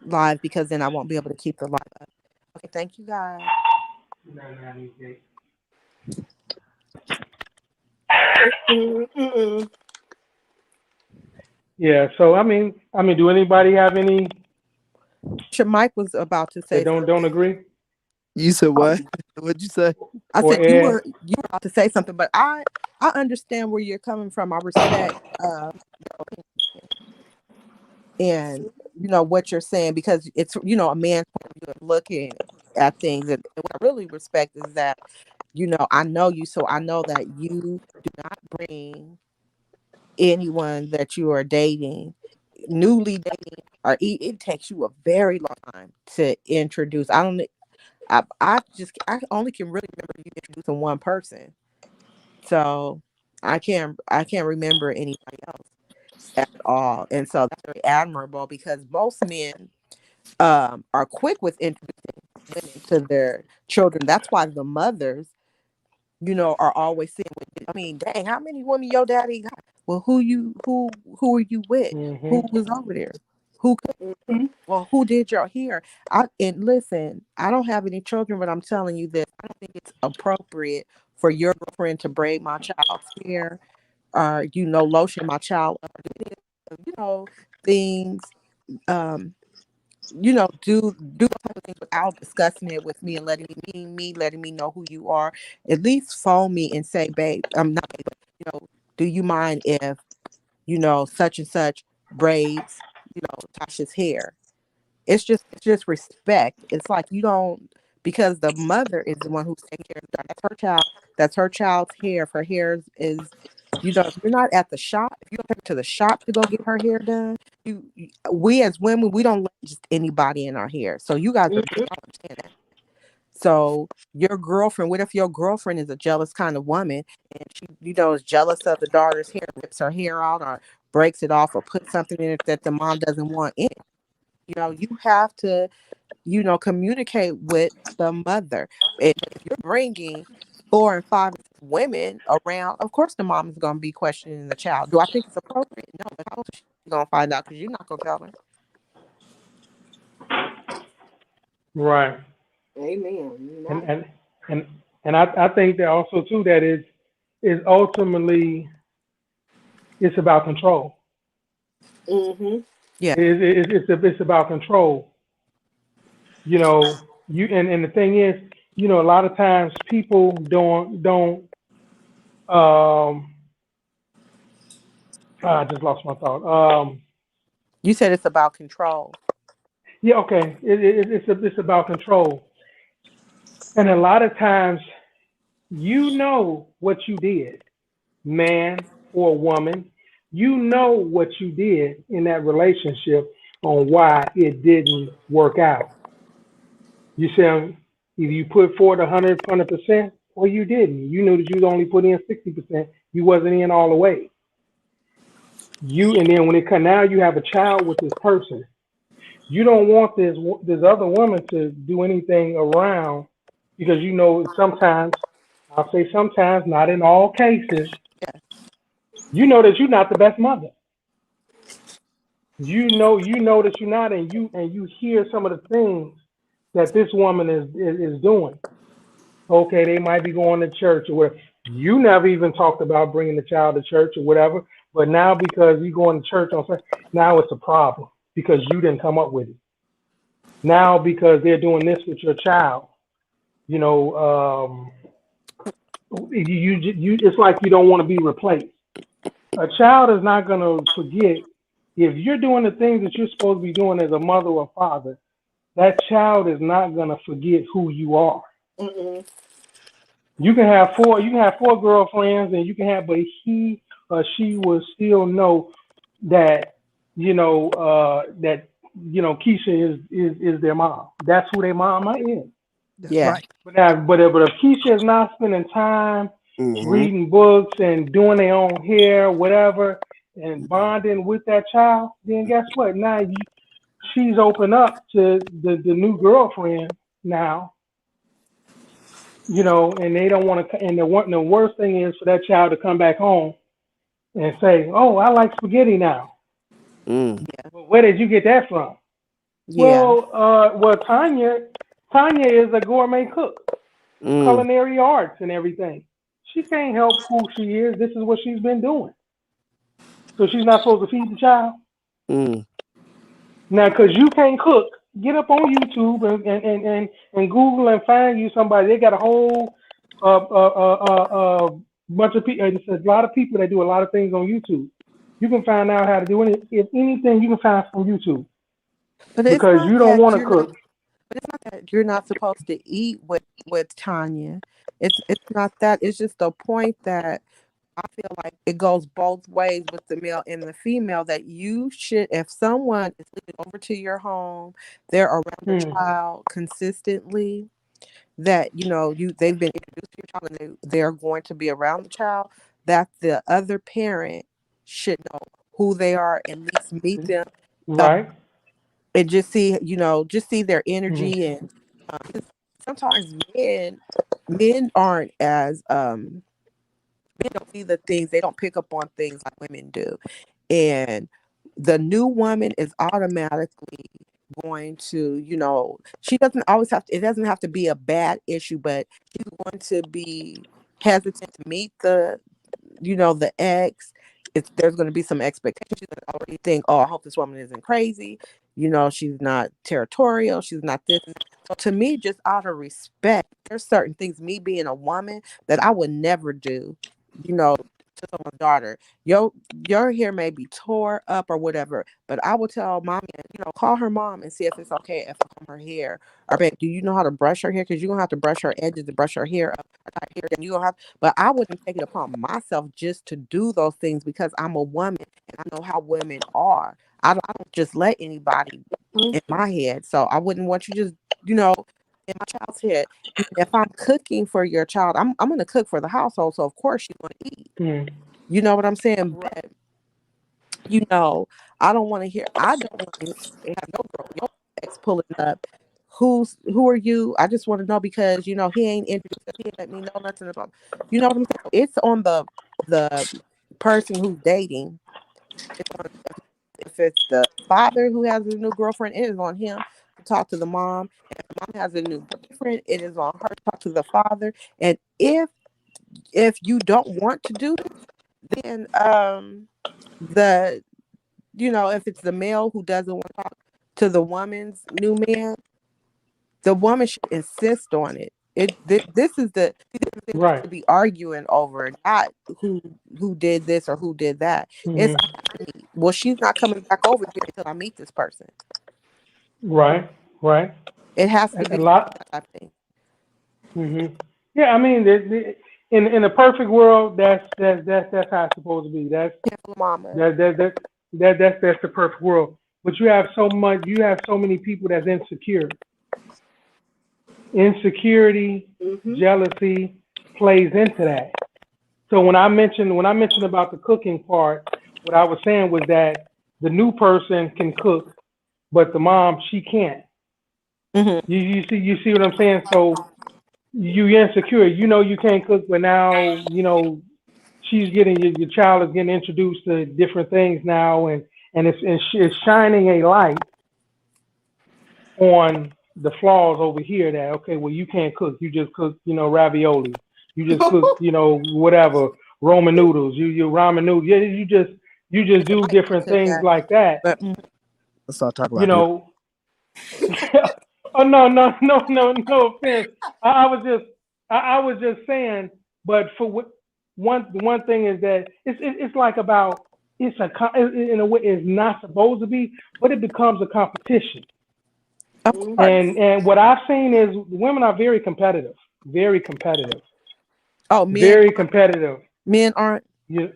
live because then I won't be able to keep the live up. Okay, thank you guys. Mm-mm. Yeah. So do anybody have any Mike was about to that say don't something. agree You said what? What'd you say? I or said you were add? about to say something, but I understand where you're coming from. I respect and what you're saying because it's a man's point of view of looking at things, and what I really respect is that I know you, so I know that you do not bring anyone that you are dating, newly dating, or it takes you a very long time to introduce. I don't. I only can really remember you introducing one person, so I can't remember anybody else at all, and so that's very admirable because most men are quick with introducing. women to their children. That's why the mothers, are always saying, I mean, dang, how many women your daddy got? Well, who are you with? Hmm. Who was over there? Who Mm-hmm. Well, who did your hair? And listen, I don't have any children, but I'm telling you this. I don't think it's appropriate for your girlfriend to braid my child's hair or, lotion my child up, or do any things, um, do those type of things without discussing it with me and letting me know who you are. At least phone me and say, babe, I'm not, babe, but, do you mind if, such and such braids, Tasha's hair? It's just respect. It's like you don't, because the mother is the one who's taking care of the child. That's her child. That's her child's hair. If her hair is, if you're not at the shop, if you don't take her to the shop to go get her hair done, we as women, we don't let just anybody in our hair. So you guys are big, I understand that. So your girlfriend, what if your girlfriend is a jealous kind of woman and she, is jealous of the daughter's hair, rips her hair out or breaks it off or puts something in it that the mom doesn't want in? You have to, communicate with the mother. And if you're bringing 4 and 5 women around, of course the mom is going to be questioning the child. Do I think it's appropriate? No, but how is she going to find out? Because you're not going to tell her. Right. Amen. You're And not. and and and I think that also too that is ultimately it's about control. Mm-hmm. Yeah. It's about control. And the thing is, a lot of times people don't um I just lost my thought. You said it's about control. Yeah, okay. It's about control. And a lot of times what you did, man or woman, what you did in that relationship on why it didn't work out. You see, either you put forward 100%, or you didn't. You knew that you only put in 60%. You wasn't in all the way. And then when it come now, you have a child with this person. You don't want this other woman to do anything around because sometimes, I'll say sometimes, not in all cases, that you're not the best mother. You know that you're not, and you hear some of the things that this woman is doing. Okay, they might be going to church or whatever. You never even talked about bringing the child to church or whatever, but now because you going to church on Sunday, now it's a problem because you didn't come up with it. Now because they're doing this with your child, you know, it's like you don't want to be replaced. A child is not going to forget if you're doing the things that you're supposed to be doing as a mother or father. That child is not going to forget who you are. Mm-mm. You can have four girlfriends, and but he or she will still know that Keisha is their mom. That's who their mama is. That's Yeah. right. But if Keisha is not spending time Mm-hmm. reading books and doing their own hair, whatever, and bonding with that child, then guess what? Now she's open up to the new girlfriend now, and they don't want to. And the worst thing is for that child to come back home and say, "Oh, I like spaghetti now." Mm. Yeah. Well, where did you get that from? Yeah. Well, Tanya is a gourmet cook, Mm. culinary arts and everything. She can't help who she is. This is what she's been doing. So she's not supposed to feed the child. Mm. Now, because you can't cook, get up on YouTube and Google and find you somebody. They got a whole bunch of people. It's a lot of people that do a lot of things on YouTube. You can find out how to do it. If anything, you can find from YouTube But it's because not you don't that want to you're not. cook. But it's not that you're not supposed to eat with Tanya. It's not that. It's just the point that I feel like it goes both ways with the male and the female, that you should, if someone is living over to your home, they're around your Hmm. child consistently, that they've been introduced to your child and they're going to be around the child, that the other parent should know who they are, at least meet them, uh, Right. and just see their Hmm. energy and Sometimes men aren't as men don't see the things, they don't pick up on things like women do. And the new woman is automatically going to, she doesn't always have to, it doesn't have to be a bad issue, but she's going to be hesitant to meet the ex. There's going to be some expectations. She's going to already think, oh, I hope this woman isn't crazy. She's not territorial. She's not this. So to me, just out of respect, there's certain things, me being a woman, that I would never do, to someone's daughter. Your hair may be tore up or whatever, but I will tell mommy, call her mom and see if it's okay if I comb her hair. Or, babe, do you know how to brush her hair? Because you're going to have to brush her edges and brush her hair up. And you gonna have, but I wouldn't take it upon myself just to do those things because I'm a woman and I know how women are. I don't just let anybody in my head. So I wouldn't want you just, in my child's head. If I'm cooking for your child, I'm going to cook for the household. So of course she's going to eat. Mm. You know what I'm saying? But I don't want to hear. I don't want to have your ex pulling up. Who are you? I just want to know because he ain't introduced. He ain't let me know nothing about. You know what I'm saying? It's on the person who's dating. If it's the father who has a new girlfriend, it is on him to talk to the mom. If the mom has a new boyfriend, it is on her to talk to the father. And if you don't want to do this, then the if it's the male who doesn't want to talk to the woman's new man, the woman should insist on it. This is the thing Right. to be arguing over, not who did this or who did that. It's well, she's not coming back over here until I meet this person. Right. It has to A be lot. I think. Yeah, I mean, in a perfect world, that's how it's supposed to be. That's Mama. that's the perfect world. But you have so many people that's insecure. Insecurity, jealousy plays into that. So when I mentioned about the cooking part, what I was saying was that the new person can cook, but the mom, she can't. Mm-hmm. You see what I'm saying? So you're insecure. You can't cook, but now she's your child is getting introduced to different things now, and it's shining a light on the flaws over here. That okay, well you can't cook. You just cook ravioli. You just cook whatever Roman noodles. You ramen noodles. Yeah, you just do different things like that. But Let's not talk You about that. know. Oh no offense. I was just saying. But for one thing is that it's like about in a way it's not supposed to be, but it becomes a competition. of course. And what I've seen is women are very competitive, very competitive, Oh, men very competitive. men aren't. You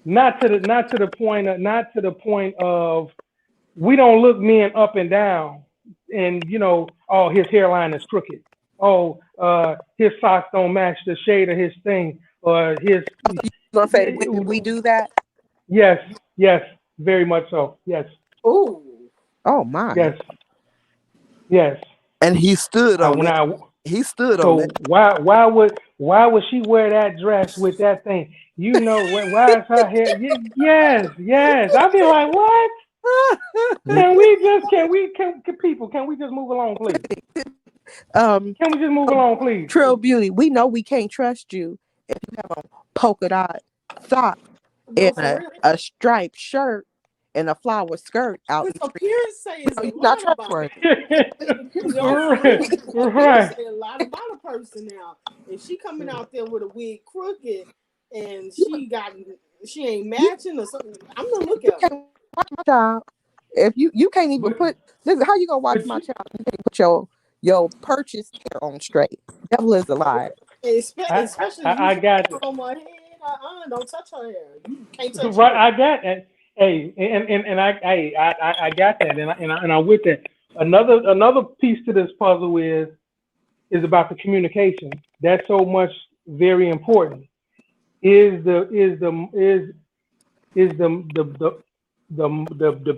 not to the point of we don't look men up and down and oh his hairline is crooked. Oh, his socks don't match the shade of his thing or his. You gonna say women we do that? Yes, very much so. Yes, Ooh. Oh my. yes, yes. And he stood on When that. I He stood on So that. why would she wear that dress with that thing? Why is her hair? Yes. I'll be like, what? Can we just move along, please? Can we just move along, please? Trill Beauty, we know we can't trust you if you have a polka dot sock No, and for real. a striped shirt and a flower skirt out in His the street. appearance says a You're not lot about trustworthy. no, for real. right, His appearance right. say a lot about a person now. If she coming out there with a wig crooked and she ain't You, matching or something, I'm gonna look at her. can't watch my child. If you can't even But put this, how you gonna watch but my child? You can't put your purchased hair on straight. Devil is a liar. Especially if you I put got it on my head. Don't touch her hair. You can't touch right. her. I got that. Hey, I got that, and I'm with that. Another piece to this puzzle is about the communication. That's so much very important. Is the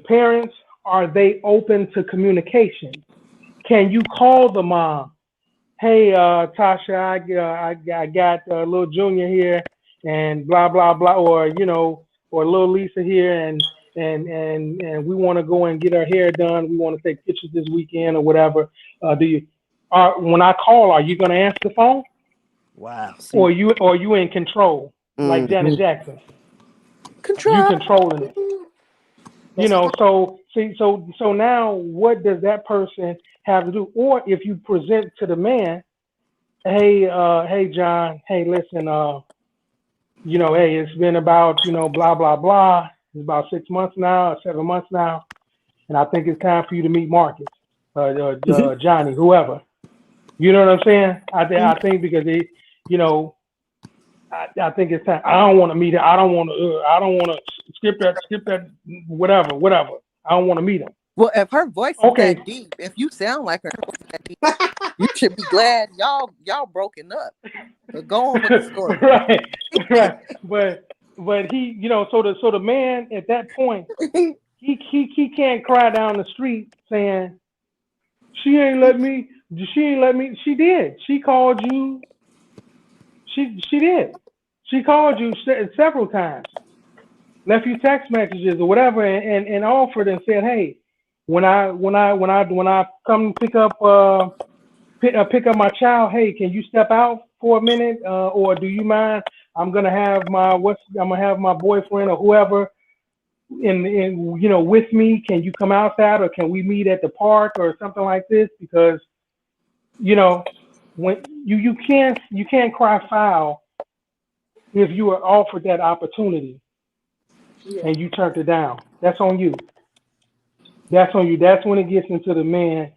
parents, are they open to communication? can you call the mom? Hey, Tasha, I got little Junior here, and blah blah blah, or or little Lisa here, and we want to go and get our hair done. We want to take pictures this weekend or whatever. Do you? When I call, are you gonna answer the phone, Wow. See. or you in control like Janet Mm-hmm. Jackson? You Control. controlling it. That's true. So see, so now what does that person have to do? Or if you present to the man, hey John, hey listen, hey, it's been about, blah blah blah. It's about 6 months now, or 7 months now, and I think it's time for you to meet Marcus, Johnny, whoever. You know what I'm saying? I think because they, you know, I think it's time. I don't want to meet him. I don't want to. I don't want to skip that. Whatever. I don't want to meet him. Well, if her voice is Okay. that deep, if you sound like her voice is that deep, you should be glad y'all broken up. But go on with the story. right. But he, so the man at that point, he can't cry down the street saying she ain't let me. She ain't let me. She did. She called you. She did. She called you several times, left you text messages or whatever, and offered and said, hey, when I come pick up my child, hey, can you step out for a minute, or do you mind? I'm gonna have my boyfriend or whoever in with me. Can you come outside, or can we meet at the park or something like this? Because you know when you can't cry foul if you were offered that opportunity Yeah. and you turned it down. That's on you. That's on you. That's when it gets into the man.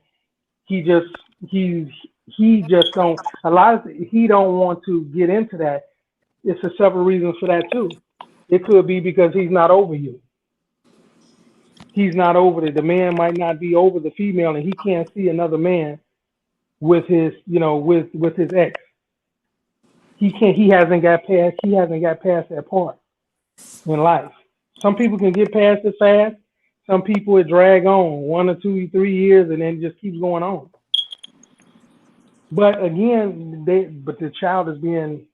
He just he just don't he don't want to get into that. It's for several reasons for that too. It could be because he's not over you. He's not over it. The man might not be over the female, and he can't see another man with his with his ex. He can't. He hasn't got past. He hasn't got past that part in life. Some people can get past it fast. Some people it drag on 1 or 2, 3 years, and then it just keeps going on. But again, but the child is the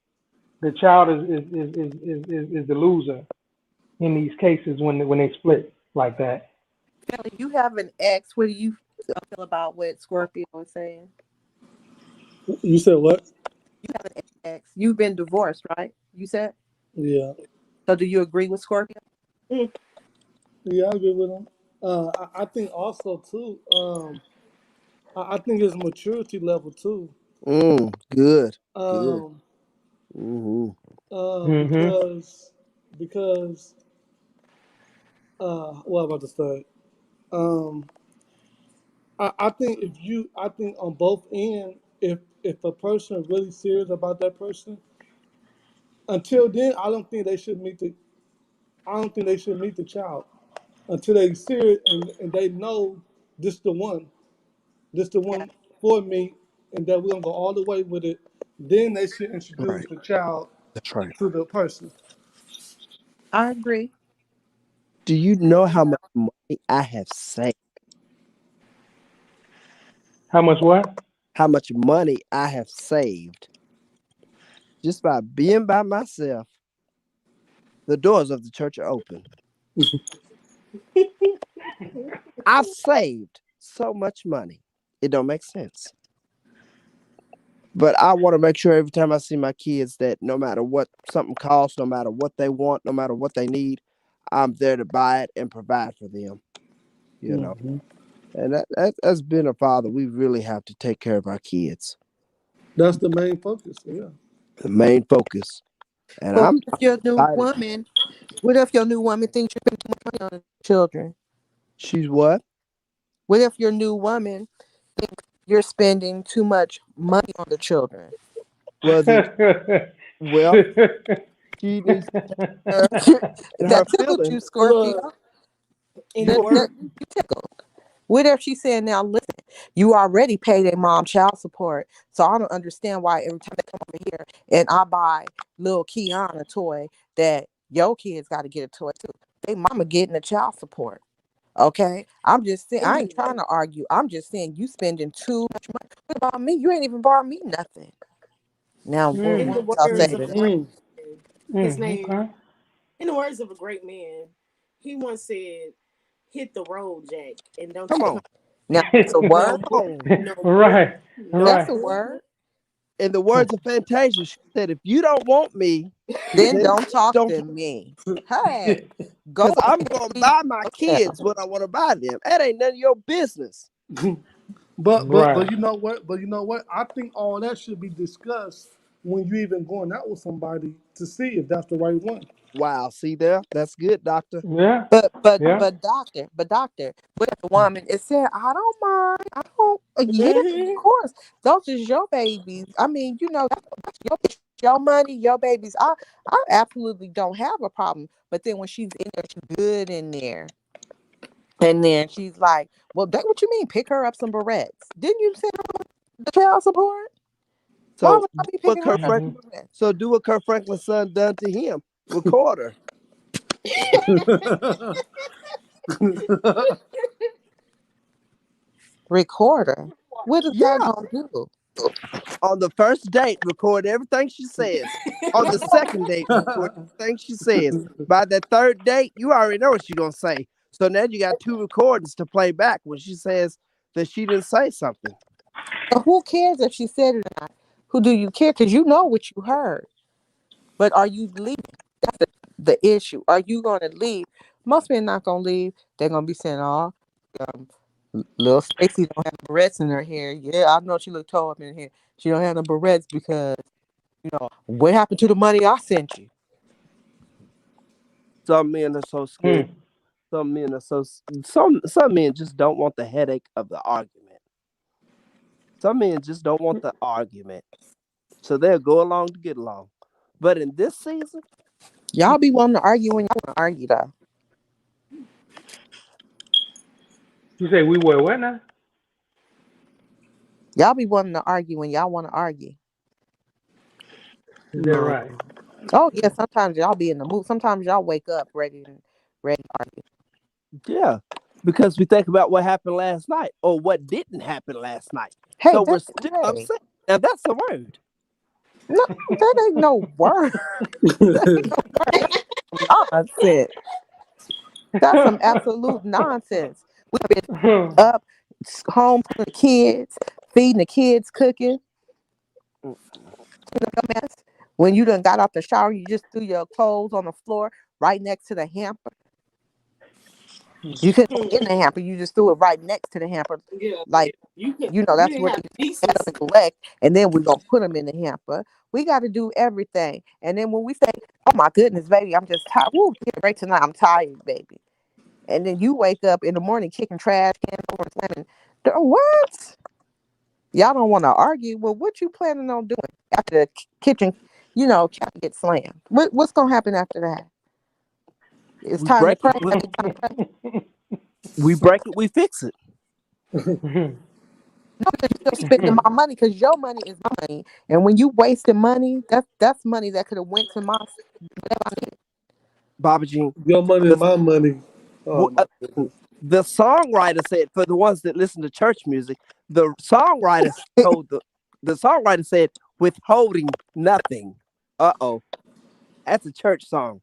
loser in these cases when they split like that. Kelly, you have an ex. What do you feel about what Scorpio is saying? You said what? You have an ex. You've been divorced, right? You said. Yeah. So do you agree with Scorpio? Mm. Yeah, I agree with him. I think also too. I think it's maturity level too. Good. Good. Um, Mm-hmm. Hmm. because what am I about to say? Um, I think I think on both ends, if a person really serious about that person, until then, I don't think they should meet the child until they serious and they know this the one, this the Yeah, one for me, and that we're gonna go all the way with it. Then they should introduce Right. the child That's right. to the person. I agree. Do you know how much money I have saved? How much what? How much money I have saved just by being by myself? The doors of the church are open. I've saved so much money. It don't make sense. But I want to make sure every time I see my kids that no matter what something costs, no matter what they want, no matter what they need, I'm there to buy it and provide for them. You know, Hmm. and as being a father, we really have to take care of our kids. That's the main focus. Yeah. The main focus. And But what I'm if your new excited. woman? What if your new woman thinks you're spending too much money on the children? She's what? What if your new woman thinks you're spending too much money on the children? Well, well, she needs in her That tickled you, feelings. Look, Scorpio. Any but That word? you tickled. What if she's saying, now listen, you already pay their mom child support, so I don't understand why every time they come over here and I buy little Kiana a toy, that your kids got to get a toy too. They mama getting the child support. Okay, I'm just saying. I And ain't trying to argue. I'm just saying you spending too much money. What about me? You ain't even borrowed me nothing. Now, in Mm. the what y'all say words to of a that? great Mm. man, his Mm. name, Okay. in the words of a great man, he once said, "Hit the road, Jack, and don't Come you on. Now that's a no word. Come more, on. no more, Right. no That's Right. a more." word. In the words of Fantasia, she said, if you don't want me, Then then don't talk don't, to me. Hey, go because I'm ahead and going to feed buy my yourself. kids what I want to buy them. That ain't none of your business. Right. But you know what? But you know what? I think all that should be discussed when you even going out with somebody to see if that's the right one. Wow. See there? That's good, doctor. Yeah. But but Yeah. but doctor, what if the woman it said, I don't mind. I don't yeah, of Mhm. course. Those is your babies. I mean, that's your money, your babies. I absolutely don't have a problem. But then when she's in there, she's good in there. And then she's like, well, that what you mean? Pick her up some barrettes. Didn't you send her the child support? Why So would I do be what picking her Kurt up Frank, Hmm. some barrettes? so do what Kurt Franklin's son done to him. Record her. Recorder. What is that Yeah. gonna do? On the first date, record everything she says. On the second date, record everything she says. By the third date, you already know what she's gonna say. So now you got two recordings to play back when she says that she didn't say something. But who cares if she said it or not? Who do you care? Because you know what you heard. But are you leaving? That's the issue. Are you going to leave? Most men not going to leave. They're going to be saying, oh, um, little Stacy don't have barrettes in her hair. Yeah, I know she look tall up in here. She don't have no barrettes because, what happened to the money I sent you? Some men are so scared. Mm. Some men are some men just don't want the headache of the argument. Some men just don't want the argument. So they'll go along to get along. But in this season, Y'all be wanting to argue when y'all want to argue, though. You say we were what now? Y'all be wanting to argue when y'all want to argue. Is that No. right? Oh, yeah, sometimes y'all be in the mood. Sometimes y'all wake up ready to argue. yeah, because we think about what happened last night or what didn't happen last night. Hey, So we're that, still hey, upset. Now that's a word. no, that ain't no word. That ain't no word. That's nonsense. That's some absolute nonsense. We've been up, home to the kids, feeding the kids, cooking, Mm, cleaning up a mess. When you done got out the shower, you just threw your clothes on the floor right next to the hamper. You couldn't put it in the hamper. You just threw it right next to the hamper. Yeah, Like, you that's didn't what have you had to decency. collect. And then we're going to put them in the hamper. We got to do everything. And then when we say, oh my goodness, baby, I'm just tired. Woo, get right tonight. I'm tired, baby. And then you wake up in the morning kicking trash cans over and slamming. What? Y'all don't want to argue. Well, what you planning on doing after the kitchen, can get slammed? What's gonna happen after that? It's We time to break pray. it. That means time to pray. We break it. We fix it. No, because you're still spending my money. Because your money is my money, and when you wasting money, that's money that could have went to my whatever I needed. Baba Jean. Your money, The, my money. Oh w- my uh, goodness. the songwriter said for the ones that listen to church music, the songwriter told the songwriter said withholding nothing. Uh-oh. That's a church song.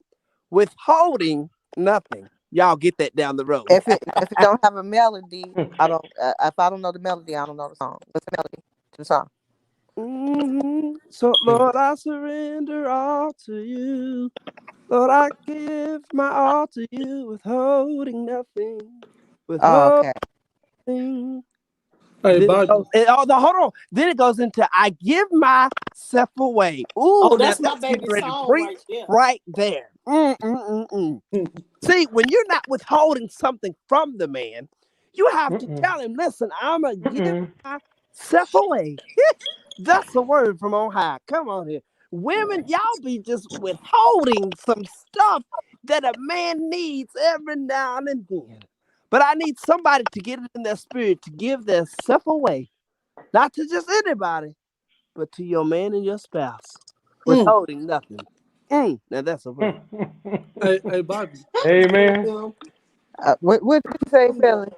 Withholding nothing. Y'all get that down the road. If it don't have a melody, I don't. If I don't know the melody, I don't know the song. What's the melody to the song? So, Lord, I surrender all to you. Lord, I give my all to you, withholding nothing. Oh, Withholding. okay. Hey, Then it Bobby. goes, oh, no, hold on. Then it goes into I give myself away. Ooh, Oh, now that's my that's getting baby ready to song preach right there. right there. See, when you're not withholding something from the man, you have to Mm-mm. tell him, listen, I'm going to give Mm-mm. myself away. That's a word from on high. Come on here. Women, y'all be just withholding some stuff that a man needs every now and then. But I need somebody to get it in their spirit to give their self away. Not to just anybody, but to your man and your spouse. Mm. Withholding nothing. Now that's a word. Hey, Bobby. Go Amen. with them. What did you say, Felly?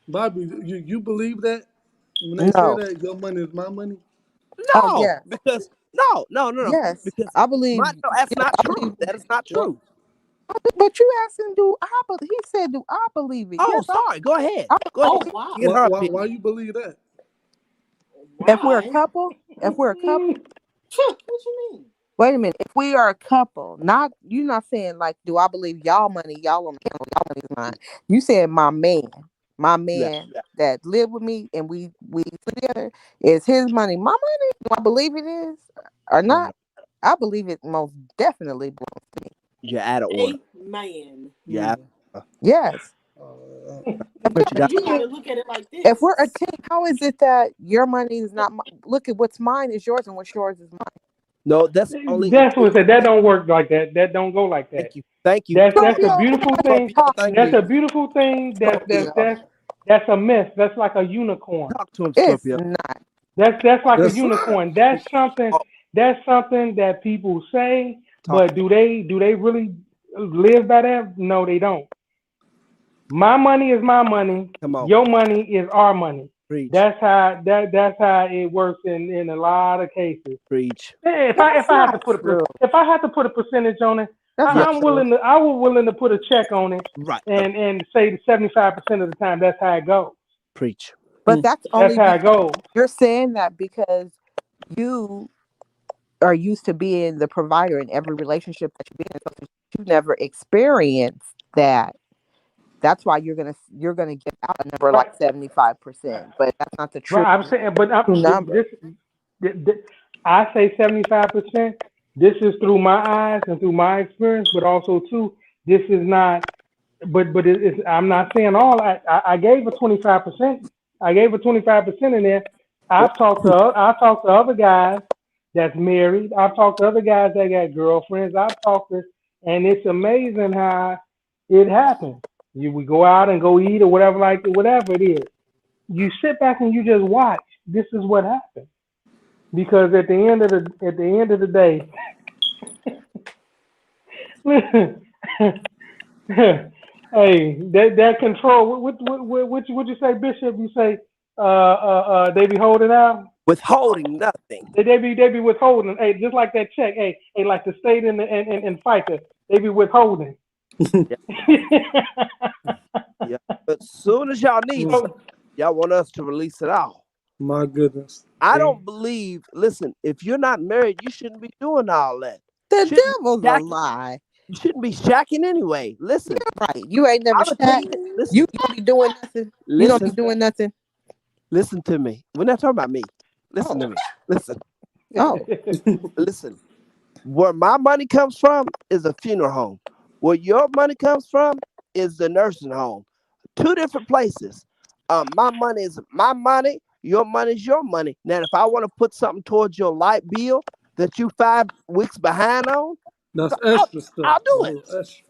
Bobby, you believe that when they say No. that your money is my money? Oh No, yes, because no. yes. Because I believe. no, that's not I true. believe. That is not What? true. But you asking, do I believe? He said, do I believe it? Oh, Yes, sorry. Go ahead. I Go Oh ahead. believe Get wow. her opinion. Why you believe that? it. If we're a Why? couple, if we're a couple. What you mean? Wait a minute. If we are a couple, not you're not saying like, do I believe y'all money? Y'all on the count, y'all money is mine. You said my Yeah. man that live with me and we live together is his money. My money. Do I believe it is or Uh, not? I believe it most definitely belongs to me. you're out of order. Amen. You're out. Yes. Uh, If But you we're a got. You got team, to look at it like if we're a this. team, how is it that your money is not? Look at what's mine is yours and what's yours is mine. No, that's only if That's we what I said. agree. That don't work like that. That don't go like that. Thank you. Thank you. That's Scorpio, a who beautiful are you thing. Scorpio, talking thank That's you. a to? beautiful thing. Scorpio. That's a myth. That's like a unicorn. Talk to him, It's Scorpio. not. That's like a yes, unicorn. Oh, That's something that people say, talk but do they really live by that? No, they don't. My money is my money. come on. Your money is our money. Preach. That's how it works in a lot of cases. Preach. If That's I had to not put true. a percentage on it, That's Yeah. not I'm true. willing to I was willing to put a check on it Right. and say 75% of the time that's how it goes. Preach. But Mm. that's That's only how it because goes. you're saying that because you are used to being the provider in every relationship that you've been in. So since you've never experienced that, that's why you're gonna give out a number Right. like 75%. But that's not the Right. true I'm saying, but true number. I say 75%. This is through my eyes and through my experience, but also too, this is not. It's, I'm not saying all. I gave a 25%. I gave a 25% in there. Oh, I've talked to other guys that's married. I've talked to other guys that got girlfriends. And it's amazing how it happens. We go out and go eat or whatever, whatever it is. You sit back and you just watch. This is what happens because at the end of the day, hey, that control. What you say, Bishop? You say they be holding out. withholding nothing. They be withholding. Hey, just like that check. Hey, like the state and FICA, they be withholding. Yeah. Yeah. But soon as y'all need Mm, something, So y'all want us to release it all. my goodness. I see, don't believe. Listen, if you're not married, you shouldn't be doing all that. The Shouldn't devil's be a shacking. lie. You shouldn't be shacking anyway. Listen, Right. You ain't never I'm gonna tell shack. you this. Listen, You don't be doing nothing. You don't be listen, doing nothing. listen to me. We're not talking about me. Listen Oh. to me. Listen, Oh. listen. Where my money comes from is a funeral home. Where your money comes from is the nursing home. Two different places. My money is my money. Your money is your money. Now, if I want to put something towards your light bill that you 5 weeks behind on, That's I'll, extra stuff. I'll A do it. little extra.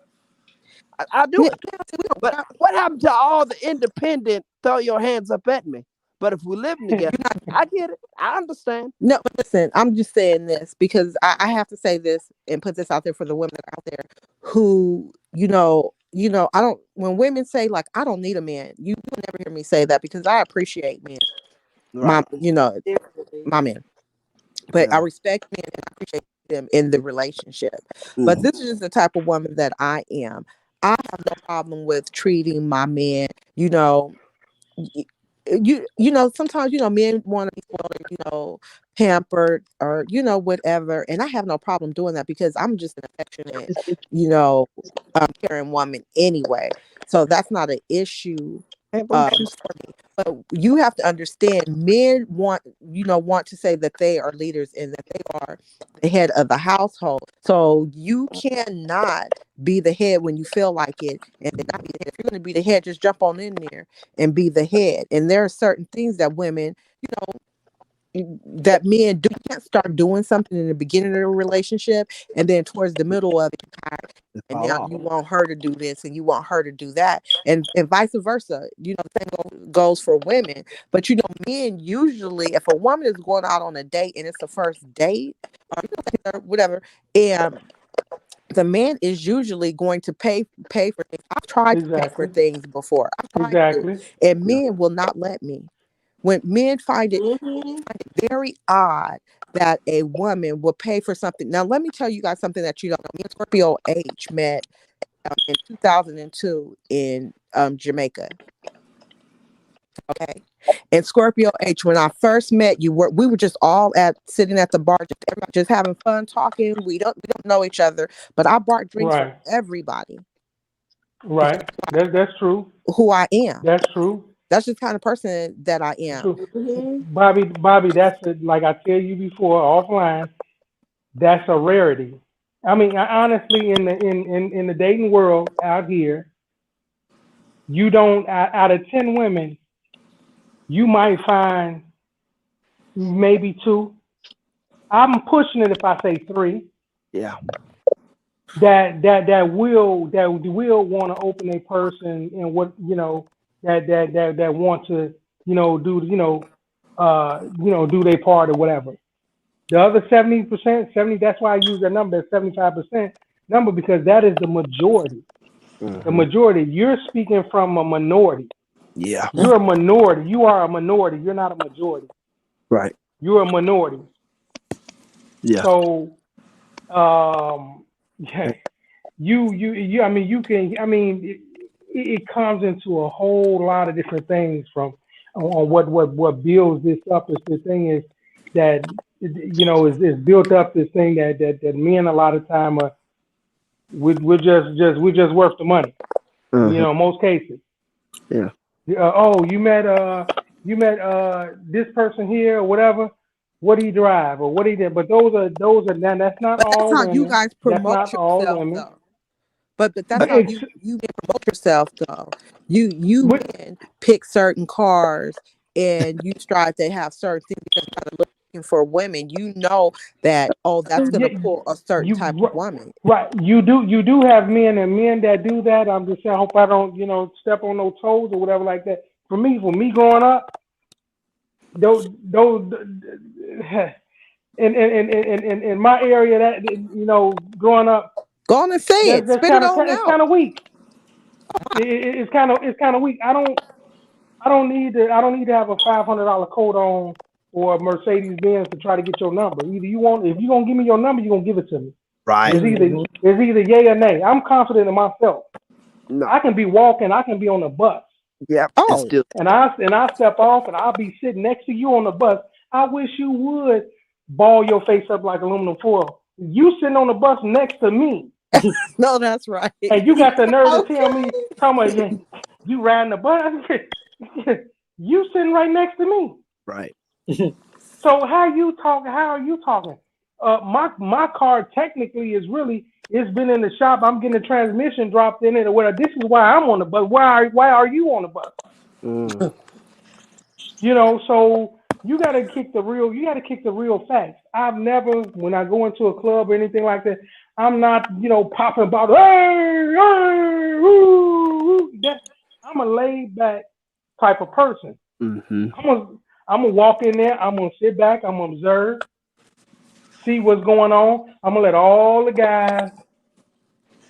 I'll do Yeah, it. see, we don't, But what happened to all the independent throw your hands up at me? But if we're living together, I get it. I understand. no, but listen, I'm just saying this because I have to say this and put this out there for the women that are out there who, I don't, when women say like, I don't need a man, you'll never hear me say that because I appreciate men, my, Right. my men, but I Yeah. respect men and I appreciate them in the relationship. But Mhm. this is just the type of woman that I am. I have no problem with treating my man, y- sometimes men want to be spoiled, pampered or whatever, and I have no problem doing that because I'm just an affectionate, you know caring woman anyway, so that's not an issue Can't believe she's for me. But you have to understand, men want to say that they are leaders and that they are the head of the household, so you cannot be the head when you feel like it and then not be the head. If you're going to be the head, just jump on in there and be the head. And there are certain things that women, that men do. You can't start doing something in the beginning of a relationship and then towards the middle of it, to and fall now off. you want her to do this and you want her to do that, and vice versa. The same goes for women. But men usually, if a woman is going out on a date and it's the first date or whatever, and the man is usually going to pay for things. I've tried to pay for Exactly. things before. I've tried to, Exactly. and Yeah. men will not let me. When men find it Mm-hmm. very odd that a woman will pay for something. Now, let me tell you guys something that you don't know. Me and Scorpio H met in 2002 in Jamaica. Okay. And Scorpio H, when I first met you, we were just all sitting at the bar, just everybody just having fun talking. We don't know each other, but I bought drinks for Right. everybody because Right. That's true. who I am. That's true. That's just the kind of person that I That's am. true. Mm-hmm. Bobby, that's like I tell you before offline. That's a rarity. I mean, honestly, in the dating world out here, you don't out of 10 women, you might find maybe two. I'm pushing it if I say three Yeah. that will want to open a person and what that want to do do their part or whatever. The other 70%, 70, that's why I use that number, 75% number, because that is the majority. The Hmm. majority. You're speaking from a minority. Yeah. You're a minority. You are a minority. You're not a majority. Right. You're a minority. Yeah. So, yeah, I mean, you can. I mean, it comes into a whole lot of different things from on what builds this up. Is the thing is that is built up this thing that men a lot of time are we're just worth the money. Hmm. Most cases. Yeah. Oh, you met this person here or whatever. What do you drive or what do you do? But those are that's not But that's all how you women. guys That's promote not all yourself, women. though. But that's how Ex- you promote yourself, though. You but men pick certain cars and you strive to have certain things because you're looking for women. You know that, oh, that's gonna yeah, pull a certain type of woman. right. You do have men that do that. I'm just saying. I hope I don't step on no toes or whatever like that. For me growing up, those in my area that growing up, Go on and say it. that's Spit it kind of on it's out. kind of weak. It's kind of weak. I don't need to have a $500 coat on or a Mercedes Benz to try to get your number. Either you want if you're gonna give me your number, you're gonna give it to me. Right. It's either yay or nay. I'm confident in myself. No. I can be walking, I can be on the bus, Yep. It's Oh, still. and I step off and I'll be sitting next to you on the bus. I wish you would ball your face up like aluminum foil. You sitting on the bus next to me, no, that's right. and you got the nerve to tell me, Okay. yeah, you riding the bus? You sitting right next to me. Right. So how you talking? How are you talking? My car technically it's been in the shop. I'm getting a transmission dropped in it or whatever. This is why I'm on the bus. Why are you on the bus? Mm. So you gotta kick the real facts. I've never, when I go into a club or anything like that, I'm not, popping about, hey, woo, woo. I'm a laid back type of person. Hmm. I'm gonna walk in there, I'm gonna sit back, I'm gonna observe, see what's going on. I'm gonna let all the guys,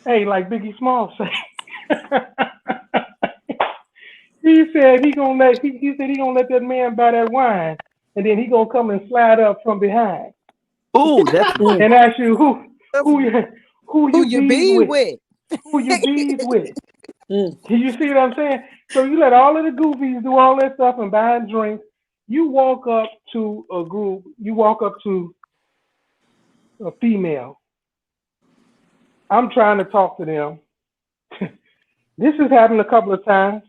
hey, like Biggie Smalls say. He said he gonna let that man buy that wine, and then he gonna come and slide up from behind Oh, that's and ask you who that's who you who Who you you bees be with, with? who you bees with. You see what I'm saying? So you let all of the goofies do all that stuff and buy drinks. You walk up to a group. You walk up to a female. I'm trying to talk to them. This has happened a couple of times,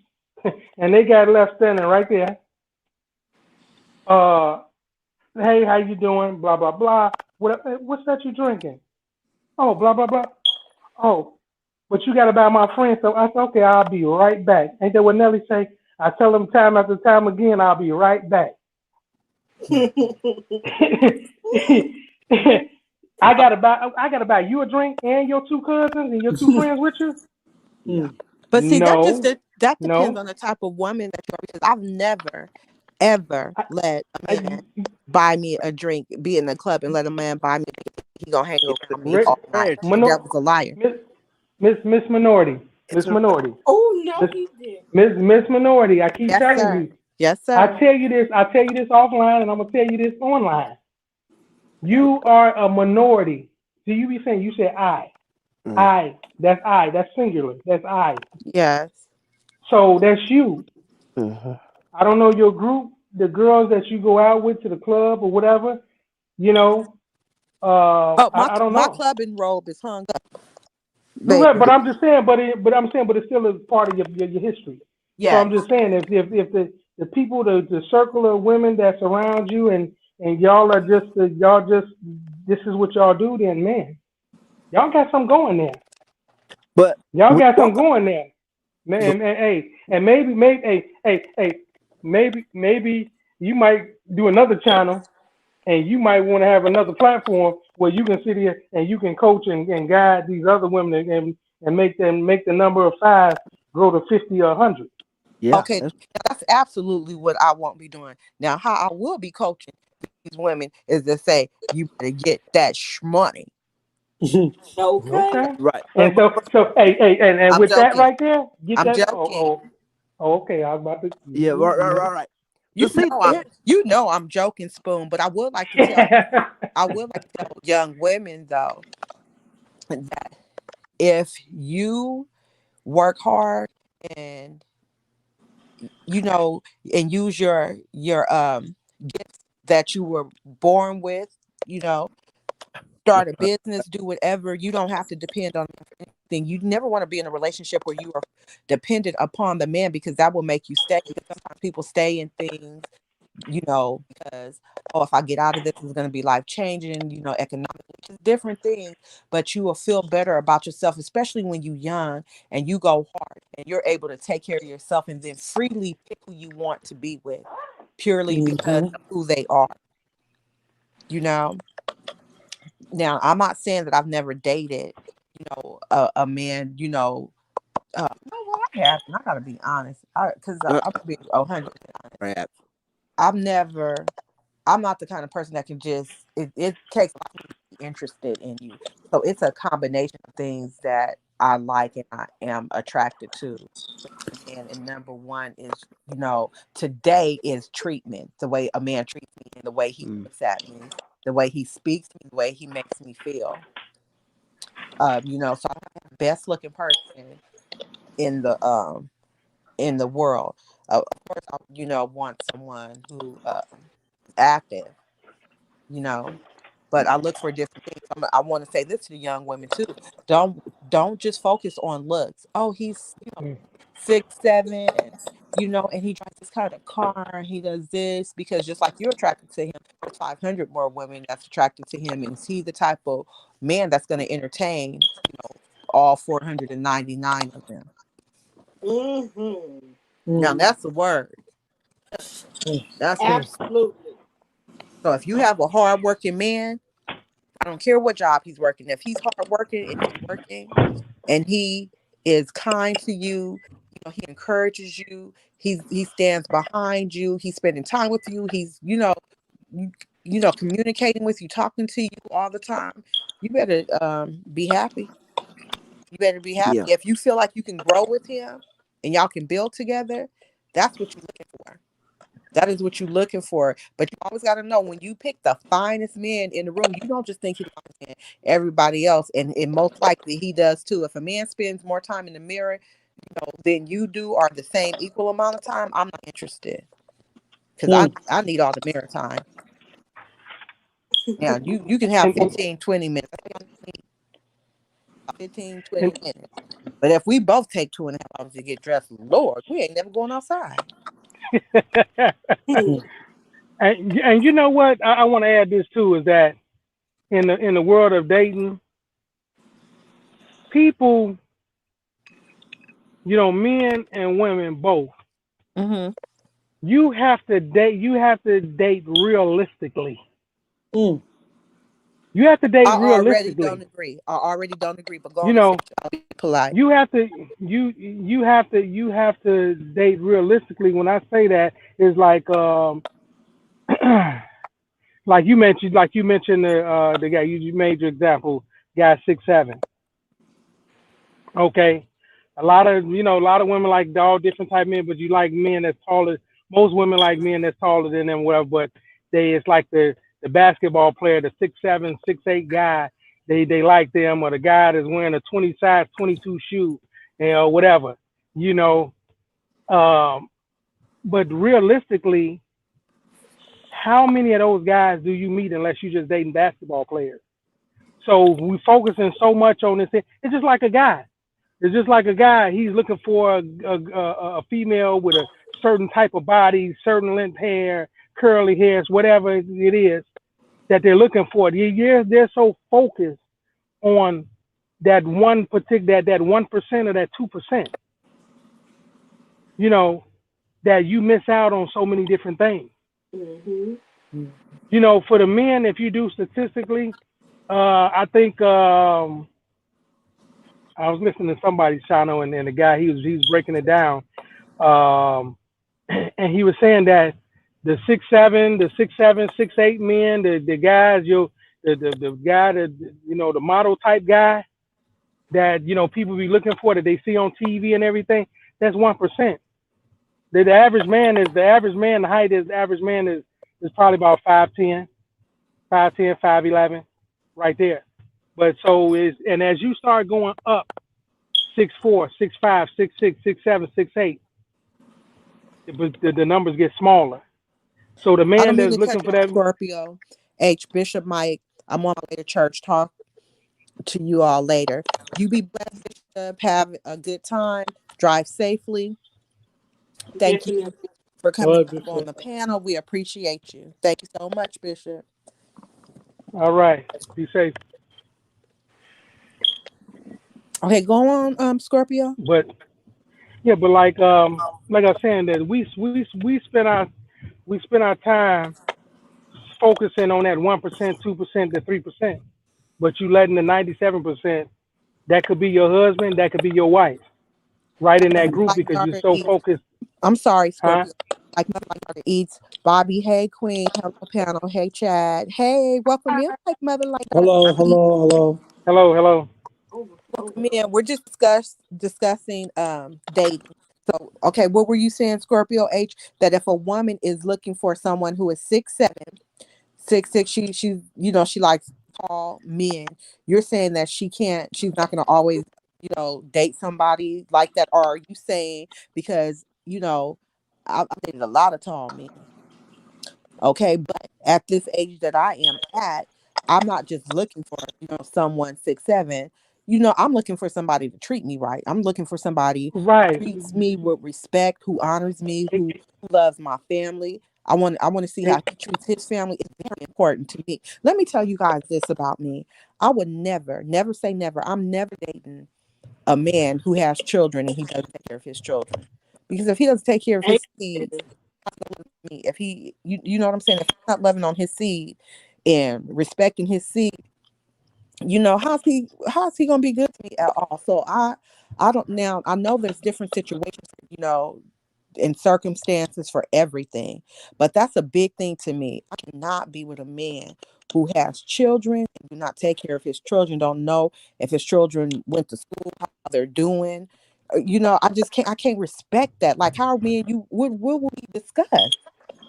and they got left standing right there. Uh, hey, how you doing? Blah blah blah. What's that you drinking? Oh, blah blah blah. Oh, but you got to buy my friend. So I said, okay, I'll be right back. Ain't that what Nelly say? I tell them time after time again, I'll be right back. I gotta buy you a drink and your two cousins and your two friends with you. yeah. But see, No, that depends no. on the type of woman that you are because I've never ever I, let a man I, buy me a drink, be in the club and let a man buy me a drink. he gonna hang It's a around me all night. miscarriage. The Minor, devil's a liar. Miss Minority, It's a Oh no, Miss he did. Miss Minority. I keep Yes, telling sir. you. Yes, I sir. tell you this. I tell you this offline, and I'm gonna tell you this online. You are a minority. Do you be saying? You said I. mm, I. That's I. That's singular. That's I. Yes. So that's you. mhm. I don't know your group, the girls that you go out with to the club or whatever. You know, Oh, I don't my know. clubbing robe is hung up, Right, baby. but I'm just saying, but I'm saying, but it still is part of your history. So I'm Yes. just saying, if the people, the circle of women that's around you, and y'all are just y'all just this is what y'all do, then man, y'all got something going there. But Y'all we got don't something got going there, man. the And hey, maybe you might do another channel, and you might want to have another platform where you can sit here and you can coach and guide these other women and make the number of five grow to 50 or 100. yeah. Okay, that's absolutely what I won't be doing. Now, how I will be coaching these women is to say, you better get that money. Okay. Okay. Right. And so and I'm with that joking. right there, get I'm that. joking. Okay. I was about to. Yeah, right. The see here, You know I'm joking, Spoon, but I would like to tell young women though that if you work hard and you know and use your gifts that you were born with, you know, start a business, do whatever, you don't have to depend on anything. You never want to be in a relationship where you are dependent upon the man because that will make you stay. Because sometimes people stay in things, you know, because if I get out of this, it's going to be life changing, you know, economically, just different things. But you will feel better about yourself, especially when you're young and you go hard and you're able to take care of yourself and then freely pick who you want to be with, purely because of who they are, you know. Now, I'm not saying that I've never dated, you know, a man, you know what, I have, and I gotta be honest, because uh, I'm gonna be 100 honest. crap. I've never I'm not the kind of person that can just it takes a lot to be interested in you. So it's a combination of things that I like and I am attracted to. And number one is, you know, today is treatment. The way a man treats me and the way he Mm. looks at me, the way he speaks to me, the way he makes me feel. You know, so I'm the best looking person in the world. Of course, I, you know, want someone who active, you know, but I look for different things. I want to say this to the young women too. Don't just focus on looks. Oh, he's 6'7", you know, and he drives this kind of car. And he does this because just like you're attracted to him, there's 500 more women that's attracted to him. And is he the type of man that's going to entertain, you know, all 499 of them? Mm-hmm. Now that's a word. That's a word. Absolutely. So if you have a hardworking man, I don't care what job he's working. If he's hardworking and he's working and he is kind to you, you know, he encourages you, he stands behind you, he's spending time with you, he's, you, you know, communicating with you, talking to you all the time, you better be happy. You better be happy. Yeah. If you feel like you can grow with him and y'all can build together, that's what you're looking for. That is what you're looking for. But you always got to know when you pick the finest man in the room, you don't just think he's finest man, everybody else. And most likely he does too. If a man spends more time in the mirror, you know, than you do or the same equal amount of time, I'm not interested. Because I need all the mirror time. Now, you can have and, 15, 20 minutes. 15, and, 20 minutes. But if we both take 2.5 hours to get dressed, Lord, we ain't never going outside. Hmm. and you know what? I want to add this too is that in the world of dating, people, men and women both, Mm-hmm. you have to date realistically. You have to date I already don't realistically. agree. I already don't agree. But go You on and finish. know, I'll be polite. you have to date realistically. When I say that, is like like you mentioned the guy you made your example, guy 6'7". Okay, a lot of women like all different type men, but you like men that's taller. Most women like men that's taller than them, whatever. But it's like the basketball player, the 6'7", 6'8" guy. They like them, or the guy that's wearing a 22 shoe, whatever. You know, um, but realistically, how many of those guys do you meet unless you just dating basketball players? So we focusing so much on this. It's just like a guy. It's just like a guy. He's looking for a female with a certain type of body, certain length hair, curly hairs, whatever it is that they're looking for. They're so focused on that one particular that 1% or that 2%. You know that you miss out on so many different things. Mm-hmm. For the men, if you do statistically, I think I was listening to somebody's channel, and the guy he was breaking it down, um, and he was saying that the 6'7", the 6'7", 6'8" men, the guys, the guy that the model type guy that people be looking for that they see on TV and everything, that's 1%. The average man is the height is the average man is probably about 5'10", 5'10", 5'11", right there. But and as you start going up 6'4", 6'5", 6'6", 6'7", 6'8", the numbers get smaller. So the I don't man mean that's to cut looking you for off, that, Scorpio. H. Bishop Mike. I'm on my way to church. Talk to you all later. You be blessed, Bishop. Have a good time. Drive safely. Thank Yes, you ma'am. for All coming right, up on Bishop. the panel. We appreciate you. Thank you so much, Bishop. all right, be safe. Okay, go on, Scorpio. But yeah, but like I was saying, that we spend our time focusing on that 1%, 2%, the 3%, but you letting the 97%, that could be your husband, that could be your wife, right in that group Like because you're daughter so eats. focused, I'm sorry, huh? Scorpio. Like mother, like daughter eats. Bobbie, hey Queen. Hello panel. Hey Chad. Hey, welcome in. Like mother, like daughter Hello, eats. hello, hello. Hello, hello. Over, Welcome over. in. We're just discussing dating. So okay, what were you saying, Scorpio H? That if a woman is looking for someone who is 6'7", 6'6", she likes tall men. You're saying that she's not gonna always, date somebody like that, or are you saying because I've dated a lot of tall men. Okay, but at this age that I am at, I'm not just looking for, someone 6'7". I'm looking for somebody to treat me right. I'm looking for somebody Right. who treats me with respect, who honors me, And, who loves my family. I want to see and, how he treats his family. It's very important to me. Let me tell you guys this about me. I would never, never say never. I'm never dating a man who has children and he doesn't take care of his children. Because if he doesn't take care of his seed, Amen. me. If he, you know what I'm saying? If he's not loving on his seed and respecting his seed, how's he gonna be good to me at all? So I don't now. I know there's different situations, and circumstances for everything, but that's a big thing to me. I cannot be with a man who has children and do not take care of his children. Don't know if his children went to school, how they're doing. I just can't. I can't respect that. Like, how me and you, what will we discuss?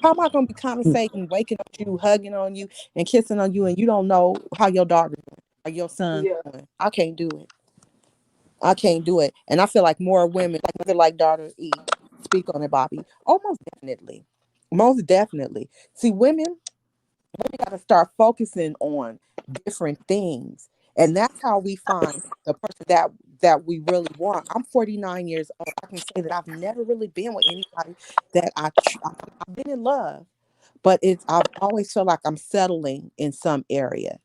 How am I going to be conversating, waking up to you, hugging on you, and kissing on you, and you don't know how your daughter's doing or your son's Yeah. doing? I can't do it. I can't do it. And I feel like more women, like mother, like daughter, speak on it, Bobbie. Oh, most definitely. Most definitely. See, women got to start focusing on different things. And that's how we find the person that we really want. I'm 49 years old. I can say that I've never really been with anybody that I've been in love, but I've always felt like I'm settling in some area.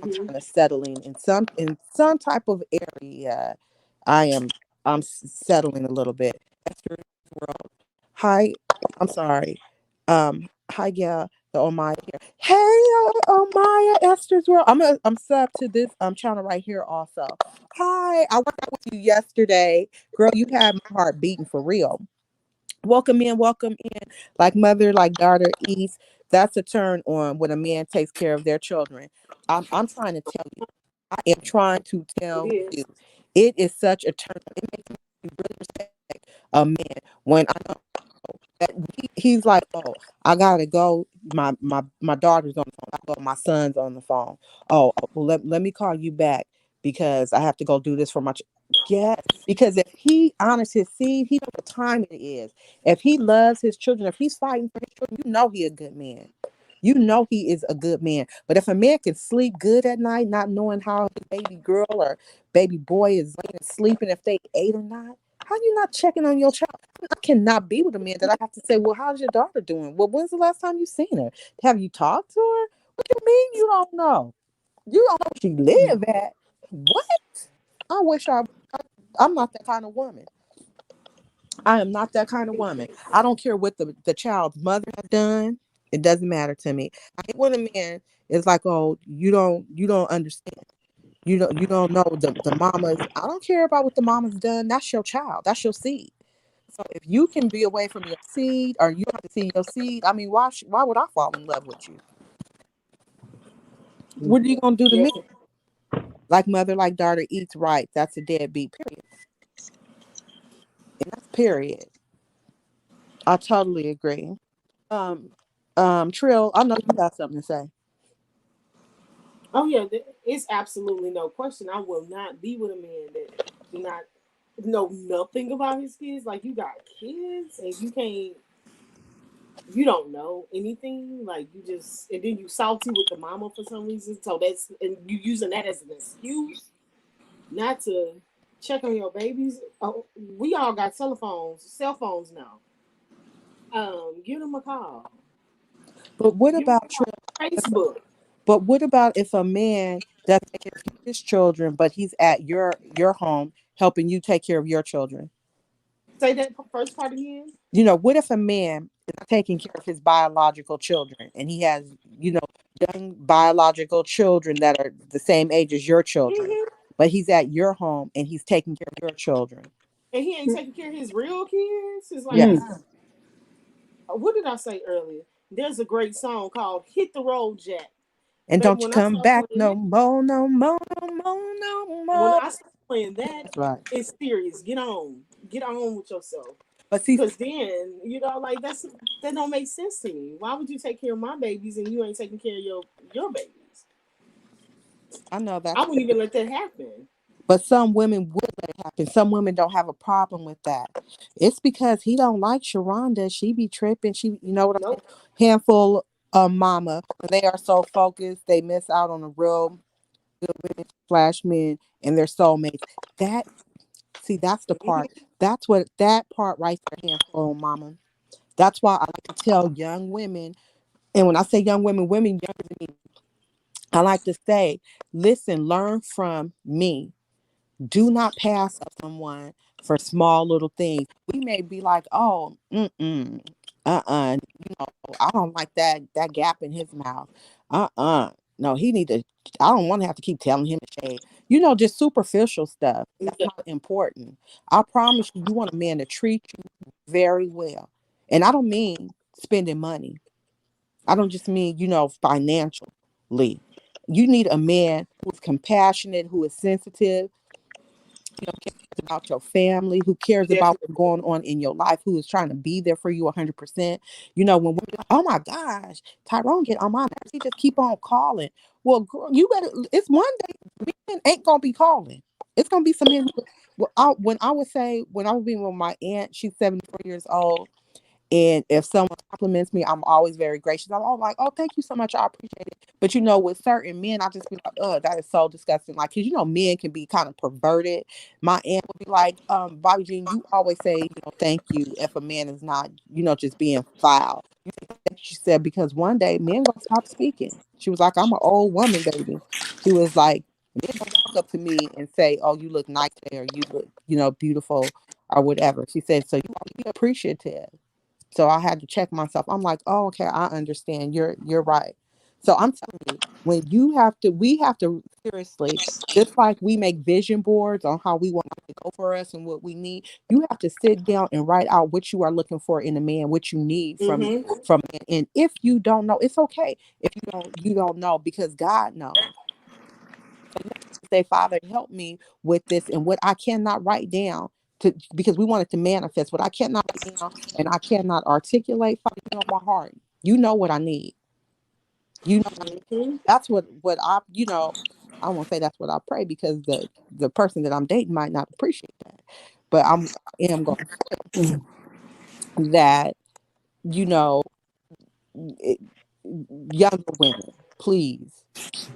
I'm Mm-hmm. trying to settling in some type of area. I am I'm settling a little bit. Esther's world. Hi, I'm sorry. Hi, yeah, the Omaya here. Hey, Omaya, Esther's world. I'm sub to this channel right here also. Hi, I worked out with you yesterday, girl. You had my heart beating for real. Welcome in. Like mother, like daughter eats. That's a turn on when a man takes care of their children. I'm trying to tell you. I am trying to It tell you. is. It is such a turn on. It makes me really respect a man when I know that he's like, oh, I gotta go. My daughter's on the phone. I go. My son's on the phone. Well, let me call you back because I have to go do this for my. Yes, because if he honors his seed, he knows what time it is. If he loves his children, if he's fighting for his children, you know he a good man. You know he is a good man. But if a man can sleep good at night, not knowing how his baby girl or baby boy is laying and sleeping, if they ate or not, how you not checking on your child? I cannot be with a man that I have to say, well, how's your daughter doing? Well, when's the last time you seen her? Have you talked to her? What do you mean you don't know? You don't know where she live at. What? I wish I'm not that kind of woman. I am not that kind of woman. I don't care what the child's mother has done. It doesn't matter to me. I hate when a man is like, oh, you don't understand. You don't know the mamas. I don't care about what the mama's done. That's your child. That's your seed. So if you can be away from your seed or you have to see your seed, I mean, why would I fall in love with you? What are you gonna do to Yeah. me? Like mother, like daughter eats right. That's a deadbeat. Period. And that's period. I totally agree. Um, Trill, I know you have something to say. Oh yeah, it's absolutely no question. I will not be with a man that do not know nothing about his kids. Like you got kids and you don't know anything. Like you just and then you salty with the mama for some reason. So that's and you using that as an excuse not to check on your babies. Oh, we all got cell phones now. Give them a call. But what Give them about Trill? a Facebook. But what about if a man doesn't take care of his children, but he's at your home helping you take care of your children? Say that first part again. What if a man is taking care of his biological children and he has, you know, young biological children that are the same age as your children, Hmm. but he's at your home and he's taking care of your children? And he ain't taking care of his real kids. It's like Yes. Mm. this. What did I say earlier? There's a great song called "Hit the Road Jack." And Baby, don't you when I come start back playing no that, more, no more, no more, no when more. I start playing that, That's right. it's serious. Get on with yourself. But see, Cause then like that don't make sense to me. Why would you take care of my babies and you ain't taking care of your babies? I know I that's wouldn't even let that happen. but some women would let it happen. Some women don't have a problem with that. It's because he don't like Sharonda. She be tripping. She, you know what I'm saying? Nope. Handful of mama. They are so focused, they miss out on the real good women slash men and their soulmates. That see, that's the part. That's what that part right there, handful of mama. That's why I like to tell young women, and when I say young women, women younger than me, I like to say, listen, learn from me. Do not pass up someone for small little things. We may be like, oh, I don't like that gap in his mouth. No, he need to. I don't want to have to keep telling him to shave. Just superficial stuff. That's Yeah. not important. I promise you, you want a man to treat you very well, and I don't mean spending money. I don't just mean financially. You need a man who is compassionate, who is sensitive, cares about your family, who cares about what's Definitely. going on in your life, who is trying to be there for you 100%. When we're like, oh my gosh, Tyrone get on my nerves, he just keep on calling. Well, girl, you better, it's one day, men ain't going to be calling. It's going to be some men. Well, when I would say, when I was being with my aunt, she's 74 years old. And if someone compliments me, I'm always very gracious. I'm all like, oh, thank you so much. I appreciate it. But with certain men, I just be like, oh, that is so disgusting. Like, because men can be kind of perverted. My aunt would be like, Bobby Jean, you always say, thank you if a man is not, just being foul. She said, because one day men gonna stop speaking. She was like, I'm an old woman, baby. She was like, men gonna walk up to me and say, oh, you look nice today, or you look, beautiful, or whatever. She said, so you want to be appreciative. So I had to check myself. I'm like, oh, okay, I understand. You're right. So I'm telling you, when we have to seriously, just like we make vision boards on how we want to go for us and what we need, you have to sit down and write out what you are looking for in a man, what you need Mm-hmm. from a man. And if you don't know, it's okay. If you don't know, because God knows. So you have to say, Father, help me with this and what I cannot write down. Because we want it to manifest what I cannot write down and I cannot articulate. Father, you know my heart. You know what I need. You know what I need. Mm-hmm. That's what I, I won't say that's what I pray, because the person that I'm dating might not appreciate that. But I am going that, you know, it, younger women, please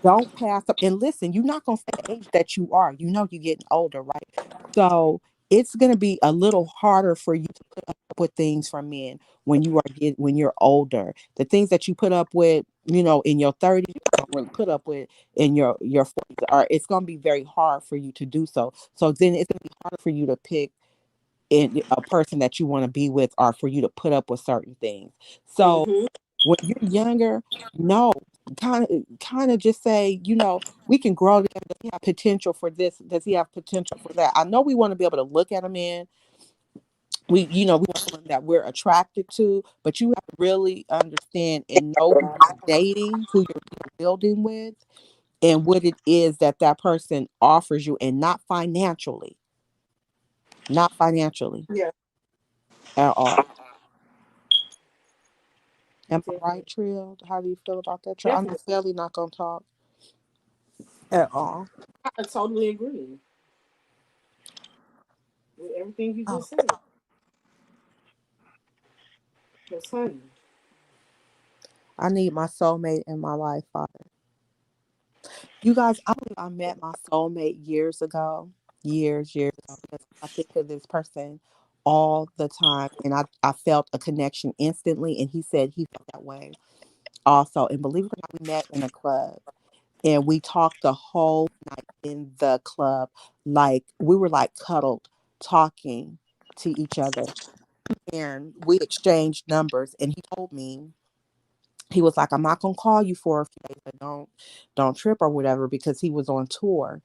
don't pass up. And listen, you're not going to stay the age that you are. You know, you're getting older, right? So it's going to be a little harder for you to put up with things from men when you're older. The things that you put up with, in your 30s, you don't really put up with in your 40s, or it's going to be very hard for you to do so. So then it's going to be harder for you to pick in a person that you want to be with, or for you to put up with certain things. So Mm-hmm. when you're younger, no, kind of just say, we can grow together. Does he have potential for this? Does he have potential for that? I know we want to be able to look at a man. We want someone that we're attracted to, but you have to really understand and know who you're dating, who you're building with, and what it is that that person offers you, and not financially Yeah, at all. Am I definitely. right, Trill? How do you feel about that, Trill? I know Definitely. Sally not gonna talk at all. I totally agree with everything you Oh, just said. Because, honey, I need my soulmate in my life, Father. You guys, I believe I met my soulmate years ago. Years ago, because I think of this person all the time, and I felt a connection instantly, and he said he felt that way also. And believe it or not, we met in a club, and we talked the whole night in the club. Like, we were like cuddled, talking to each other, and we exchanged numbers. And he told me, he was like, I'm not gonna call you for a few days, but don't trip or whatever, because he was on tour,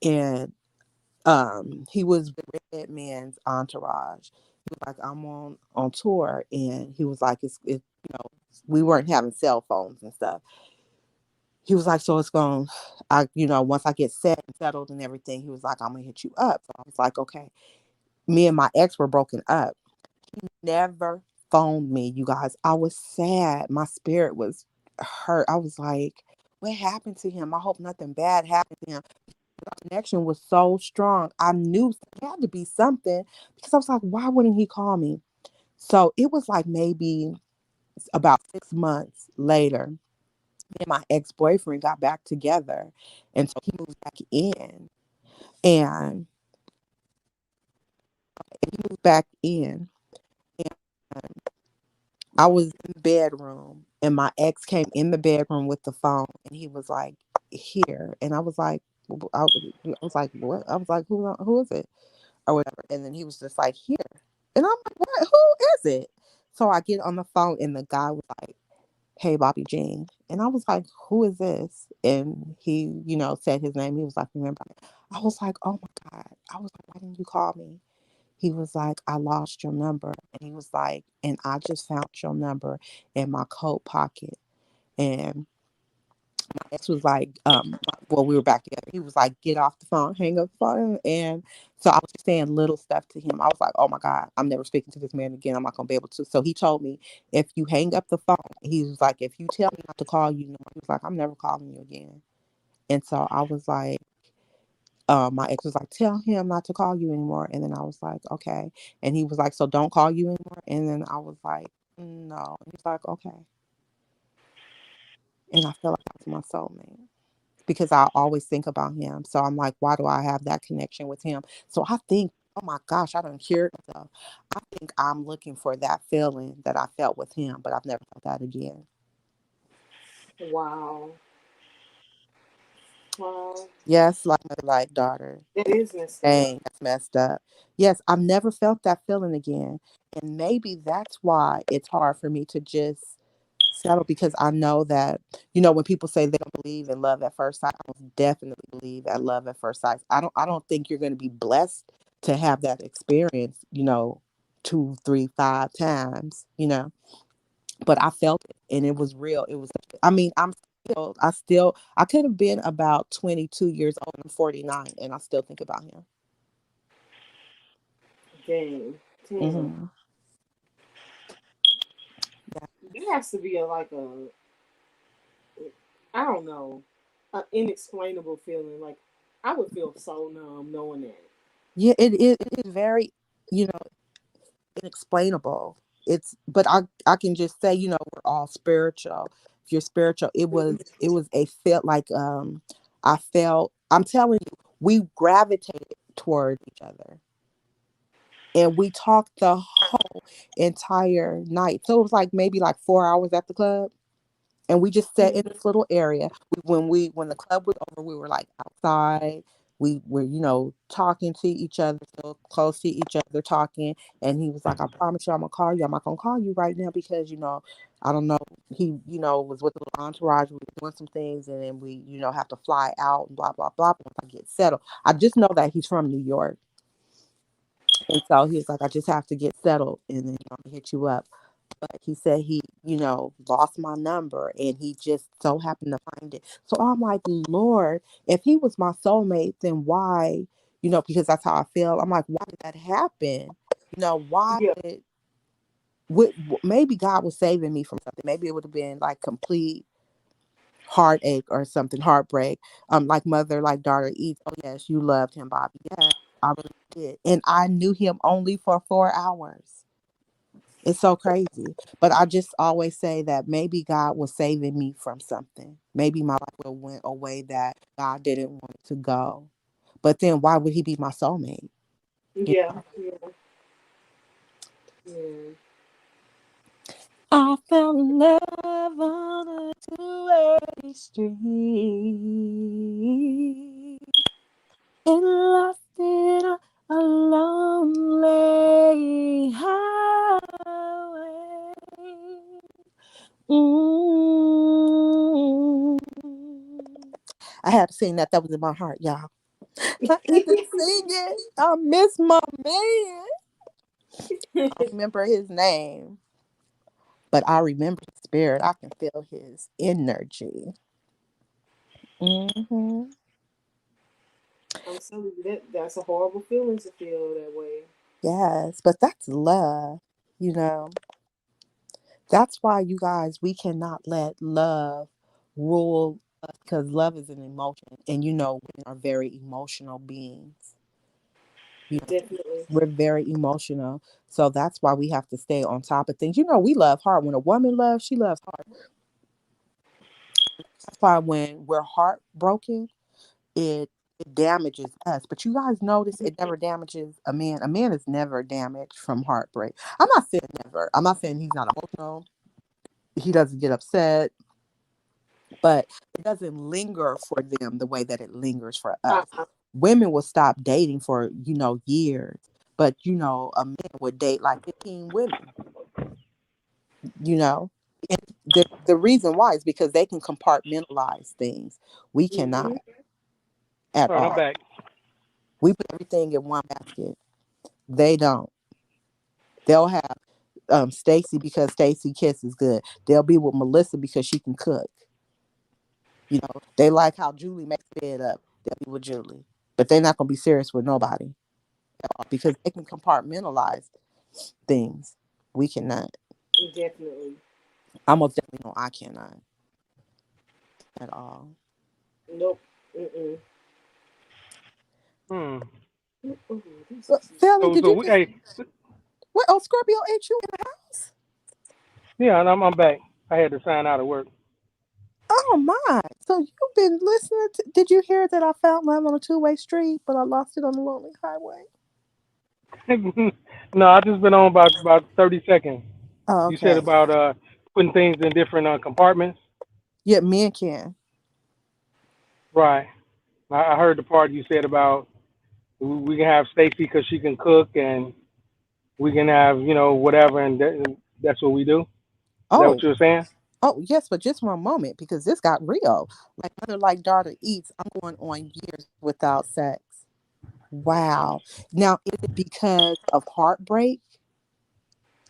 and he was with Red Man's entourage. He was like, I'm on tour, and he was like, we weren't having cell phones and stuff. He was like, so it's going, once I get set and settled and everything, he was like, I'm gonna hit you up. So I was like, okay. Me and my ex were broken up. He never phoned me, you guys. I was sad. My spirit was hurt. I was like, what happened to him? I hope nothing bad happened to him. Our connection was so strong. I knew it had to be something, because I was like, why wouldn't he call me? So it was like maybe about 6 months later, me and my ex-boyfriend got back together. And so he moved back in. And he moved back in. And I was in the bedroom, and my ex came in the bedroom with the phone, and he was like, here. And I was like, what? I was like, who is it? Or whatever. And then he was just like, here. And I'm like, what? Who is it? So I get on the phone, and the guy was like, hey, Bobbie Jean. And I was like, who is this? And he, said his name. He was like, remember? I was like, oh my God. I was like, why didn't you call me? He was like, I lost your number. And he was like, and I just found your number in my coat pocket. And my ex was like, well, we were back together. He was like, get off the phone, hang up the phone. And so I was just saying little stuff to him. I was like, oh my God, I'm never speaking to this man again. I'm not going to be able to. So he told me, if you hang up the phone, he was like, if you tell me not to call you, no, he was like, I'm never calling you again. And so I was like, my ex was like, tell him not to call you anymore. And then I was like, okay. And he was like, so don't call you anymore. And then I was like, no. And he's like, okay. And I feel like that's my soulmate, because I always think about him. So I'm like, why do I have that connection with him? So I think, oh my gosh, I don't hear myself. I think I'm looking for that feeling that I felt with him, but I've never felt that again. wow. Wow. Yes, like daughter. That is messed up. Dang, that's messed up. Yes, I've never felt that feeling again. And maybe that's why it's hard for me to just settle because I know that, when people say they don't believe in love at first sight, I most definitely believe at love at first sight. I don't think you're going to be blessed to have that experience, two, three, five times, but I felt it and it was real. It was, I mean, I could have been about 22 years old. I'm 49 and I still think about him. Dang. Damn. Hmm. There has to be a like a I don't know, an inexplainable feeling. Like I would feel so numb knowing that. Yeah, it is very, you know, inexplainable. But I can just say, we're all spiritual. If you're spiritual, it was a felt like I felt, I'm telling you, we gravitated toward each other. And we talked the whole entire night. So it was like maybe like 4 hours at the club. And we just sat in Mhm. this little area. When the club was over, we were like outside. We were, talking to each other, so close to each other, talking. And he was like, "I promise you, I'm gonna call you. I'm not gonna call you right now because I don't know." He, was with the entourage. We were doing some things, and then we, have to fly out and blah blah blah. Once I get settled, I just know that he's from New York, and so he was like, "I just have to get settled, and then I'm gonna hit you up." But he said he, lost my number and he just so happened to find it. So I'm like, Lord, if he was my soulmate, then why, because that's how I feel. I'm like, why did that happen? Why Yeah. maybe God was saving me from something. Maybe it would have been like complete heartache or something, heartbreak. Like mother, like daughter eats. Oh yes, you loved him, Bobbie. Yes, I really did. And I knew him only for 4 hours. It's so crazy. But I just always say that maybe God was saving me from something. Maybe my life would have went a way that God didn't want it to go. But then why would he be my soulmate? You Yeah. know? Yeah. Yeah. I found love on a two-way street and lost it on a lonely highway. Mm. I had to sing that. That was in my heart, y'all. I had to sing it. I miss my man. I don't remember his name, but I remember his spirit. I can feel his energy. Hmm. I'm telling you that's a horrible feeling to feel that way. Yes, but that's love. You know, that's why you guys, we cannot let love rule us because love is an emotion. And women are very emotional beings. You know, Definitely. we're very emotional. So that's why we have to stay on top of things. We love hard. When a woman loves, she loves hard. That's why when we're heartbroken, it it damages us. But you guys notice it never damages a man. A man is never damaged from heartbreak. I'm not saying never. I'm not saying he's not emotional. He doesn't get upset, but it doesn't linger for them the way that it lingers for us. Uh-uh. Women will stop dating for, years, but a man would date like 15 women, you know. And the reason why is because they can compartmentalize things. We cannot Mhm. at All right, I'm all. back. We put everything in one basket. They don't. They'll have Stacy because Stacy kisses good. They'll be with Melissa because she can cook. They like how Julie makes the bed up. They'll be with Julie, but they're not gonna be serious with nobody because they can compartmentalize things. We cannot. Definitely. I most definitely know I cannot at all. Nope. Mm-mm. Hmm. Ooh, this But is Fella, So did you just hey, what? Oh, Scorpio ain't you in the house? yeah, and I'm back. I had to sign out of work. Oh my! So you've been listening to? Did you hear that I found love on a two-way street, but I lost it on the lonely highway? No, I just been on about 30 seconds. Oh, You said okay. about putting things in different compartments. Yeah, men can. Right. I heard the part you said about we can have Stacy because she can cook, and we can have whatever, and that's what we do. Is that Oh, what you were saying? Oh, yes, but just one moment because this got real. Like mother, like daughter eats. I'm going on years without sex. Wow. Now, is it because of heartbreak,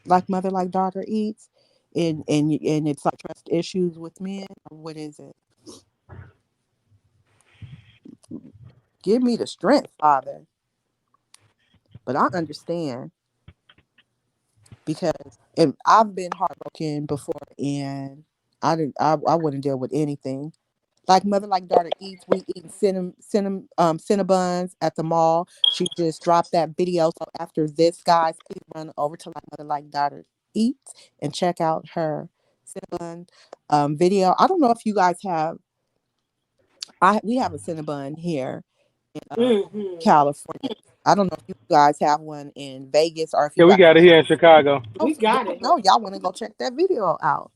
like mother, like daughter eats, and it's like trust issues with men, or what is it? Give me the strength, Father. But I understand because and I've been heartbroken before, and I didn't. I wouldn't deal with anything. Like mother, like daughter eats. We eating Cinnabons at the mall. She just dropped that video. So after this, guys, please run over to like mother, like daughter eats and check out her Cinnabon video. I don't know if you guys have. We have a Cinnabon here in Mm-hmm. California. I don't know if you guys have one in Vegas or if you Yeah, we guys. got it here in Chicago. Oh, We so there got you it. go. Y'all want to go check that video out?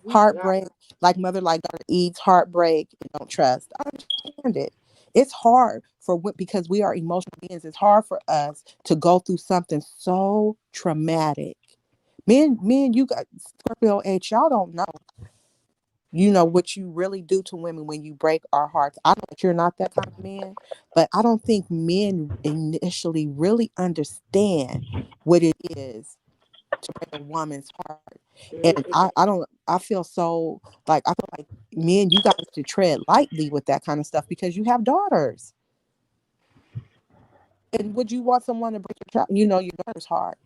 We got Heartbreak, like mother, like daughter eats, heartbreak, and don't trust. I understand it. It's hard for because we are emotional beings. It's hard for us to go through something so traumatic. Men, you got Scorpio H. Y'all don't know. You know what you really do to women when you break our hearts. I know that you're not that kind of man, but I don't think men initially really understand what it is to break a woman's heart. And it. I feel so like I feel like men, you guys should tread lightly with that kind of stuff because you have daughters. And would you want someone to break your child, your daughter's heart?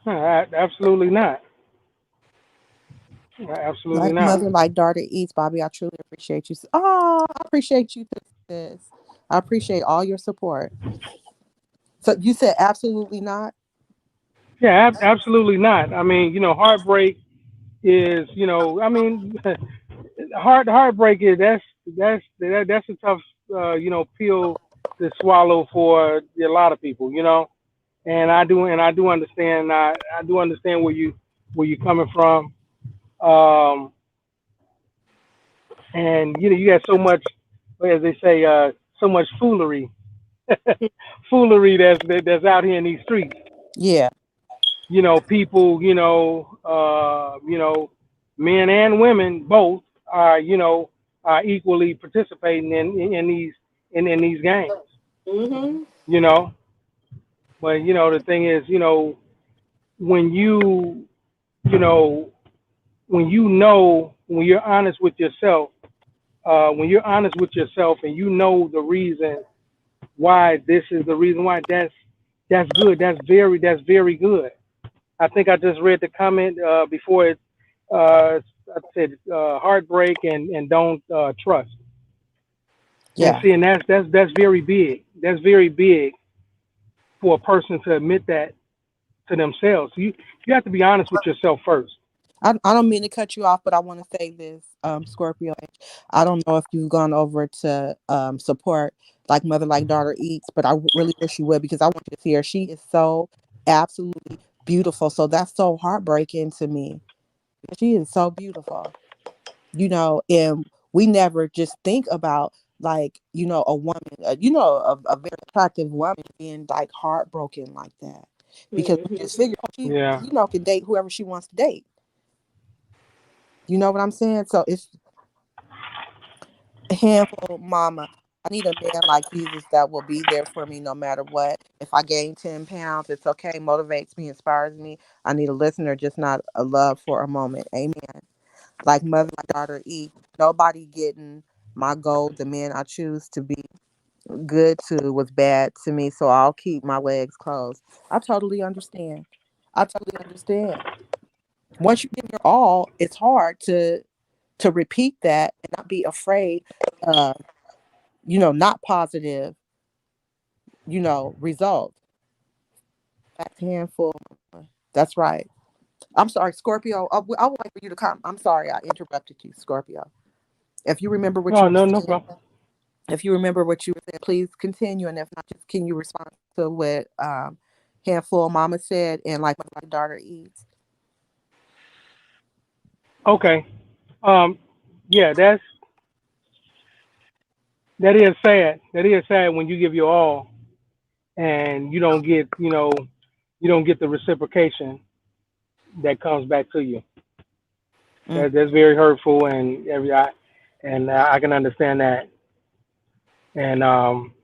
Absolutely not. Absolutely Like not. mother, like daughter eats, Bobbie. I truly appreciate you. Oh, I appreciate you, sis. I appreciate all your support. So you said absolutely not? Yeah, absolutely not. I mean, heartbreak is, I mean, heartbreak is that's a tough, pill to swallow for a lot of people. And I do understand. I do understand where you're coming from. Um, and you got so much, as they say, so much foolery, foolery that's out here in these streets. Yeah, People, men and women both are, are equally participating in these in these games. Mm-hmm. You know, but the thing is, when you know, when you're honest with yourself, and you know the reason why this is the reason why that's good. That's very good. I think I just read the comment before it. I said heartbreak and don't trust. And yeah. see, and that's very big. That's very big for a person to admit that to themselves. You have to be honest with yourself first. I don't mean to cut you off, but I want to say this, Scorpio. I don't know if you've gone over to support like Mother Like Daughter Eats, but I really wish you would because I want you to see her. She is so absolutely beautiful. So that's so heartbreaking to me. She is so beautiful, and we never just think about like, a woman, a very attractive woman being like heartbroken like that because we Mm-hmm. just figure, oh, she, Yeah. can date whoever she wants to date. You know what I'm saying? So it's a handful, mama. I need a man like Jesus that will be there for me no matter what. If I gain 10 pounds, it's okay, motivates me, inspires me. I need a listener, just not a love for a moment. Amen. Like mother, like daughter, eat. Nobody getting my goal. The man I choose to be good to was bad to me, so I'll keep my legs closed. I totally understand. I totally understand. Once you give your all, it's hard to repeat that and not be afraid of, not positive, results. Back handful. That's right. I'm sorry, Scorpio. I would like for you to come. I'm sorry I interrupted you, Scorpio. If you remember what you Oh, were no, no saying, problem. if you remember what you were saying, please continue. And if not, just can you respond to what handful mama said and like my daughter eats? Okay. Um, yeah, that is sad. That is sad when you give your all and you don't get, you don't get the reciprocation that comes back to you. Mm. That's very hurtful, and I can understand that. And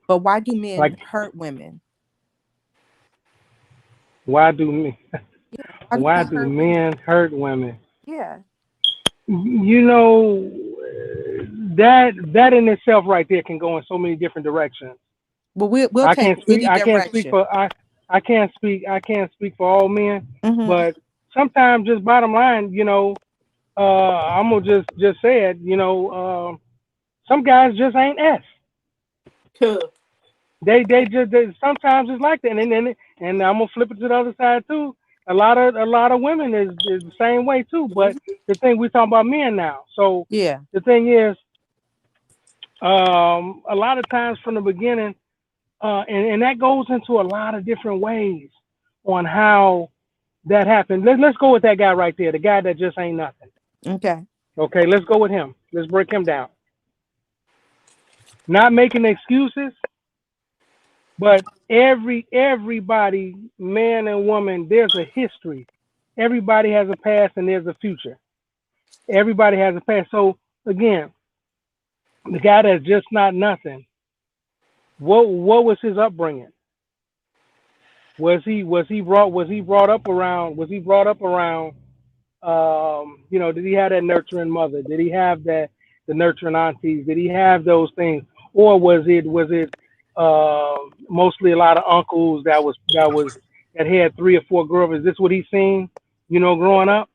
But why do men like, hurt women? why do me? Yeah. Why do Why men do hurt women? men hurt women? Yeah. You know, that in itself right there can go in so many different directions. Well, we'll I take can't speak. any I can't speak direction. for I can't speak. I can't speak for all men, Mm-hmm. but sometimes, just bottom line, I'm gonna just say it. Some guys just ain't S. They sometimes it's like that, and I'm gonna flip it to the other side too. A lot of women is the same way too. But the thing we talking about men now. So Yeah. the thing is, a lot of times from the beginning, and that goes into a lot of different ways on how that happened. Let's go with that guy right there, the guy that just ain't nothing. Okay. Okay, let's go with him. Let's break him down. Not making excuses, but everybody, man and woman, there's a history. Everybody has a past and there's a future. Everybody has a past. So again, the guy that's just not nothing. What was his upbringing? Was he brought up around did he have that nurturing mother? Did he have the nurturing aunties? Did he have those things? Or was it mostly a lot of uncles that had 3 or 4 girls? Is this what he's seen, growing up?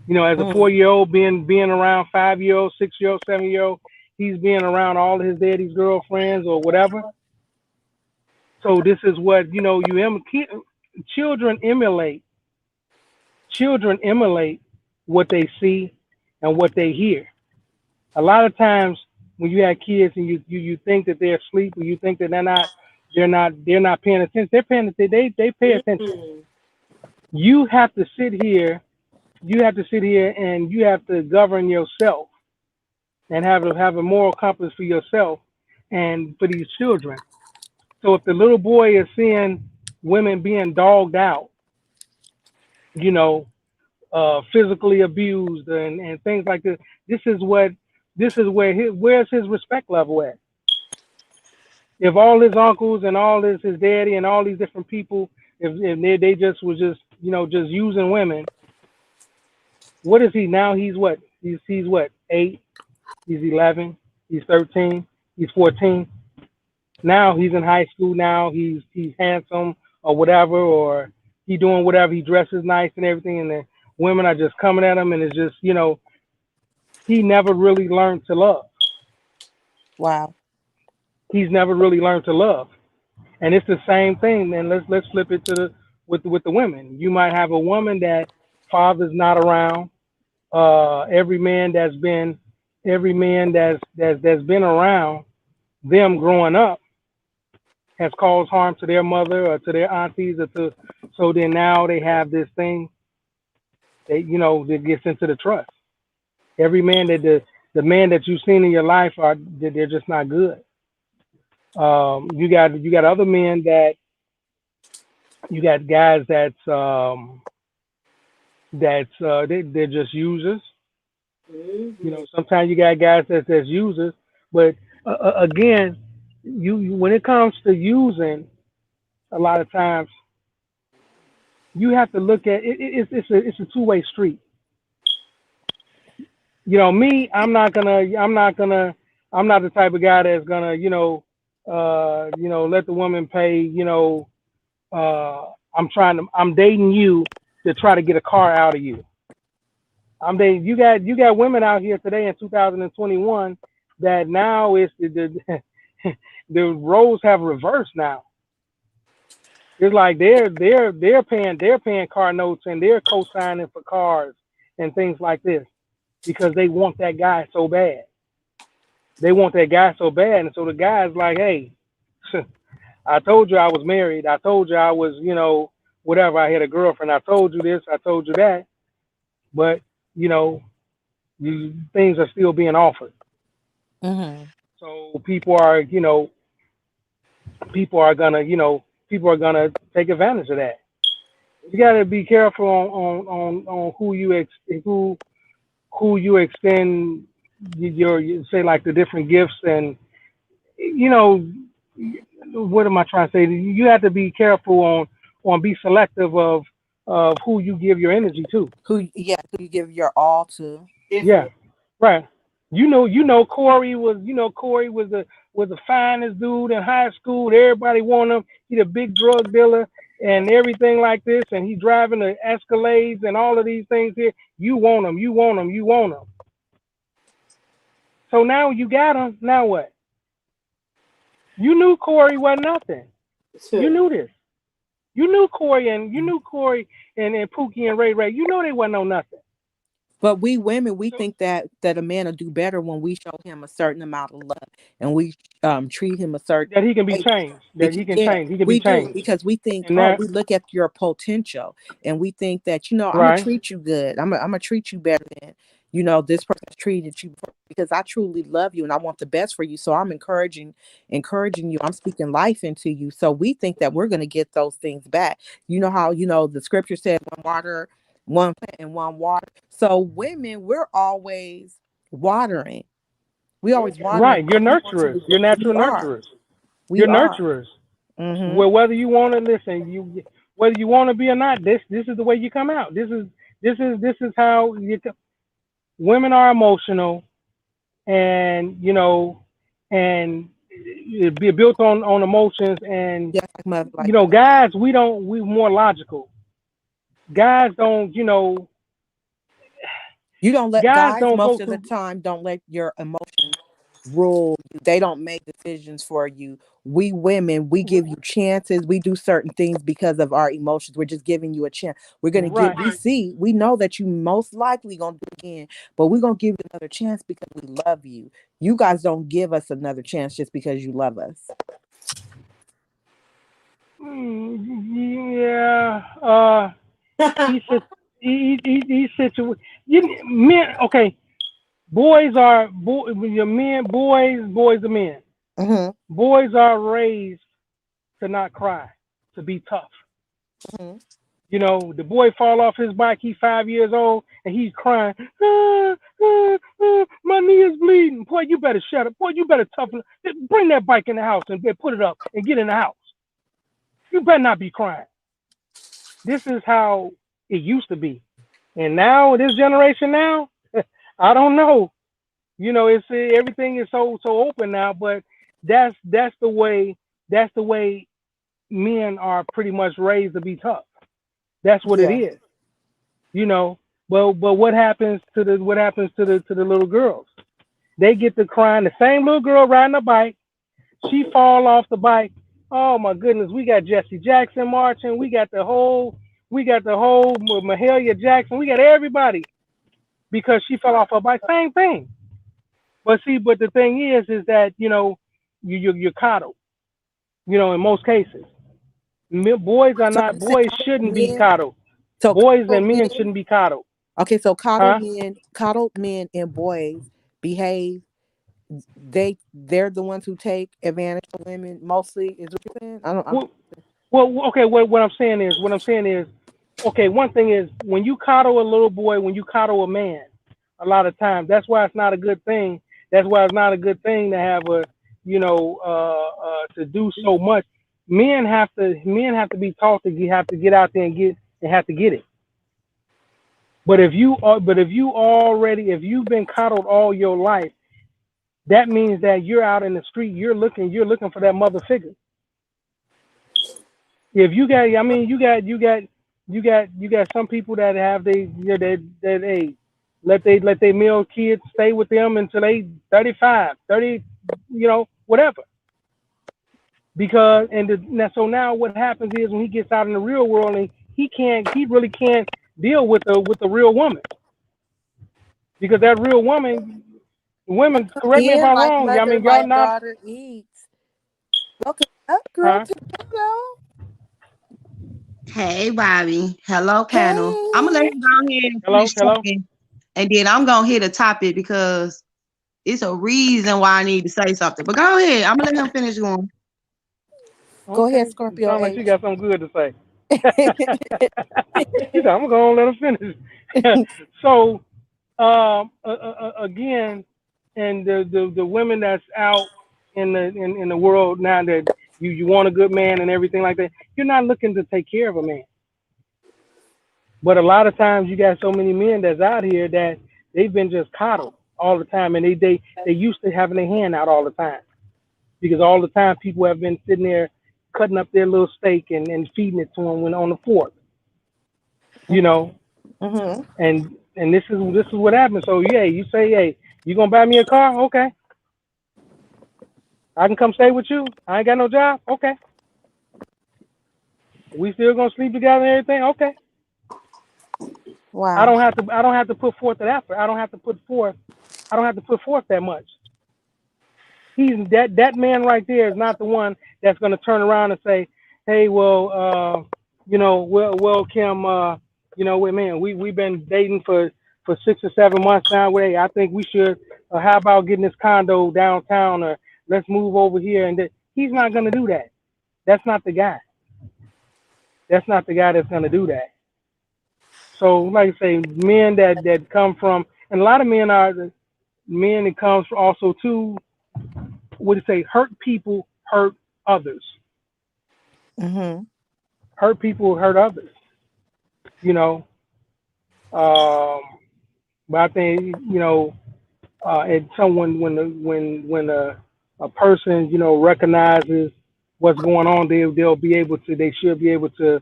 As a Mm. 4-year old being around 5-year old, 6-year old, 7-year old, he's being around all his daddy's girlfriends or whatever. So this is what children emulate children emulate what they see and what they hear. A lot of times when you have kids and you think that they're asleep, or you think that they're not paying attention, they're paying attention. They pay attention. Mm. You have to sit here. You have to sit here and you have to govern yourself and have a moral compass for yourself and for these children. So if the little boy is seeing women being dogged out, you know, physically abused and things like this. This is what this is where's his respect level at? If all his uncles and all his daddy and all these different people, if they just was just using women, what is he now? He's what? He's what? 8. He's 11. He's 13. He's 14. Now he's in high school. Now he's handsome or whatever, or he doing whatever. He dresses nice and everything, and the women are just coming at him, and it's just he never really learned to love. Wow. He's never really learned to love, and it's the same thing. And let's flip it to the with the women. You might have a woman that father's not around. Every man that's been around them growing up has caused harm to their mother or to their aunties or to. So then now they have this thing that gets into the trust. Every man that the man that you've seen in your life they're just not good. You got other men that you got guys they're just users. Mm-hmm. Sometimes you got guys that's users, but again, when it comes to using, a lot of times you have to look at it. It's a two-way street. Me, I'm not the type of guy that's gonna let the woman pay. I'm dating you to try to get a car out of you. I'm dating you got women out here today in 2021 that now is the roles have reversed now. It's like they're paying car notes and they're co-signing for cars and things like this because they want that guy so bad. They want that guy so bad, and so the guy's like, hey, I told you I was married. I told you I was, whatever. I had a girlfriend. I told you this. I told you that. But you know, things are still being offered. Mm-hmm. So people are gonna, people are gonna take advantage of that. You got to be careful on who who you extend your say like the different gifts and you know what am I trying to say? You have to be careful on be selective of who you give your energy to. Who you give your all to. Yeah, Different. right. Corey was the finest dude in high school. Everybody wanted him. He the big drug dealer and everything like this, and he driving the Escalades and all of these things here. You want him, you want him, you want him. So now you got him. Now what? You knew Corey wasn't nothing. You knew this. You knew Corey and Pookie and Ray Ray. You know they wasn't no nothing. But we women, we So think that a man will do better when we show him a certain amount of love and we treat him a certain that he can be way. changed. That Because he can yeah, change. He can be we do changed. because we think, And oh, that we look at your potential and we think that I'm gonna right. treat you good. I'm gonna treat you better than this person's treated you before because I truly love you and I want the best for you. So I'm encouraging you. I'm speaking life into you. So we think that we're gonna get those things back. You know how the scripture said one water, one plant, and one water. So women, we're always watering. We always watering Right. You're because we want you nurturers. to You're grow. We natural are. nurturers. We You're are. nurturers. Mm-hmm. Well, whether you want to listen, whether you want to be or not, this is the way you come out. This is how women are emotional, and and it be built on emotions, and Just like mother, like that. guys we more logical. Guys don't You don't let guys guys don't go most of the through. time don't let your emotions rule you. They don't make decisions for you. We women, we give you chances. We do certain things because of our emotions. We're just giving you a chance. We're gonna give Right. we know that you most likely gonna do it again, but we're gonna give you another chance because we love you. You guys don't give us another chance just because you love us. Yeah. Each sit- each situation. Men. Okay. Your men. Boys are men. Mm-hmm. Boys are raised to not cry, to be tough. Mm-hmm. The boy fall off his bike. He's 5 years old and he's crying. My knee is bleeding. Boy, you better shut up. Boy, you better toughen. Bring that bike in the house and put it up and get in the house. You better not be crying. This is how it used to be, and now this generation now, I don't know. It's everything is so open now, but that's the way men are pretty much raised to be tough. That's what it Yeah. is. you know. But what happens to the little girls? They get to crying. The same little girl riding a bike, she fall off the bike. Oh my goodness, we got Jesse Jackson marching. We got the whole Mahalia Jackson. We got everybody because she fell off her bike. Same thing. But the thing is that you're coddled. In most cases, So you say boys coddled shouldn't be men. coddled. So Boys coddled and men men. shouldn't be coddled, Okay, so huh? coddled men and boys behave. They're the ones who take advantage of women mostly. Is what you're saying? I don't. I'm. Well, okay. What I'm saying is, okay. One thing is when you coddle a little boy, when you coddle a man, a lot of times that's why it's not a good thing. That's why it's not a good thing to have to do so much. Men have to be taught that you have to get out there and have to get it. But if you've been coddled all your life, that means that you're out in the street, you're looking for that mother figure. If you got, I mean, you got some people that have that hey, let they male kids stay with them until they 35, 30, whatever. Because so now what happens is when he gets out in the real world and he really can't deal with the real woman because that real women, correct me if In I'm like wrong. I mother, mean, y'all like not, daughter eats. Welcome up, girl. huh? To the panel. Hey, Bobby. Hello, panel. I'm gonna let Hey. him go ahead and Hello, finish hello. talking, and then I'm gonna hit a topic because it's a reason why I need to say something. But go ahead. I'm gonna let him finish going. Go ahead, Okay. It Scorpio sounds like she H. got something good to say. She said, I'm going to let her finish. So, again, and the women that's out in the world now that you want a good man and everything like that, you're not looking to take care of a man. But a lot of times you got so many men that's out here that they've been just coddled all the time, and they used to having their hand out all the time because all the time people have been sitting there cutting up their little steak and feeding it to them when on the fork, you know. Mm-hmm. And this is what happens. So yeah, you say, hey, you gonna buy me a car? Okay, I can come stay with you. I ain't got no job. Okay, we still gonna sleep together and everything. Okay, Wow. I don't have to put forth that effort. I don't have to put forth that much. He's that man right there is not the one that's going to turn around and say, "Hey, well, well, Kim, man, we've been dating for 6 or 7 months now. Hey, I think we should. How about getting this condo downtown, or let's move over here?" And he's not going to do that. That's not the guy. That's not the guy that's going to do that. So, like I say, men that come from, and a lot of men are the men that comes from also too what do you say, hurt people hurt others. Mm-hmm. Hurt people hurt others. You know, um, but I think and someone when a person recognizes what's going on, they'll be able to. They should be able to,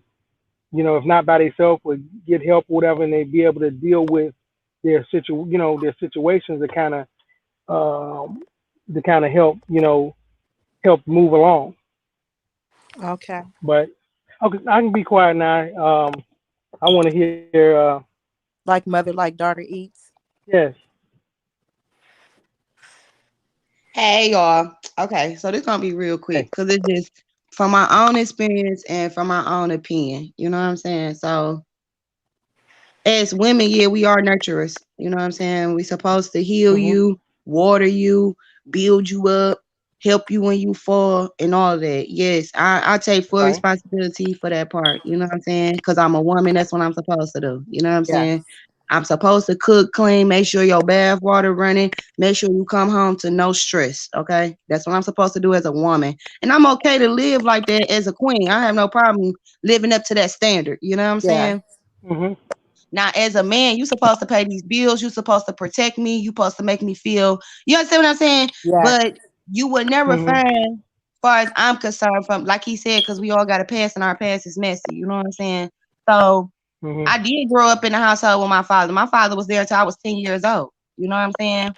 if not by themselves, or get help or whatever, and they be able to deal with their situations um, to kind of help move along. Okay. But okay, I can be quiet now. I want to hear. Like mother, like daughter eats. Yes. Hey y'all. Okay, so this gonna be real quick Hey. because it's just from my own experience and from my own opinion. You know what I'm saying? So as women, yeah, we are nurturers. You know what I'm saying? We supposed to heal Mhm. you, water you, build you up, help you when you fall, and all of that. Yes, I take full Right. responsibility for that part. You know what I'm saying? Because I'm a woman, that's what I'm supposed to do. You know what I'm Yeah. saying? I'm supposed to cook, clean, make sure your bath water running, make sure you come home to no stress. Okay, that's what I'm supposed to do as a woman, and I'm okay to live like that as a queen. I have no problem living up to that standard. You know what I'm Yeah. saying? Mhm. Now, as a man, you supposed to pay these bills. You supposed to protect me. You supposed to make me feel. You understand what I'm saying? Yeah. But you would never Mhm. find, as far as I'm concerned, from like he said, because we all got a past and our past is messy. You know what I'm saying? So Mhm. I did grow up in a household with my father. My father was there until I was 10 years old. You know what I'm saying?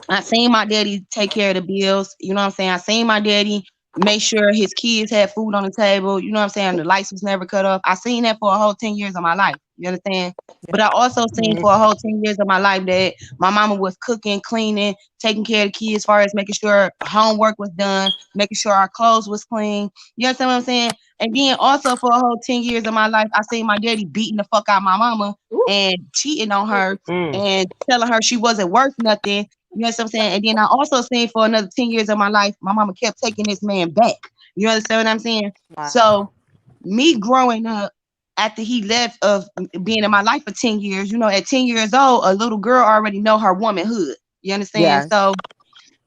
I seen my daddy take care of the bills. You know what I'm saying? I seen my daddy make sure his kids had food on the table. You know what I'm saying? The lights was never cut off. I seen that for a whole 10 years of my life. You understand? Yeah. But I also seen Mhm. for a whole 10 years of my life that my mama was cooking, cleaning, taking care of the kids, as far as making sure homework was done, making sure our clothes was clean. You understand what I'm saying? And then also for a whole 10 years of my life, I seen my daddy beating the fuck out of my mama Ooh. and cheating on her Mm. and telling her she wasn't worth nothing. You know what I'm saying? And then I also seen for another 10 years of my life, my mama kept taking this man back. You understand what I'm saying? Wow. So me growing up after he left of being in my life for 10 years, at 10 years old, a little girl already know her womanhood. You understand? Yeah. So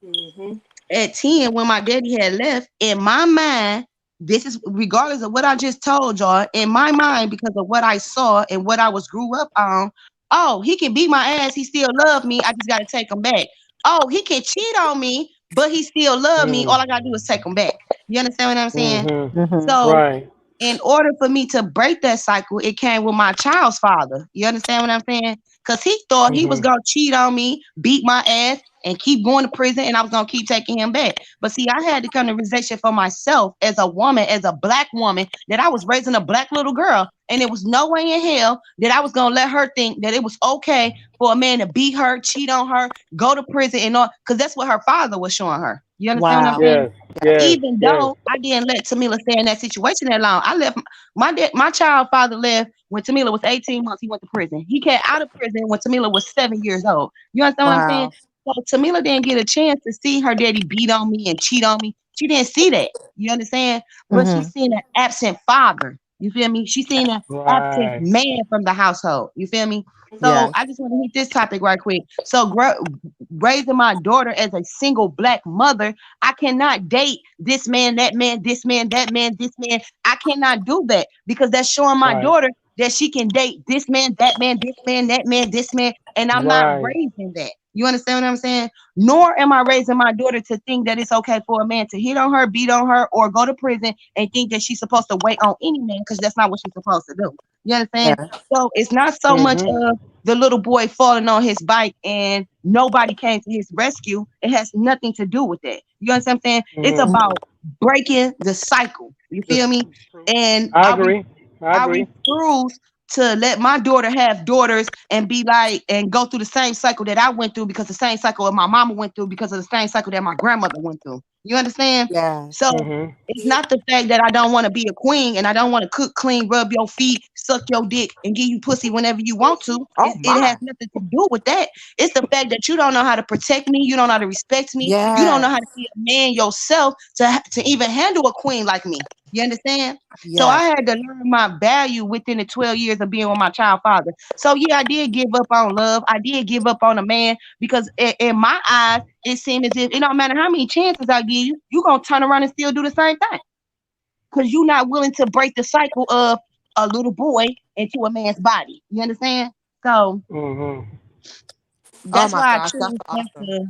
Mm-hmm. at 10, when my daddy had left, in my mind, this is regardless of what I just told y'all, in my mind, because of what I saw and what I was grew up on, oh, he can beat my ass, he still love me. I just gotta take him back. Oh, he can cheat on me, but he still love me. All Mm. I gotta do is take him back. You understand what I'm saying? Mhm. Mm-hmm. So Right. in order for me to break that cycle, it came with my child's father. You understand what I'm saying? Because he thought he was Mhm. gonna cheat on me, beat my ass, and keep going to prison, and I was gonna keep taking him back. But see, I had to come to realization for myself as a woman, as a black woman, that I was raising a black little girl, and there was no way in hell that I was gonna let her think that it was okay for a man to beat her, cheat on her, go to prison, and all, because that's what her father was showing her. You understand what I'm Wow. saying? Yes. Yeah. Yes. Even Yes. though I didn't let Tamila stay in that situation that long, I left my child father left when Tamila was 18 months. He went to prison. He came out of prison when Tamila was 7 years old. You understand what I'm saying? Wow. So Tamila didn't get a chance to see her daddy beat on me and cheat on me. She didn't see that. You understand? But Mm-hmm. she's seen an absent father. You feel me? She's seen an absent Right. man from the household. You feel me? So Yes. I just want to hit this topic right quick. So raising my daughter as a single black mother, I cannot date this man, that man, this man, that man, this man. I cannot do that because that's showing my Right. daughter that she can date this man, that man, this man, that man, this man, and I'm not Right. raising that. You understand what I'm saying? Nor am I raising my daughter to think that it's okay for a man to hit on her, beat on her, or go to prison and think that she's supposed to wait on any man because that's not what she's supposed to do. You understand? Yeah. So it's not so much Mm-hmm. of the little boy falling on his bike and nobody came to his rescue. It has nothing to do with that. You understand what I'm saying? It's Mm-hmm. about breaking the cycle. You feel me? And I agree. I I agree. refuse to let my daughter have daughters and be like and go through the same cycle that I went through because the same cycle that my mama went through because of the same cycle that my grandmother went through. You understand? Yes. So Mm-hmm. it's not the fact that I don't want to be a queen and I don't want to cook clean, rub your feet, suck your dick, and give you pussy whenever you want to. Oh It has my. nothing to do with that. It's the fact that you don't know how to protect me, you don't know how to respect me, you don't know how Yes. to be a man yourself to even handle a queen like me. You understand? So I Yes. had to learn my value within the 12 years of being with my child father. So yeah, I did give up on love. I did give up on a man because in my eyes, it seemed as if it don't matter how many chances I give you, you gonna turn around and still do the same thing. Because you're not willing to break the cycle of a little boy into a man's body. You understand? So Mm-hmm. Oh that's my why I gosh, that's choose not awesome. to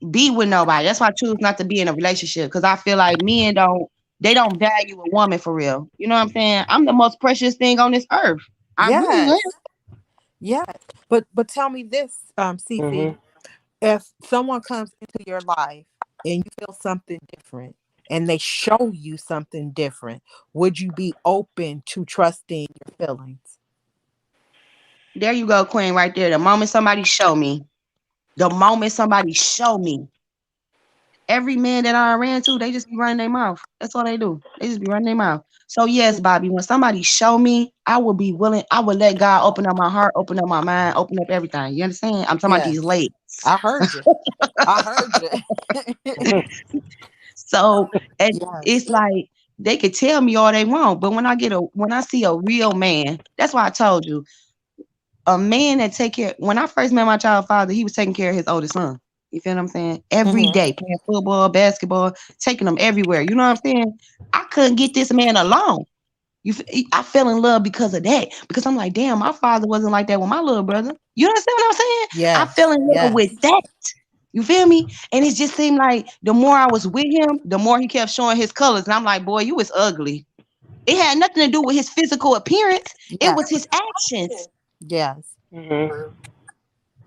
be with nobody. That's why I choose not to be in a relationship because I feel like men don't value a woman for real. You know what I'm saying? I'm the most precious thing on this earth. I really am. Yes. Yes. But tell me this, Cece. Mm-hmm. If someone comes into your life and you feel something different and they show you something different, would you be open to trusting your feelings? There you go, Queen, right there. The moment somebody show me, every man that I ran to, they just be running their mouth. That's all they do. They just be running their mouth. So yes, Bobbie, when somebody show me, I will be willing. I would let God open up my heart, open up my mind, open up everything. You understand? I'm talking about these Yes. legs. I heard you. I heard you. So Yes. it's like they could tell me all they want, but when I see a real man, that's why I told you, a man that take care. When I first met my child father, he was taking care of his oldest son. You feel what I'm saying? Every Hmm. day, playing football, basketball, taking them everywhere. You know what I'm saying? I couldn't get this man alone. I fell in love because of that. Because I'm like, damn, my father wasn't like that with my little brother. You understand what I'm saying? I fell Yes. in love with Yes. that. You feel me? And it just seemed like the more I was with him, the more he kept showing his colors. And I'm like, boy, you was ugly. It had nothing to do with his physical appearance. It was Yes. his actions. Yes. Mm-hmm.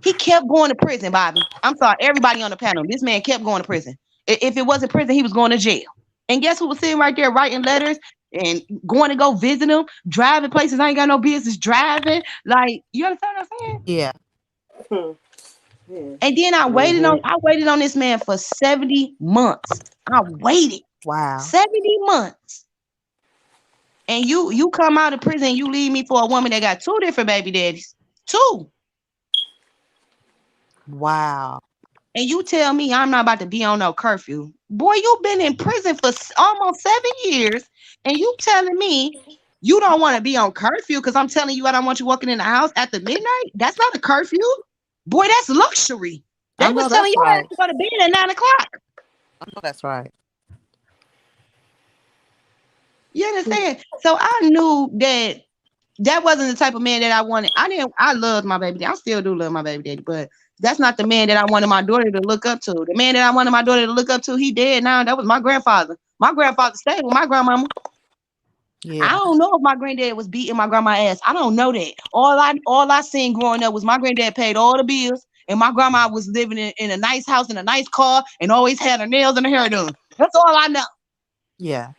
He kept going to prison, Bobbie. I'm sorry, everybody on the panel. This man kept going to prison. If it wasn't prison, he was going to jail. And guess who was sitting right there writing letters and going to go visit him, driving places I ain't got no business driving. Like, you understand what I'm saying? Yeah. Hmm. Yeah. And then Mm-hmm. I waited on this man for 70 months. I waited Wow. 70 months. And you come out of prison, you leave me for a woman that got two different baby daddies. Two. Wow. And you tell me I'm not about to be on no curfew. Boy, you've been in prison for almost 7 years, and you telling me you don't want to be on curfew because I'm telling you I don't want you walking in the house after midnight? That's not a curfew. Boy, that's luxury. They I was know telling that's you I had right. to go to bed at 9 o'clock. I know that's right. You understand? So I knew that wasn't the type of man that I wanted. I loved my baby daddy. I still do love my baby daddy, but that's not the man that I wanted my daughter to look up to. The man that I wanted my daughter to look up to, he dead now. That was my grandfather. My grandfather stayed with my grandmama. I Yeah. don't know if my granddad was beating my grandma ass. I don't know that. All I seen growing up was my granddad paid all the bills, and my grandma was living in a nice house in a nice car and always had her nails and her hair done. That's all I know. Yeah.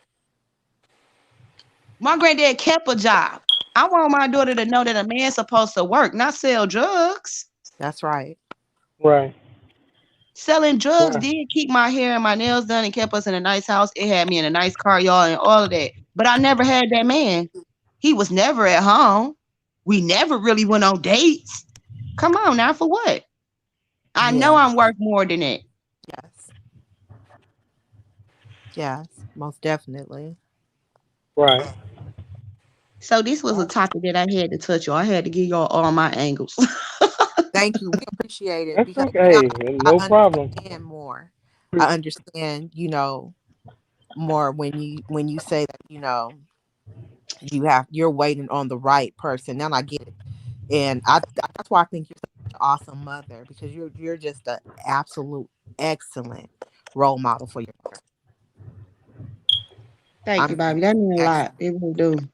My granddad kept a job. I want my daughter to know that a man's supposed to work, not sell drugs. That's right. Right. Selling drugs Right. did keep my hair and my nails done and kept us in a nice house. It had me in a nice car, y'all, and all of that. But I never had that man. He was never at home. We never really went on dates. Come on now, for what? I know Yeah. I'm worth more than that. Yes. Yes. Most definitely. Right. So this was a topic that I had to touch on. I had to give y'all all my angles. Thank you. We appreciate it That's because now okay. I No problem. understand more. I understand, more when you say that, you're waiting on the right person. Now I get it. And that's why I think you're such an awesome mother because you're just an absolute excellent role model for your daughter. Thank I you, mean, Bobby. That means a lot. excellent. It really do.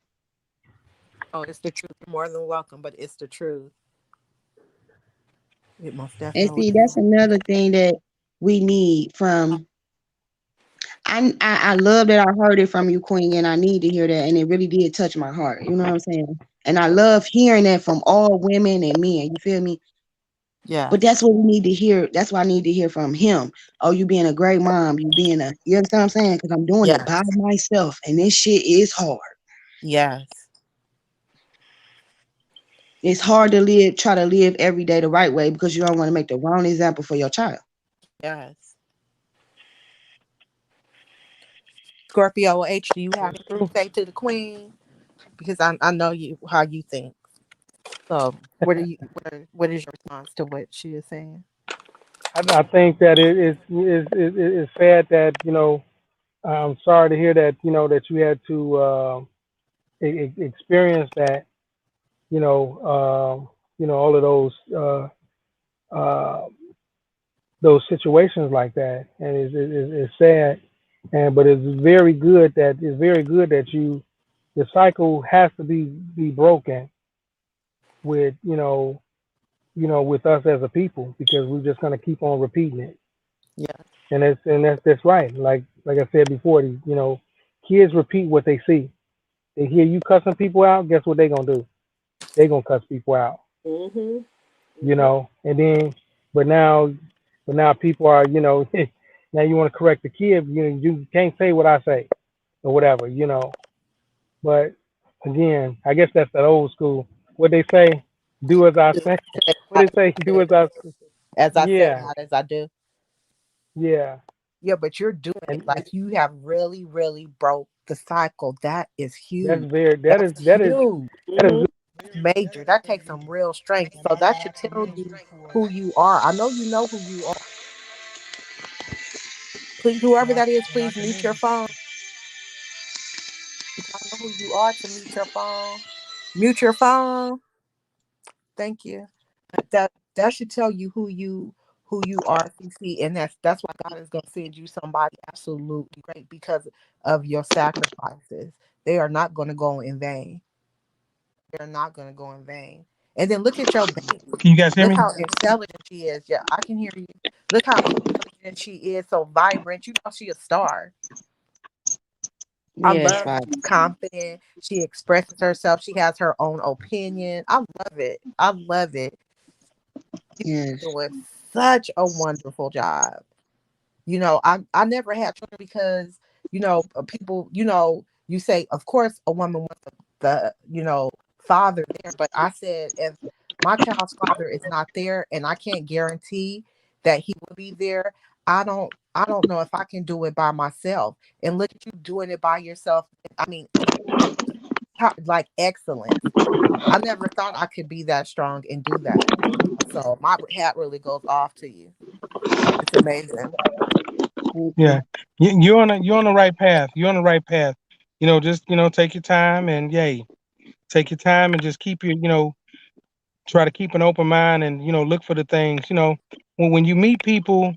Oh, it's the truth. You're more than welcome, but it's the truth. It most And definitely see, is. that's another thing that we need from. I love that I heard it from you, Queen, and I need to hear that, and it really did touch my heart. You know what I'm saying? And I love hearing that from all women and men. You feel me? But Yes. that's what we need to hear. That's what I need to hear from him. Oh, you being a great mom. You being a. You understand what I'm saying? Because I'm doing it by Yes. myself, and this shit is hard. Yes. It's hard to live, try to live every day the right way because you don't want to make the wrong example for your child. Yes. Scorpio H, do you have That's anything to true. say to the queen? Because I know you how you think. So what is your response to what she is saying? I think that it's sad that I'm sorry to hear that that you had to experience that all of uh, those situations like that, and it's sad, and but it's very good that the cycle has to be broken with with us as a people because we're just gonna keep on repeating it, Yeah. and that's right. Like I said before, kids repeat what they see. They hear you cussing people out. Guess what they gonna do? They gonna cuss people out. Mhm. You Mhm. know, and then but now but now people are now you want to correct the kid. You can't say what I say or whatever. But again, I guess that's that old school. What they say, do as I say. What they say, do as I say. As I say, Yeah, not as I do. yeah, Yeah, but you're doing it and like you have really, really broke the cycle. That is that's huge. very That's huge. that is Mhm. good. That's major. That takes some real strength. So that should tell you who you are. I know who you are. Please, whoever that is, please mute your phone. If y'all know who you are, to mute your phone. Mute your phone. Thank you. That should tell you who you are, CC, and that's why God is gonna send you somebody absolutely great because of your sacrifices. They are not gonna go in vain. They're not gonna go in vain. And then look at your baby. Can you guys hear Look me? how intelligent she is. Yeah, I can hear you. Look how intelligent she is, so vibrant. You know she a star. I Yes, love Bobby. she's confident. She expresses herself. She has her own opinion. I love it. I love it. Yes. Doing such a wonderful job. I never had children because people you say of course a woman wants the father there, but I said if my child's father is not there and I can't guarantee that he will be there, I don't know if I can do it by myself. And look at you doing it by yourself. I mean, like excellence. I never thought I could be that strong and do that. So my hat really goes off to you. It's amazing. Thank Yeah, you. you're on the right path. You're on the right path. Just take your time and yay, take your time and just keep your try to keep an open mind and look for the things. When you meet people,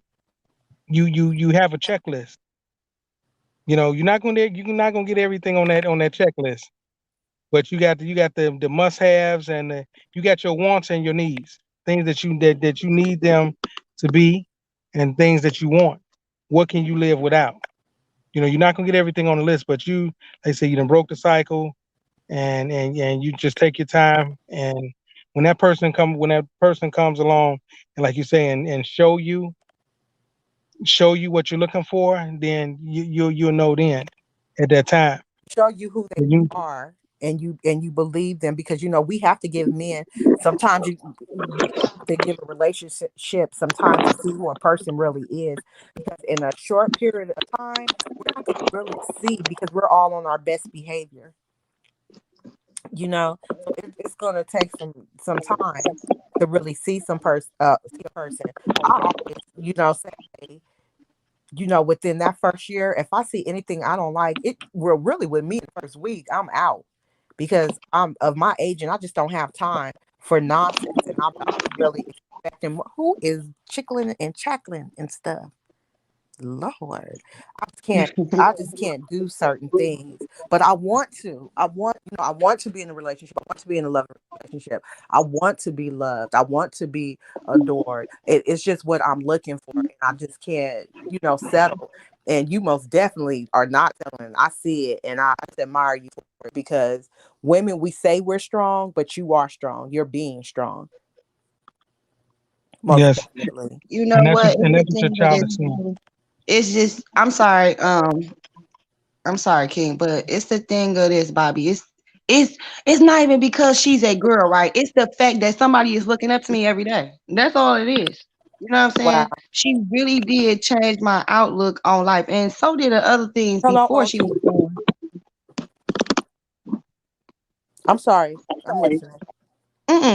you have a checklist. You're not gonna get everything on that checklist, but you got the must haves and you got your wants and your needs, things that you need them to be, and things that you want. What can you live without? You're not gonna get everything on the list, but like I say, you done broke the cycle, and you just take your time. And when that person comes along, and like you say, and show you what you're looking for, then you'll know then at that time. Show you who they You are. and you believe them, because we have to give men, sometimes we have to give a relationship sometimes to see who a person really is, because in a short period of time we're not going to really see, because we're all on our best behavior. So it's going to take some time to really see a person. I always say, within that first year, if I see anything I don't like, it will really, with me, the first week, I'm out, because I'm of my age and I just don't have time for nonsense. And I'm really expecting who is chickling and chackling and stuff. Lord, I just can't do certain things. But I want to. I want to be in a relationship. I want to be in a loving relationship. I want to be loved. I want to be adored. It's just what I'm looking for. And I just can't, settle. And you most definitely are not settling. I see it, and I just admire you for it, because women, we say we're strong, but you are strong. You're being strong. Most Yes, definitely. You know and that's what? what It's and the that's what your thing that child is, is seeing. it's just, I'm sorry, King, but it's the thing of this, Bobby. It's it's not even because she's a girl, right? It's the fact that somebody is looking up to me every day. That's all it is. You know what I'm Wow. saying? She really did change my outlook on life, and so did the other things Hello, before she OG. was born. I'm sorry. I'm listening.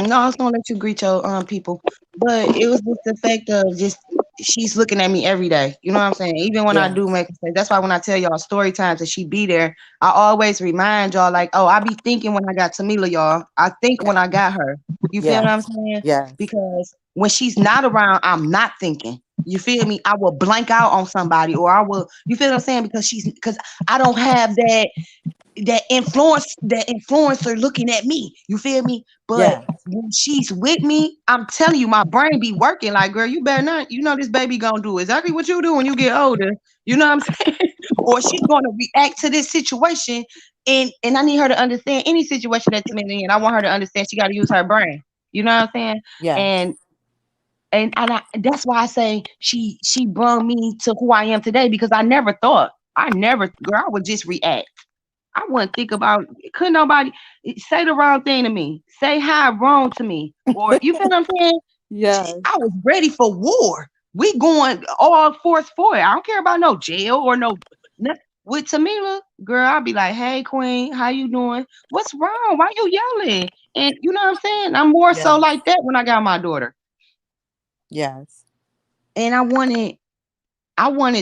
No, I was gonna let you greet your people, but it was just the fact of just she's looking at me every day. You know what I'm saying? Even when I do Yes. make mistakes, that's why when I tell y'all story times and she be there, I always remind y'all like, oh, I be thinking when I got Tamila, y'all. I think when I got her. You feel what I'm Yes. saying? Yes. Because when she's not around, I'm not thinking. You feel me? I will blank out on somebody, or I will. You feel what I'm saying? Because I don't have that influencer looking at me. You feel me? But Yes. when she's with me, I'm telling you, my brain be working like, girl, you better not. You know this baby gonna do exactly what you do when you get older. You know what I'm saying? Or she's gonna react to this situation. And I need her to understand any situation that's in. I want her to understand she gotta use her brain. You know what I'm saying? Yes. And that's why I say she brought me to who I am today, because I never, girl, I would just react. I wouldn't think about, couldn't nobody say the wrong thing to me, say hi wrong to me, or you feel what I'm saying? I Yes. was ready for war. We going all force for it. I don't care about no jail or with Tamila, girl, I'll be like, hey Queen, how you doing? What's wrong? Why you yelling? And you know what I'm saying? I'm more so Yes. like that when I got my daughter. Yes. And I wanted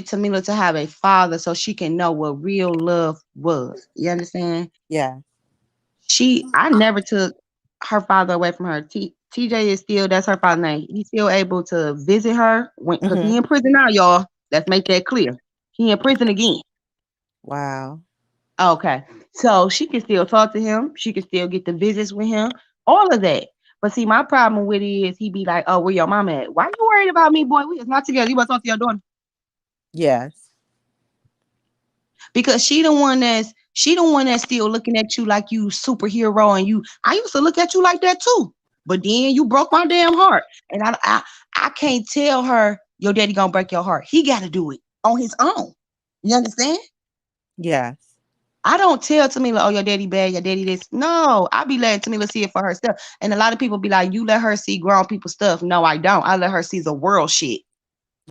Tamila to have a father so she can know what real love was. You understand? Yes. I never took her father away from her. TJ is still, that's her father's name. He's still able to visit her because he Mm-hmm. in prison now, y'all. Let's make that clear. He in prison again. Wow. Okay. So she can still talk to him. She can still get the visits with him. All of that. But see, my problem with it is he be like, oh, where your mama at? Why you worried about me, boy? We is not together. You want to talk to your daughter. Yes. Because she the one that's still looking at you like you superhero, and I used to look at you like that too, but then you broke my damn heart, and I can't tell her your daddy gonna break your heart. He got to do it on his own. You understand? Yes. I don't tell Tamila, oh, your daddy bad, your daddy this. No, I be letting Tamila see it for herself. And a lot of people be like, you let her see grown people stuff. No, I don't. I let her see the world shit.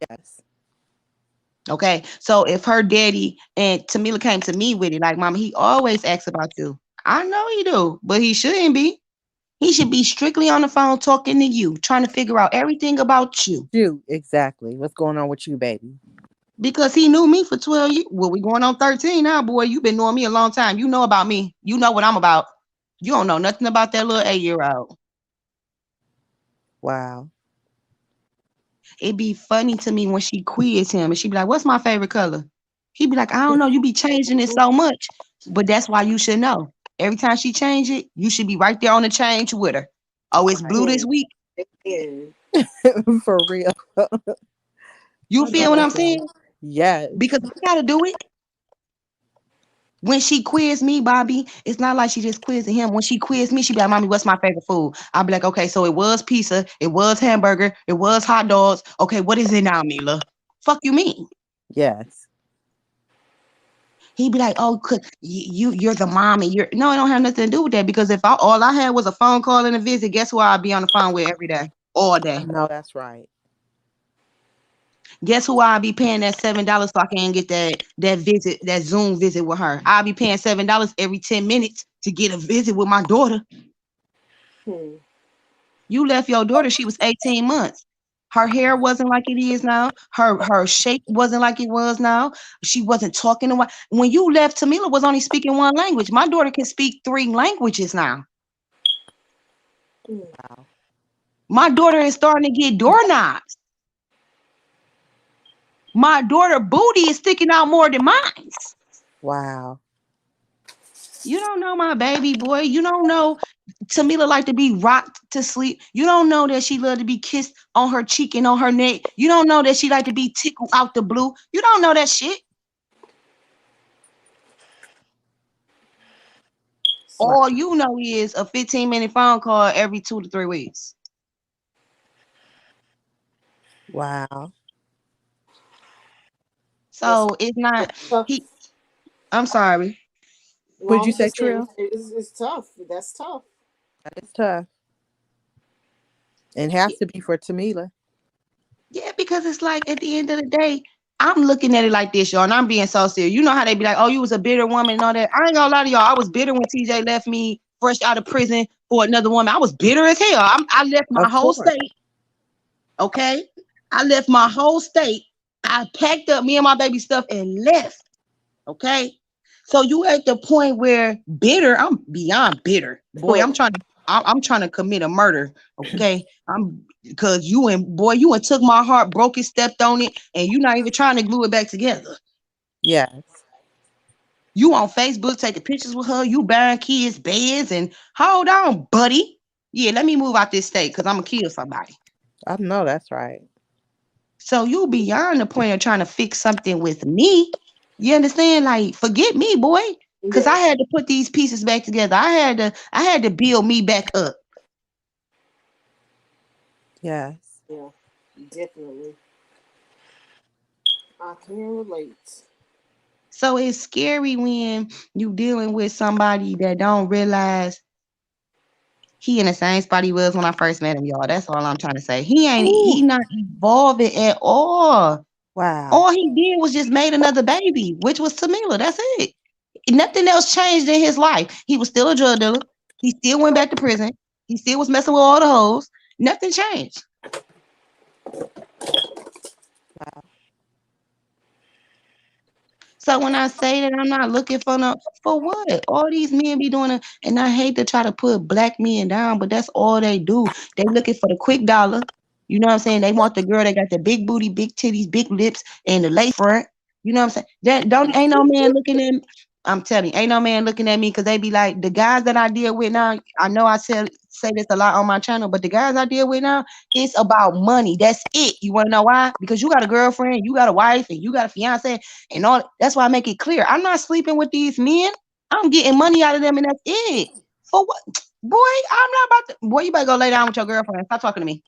Yes. Okay. So if her daddy and Tamila came to me with it, like, mama, he always asks about you. I know he do, but he shouldn't be. He should be strictly on the phone talking to you, trying to figure out everything about you. You exactly. What's going on with you, baby? Because he knew me for 12 years. Well, we going on 13 now, boy. You been knowing me a long time. You know about me. You know what I'm about. You don't know nothing about that little 8-year-old. Wow. It'd be funny to me when she quiz him and she be like, what's my favorite color? He'd be like, I don't know. You be changing it so much. But that's why you should know. Every time she change it, you should be right there on the change with her. Oh, it's blue Right. this week. And For real. You I know feel what I'm that's right. saying? Yes. Because I gotta do it. When she quiz me, Bobby, it's not like she just quizzing him. When she quiz me, she be like, mommy, what's my favorite food? I'll be like, okay, so it was pizza, it was hamburger, it was hot dogs. Okay, what is it now, Mila? Fuck you mean? Yes. He'd be like, "Oh, you're the mom, and you're no, it don't have nothing to do with that. Because if all I had was a phone call and a visit, guess who I'd be on the phone with every day, all I day? know that's right. Guess who I'd be paying that $7 so I can get that visit, that Zoom visit with her? I'll be paying $7 every 10 minutes to get a visit with my daughter. Hmm. You left your daughter; she was 18 months. Her hair wasn't like it is now. Her shape wasn't like it was now. She wasn't talking. When you left, Tamila was only speaking one language. My daughter can speak 3 languages now. Hmm. Wow. My daughter is starting to get doorknobs. My daughter booty is sticking out more than mine. Wow. You don't know my baby boy. You don't know Tamila like to be rocked to sleep. You don't know that she love to be kissed on her cheek and on her neck. You don't know that she like to be tickled out the blue. You don't know that shit. Wow. All you know is a 15-minute phone call every 2 to 3 weeks. Wow. That's So it's not tough. he. I'm sorry. No, Would you I'm say just saying Trill? it's tough. That's tough. That is tough. It has to be for Tamila. Yeah, because it's like at the end of the day, I'm looking at it like this, y'all, and I'm being so serious. You know how they be like, "Oh, you was a bitter woman and all that." I ain't gonna lie to y'all. I was bitter when TJ left me fresh out of prison for another woman. I was bitter as hell. I left my Of whole course. state. Okay, I left my whole state. I packed up me and my baby stuff and left. Okay. So you at the point where bitter, I'm beyond bitter. Boy, I'm trying to commit a murder. Okay. I'm because you and took my heart, broke it, stepped on it, and you're not even trying to glue it back together. Yes. You on Facebook taking pictures with her, you buying kids beds, and hold on, buddy. Yeah, let me move out this state because I'm gonna kill somebody. I know that's right. So you beyond the point of trying to fix something with me. You understand? Like, forget me, boy. Cause Yeah. I had to put these pieces back together. I had to build me back up. Yes. Yeah. Definitely. I can relate. So it's scary when you dealing with somebody that don't realize he in the same spot he was when I first met him, y'all. That's all I'm trying to say. Ooh. He not evolving at all. Wow. All he did was just made another baby, which was Tamila. That's it. Nothing else changed in his life. He was still a drug dealer. He still went back to prison. He still was messing with all the hoes. Nothing changed. Wow. So when I say that I'm not looking for no for what? All these men be doing it, and I hate to try to put black men down, but that's all they do. They looking for the quick dollar. You know what I'm saying? They want the girl that got the big booty, big titties, big lips, and the lace front. You know what I'm saying? That don't ain't no man looking at. I'm telling you, ain't no man looking at me because they be like the guys that I deal with now. I know I say this a lot on my channel, but the guys I deal with now, it's about money. That's it. You want to know why? Because you got a girlfriend, you got a wife, and you got a fiance, and all. That's why I make it clear. I'm not sleeping with these men. I'm getting money out of them, and that's it. For what? Boy, I'm not about to. Boy, you better go lay down with your girlfriend. Stop talking to me.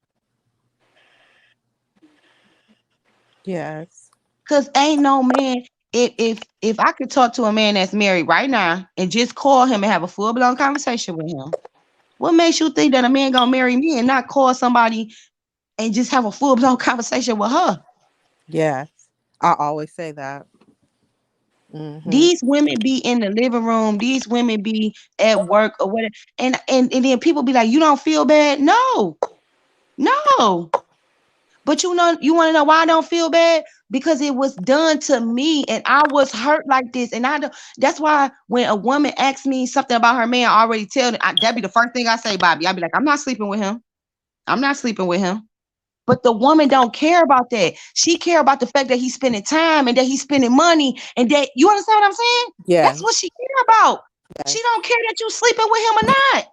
Yes. Cause ain't no man. If I could talk to a man that's married right now and just call him and have a full blown conversation with him, what makes you think that a man gonna marry me and not call somebody and just have a full blown conversation with her? Yes. I always say that. Mm-hmm. These women be in the living room. These women be at work or whatever, and then people be like, "You don't feel bad?" No, no. But you want to know why I don't feel bad? Because it was done to me and I was hurt like this. And I don't, that's why when a woman asks me something about her man, I already tell them, that'd be the first thing I say, Bobbie. I'd be like, I'm not sleeping with him. I'm not sleeping with him. But the woman don't care about that. She care about the fact that he's spending time and that he's spending money and that you understand what I'm saying? That's what Yes. she care about. She Yes. don't care that you sleeping with him or not.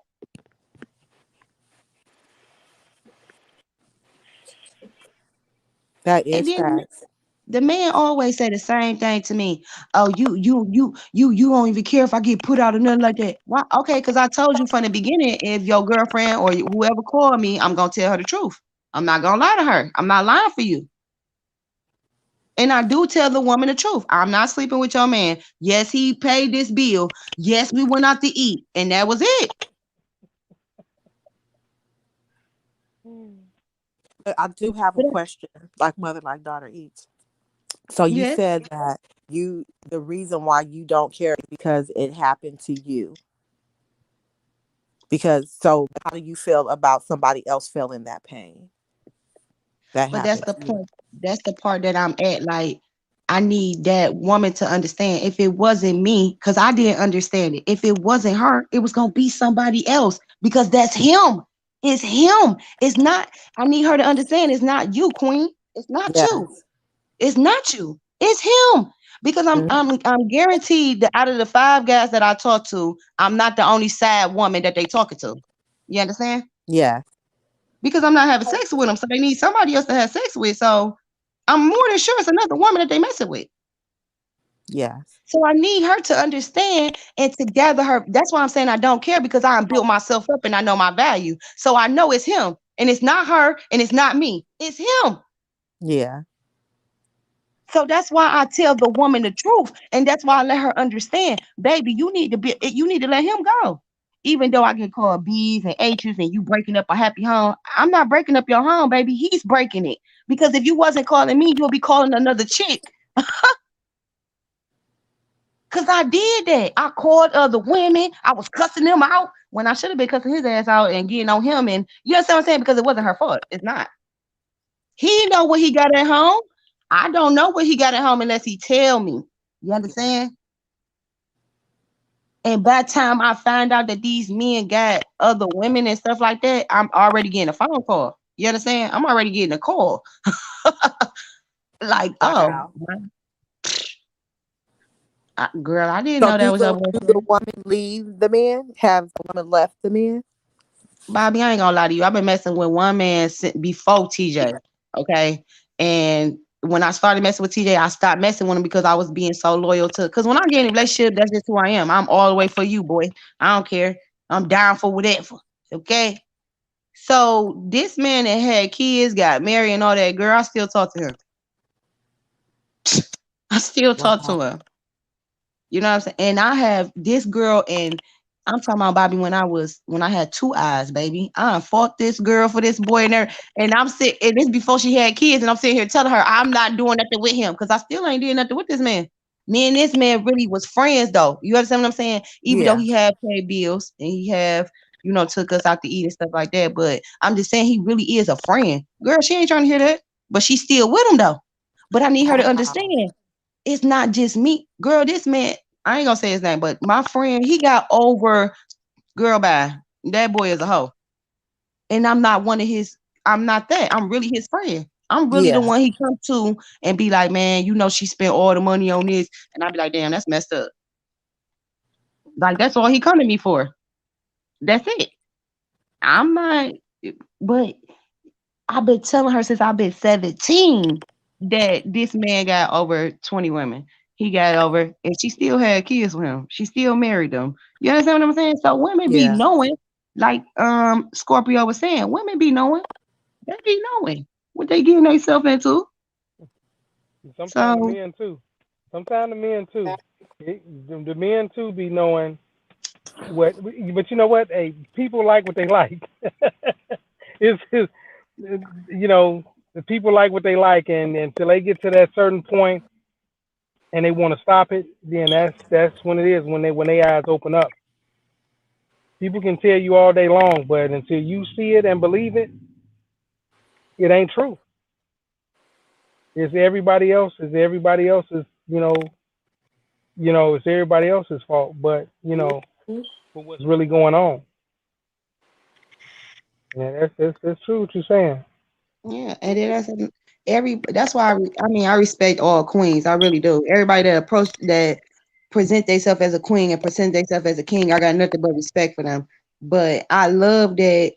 That And is then facts. the man always say the same thing to me. Oh, you don't even care if I get put out or nothing like that. Why? Okay, because I told you from the beginning, if your girlfriend or whoever called me, I'm gonna tell her the truth. I'm not gonna lie to her. I'm not lying for you. And I do tell the woman the truth. I'm not sleeping with your man. Yes, he paid this bill. Yes, we went out to eat. And that was it. I do have a question, like mother, like daughter eats. So you Yes. said that the reason why you don't care is because it happened to you. Because so how do you feel about somebody else feeling that pain that But that's happened the to you? point. That's the part that I'm at. Like, I need that woman to understand if it wasn't me, because I didn't understand it. If it wasn't her, it was gonna be somebody else because that's him. It's him. It's not, I need her to understand it's not you, Queen. It's not you. Yes. It's not you. It's him. Because I'm Mhm. I'm I'm guaranteed that out of the five guys that I talk to, I'm not the only sad woman that they talking to. You understand? Yes. Because I'm not having sex with them, so they need somebody else to have sex with. So I'm more than sure it's another woman that they messing with. Yes. So I need her to understand and to gather her. That's why I'm saying I don't care because I built myself up and I know my value. So I know it's him and it's not her and it's not me. It's him. Yeah. So that's why I tell the woman the truth, and that's why I let her understand, baby, you need to let him go. Even though I get called B's and H's and you breaking up a happy home, I'm not breaking up your home, baby. He's breaking it. Because if you wasn't calling me, you'll be calling another chick. Cause I did that. I called other women. I was cussing them out when I should have been cussing his ass out and getting on him. And you understand what I'm saying? Because it wasn't her fault. It's not. He know what he got at home. I don't know what he got at home unless he tell me. You understand? And by the time I find out that these men got other women and stuff like that, I'm already getting a phone call. You understand? I'm already getting a call. Like, oh, Wow. girl, I didn't So know that was your do the boyfriend. woman leave the man? Have the woman left the man? Bobbie, I ain't gonna lie to you. I've been messing with one man before TJ. Okay. And when I started messing with TJ, I stopped messing with him because I was being so loyal to. Because when I get in a relationship, that's just who I am. I'm all the way for you, boy. I don't care. I'm down for whatever. Okay. So this man that had kids, got married, and all that, girl, I still talk to him. I still talk Wow. to him. You know what I'm saying? And I have this girl, and I'm talking about Bobbie when I had two eyes, baby. I fought this girl for this boy and there, and I'm sitting, and this before she had kids, and I'm sitting here telling her I'm not doing nothing with him because I still ain't doing nothing with this man. Me and this man really was friends though. You understand what I'm saying? Even though Yeah. he had paid bills and he have, took us out to eat and stuff like that. But I'm just saying he really is a friend. Girl, she ain't trying to hear that. But she's still with him though. But I need her to Wow. understand it's not just me. Girl, this man, I ain't gonna say his name, but my friend, he got over, girl, bye. That boy is a hoe. And I'm not one of his, I'm not that. I'm really his friend. I'm really the Yeah. one he come to and be like, man, she spent all the money on this. And I be like, damn, that's messed up. Like, that's all he come to me for. That's it. I'm not, but I've been telling her since I've been 17 that this man got over 20 women. He got over, and she still had kids with him. She still married them. You understand what I'm saying? So women be Yeah. knowing, like Scorpio was saying, women be knowing. They be knowing what they getting themselves into. Sometimes the So men too. Sometimes the men too. The men too be knowing what. But you know what? Hey, people like what they like. It's you know the people like what they like, and until they get to that certain point and they want to stop it, then that's when it is when they eyes open up. People can tell you all day long, but until you see it and believe it, it ain't true. It's everybody else. It's everybody else's. It's everybody else's fault. But for what's really going on. Yeah, that's true what you're saying. yeah, and then that's why I respect all queens. I really do. Everybody that present themselves as a queen and present themselves as a king, I got nothing but respect for them. But I love that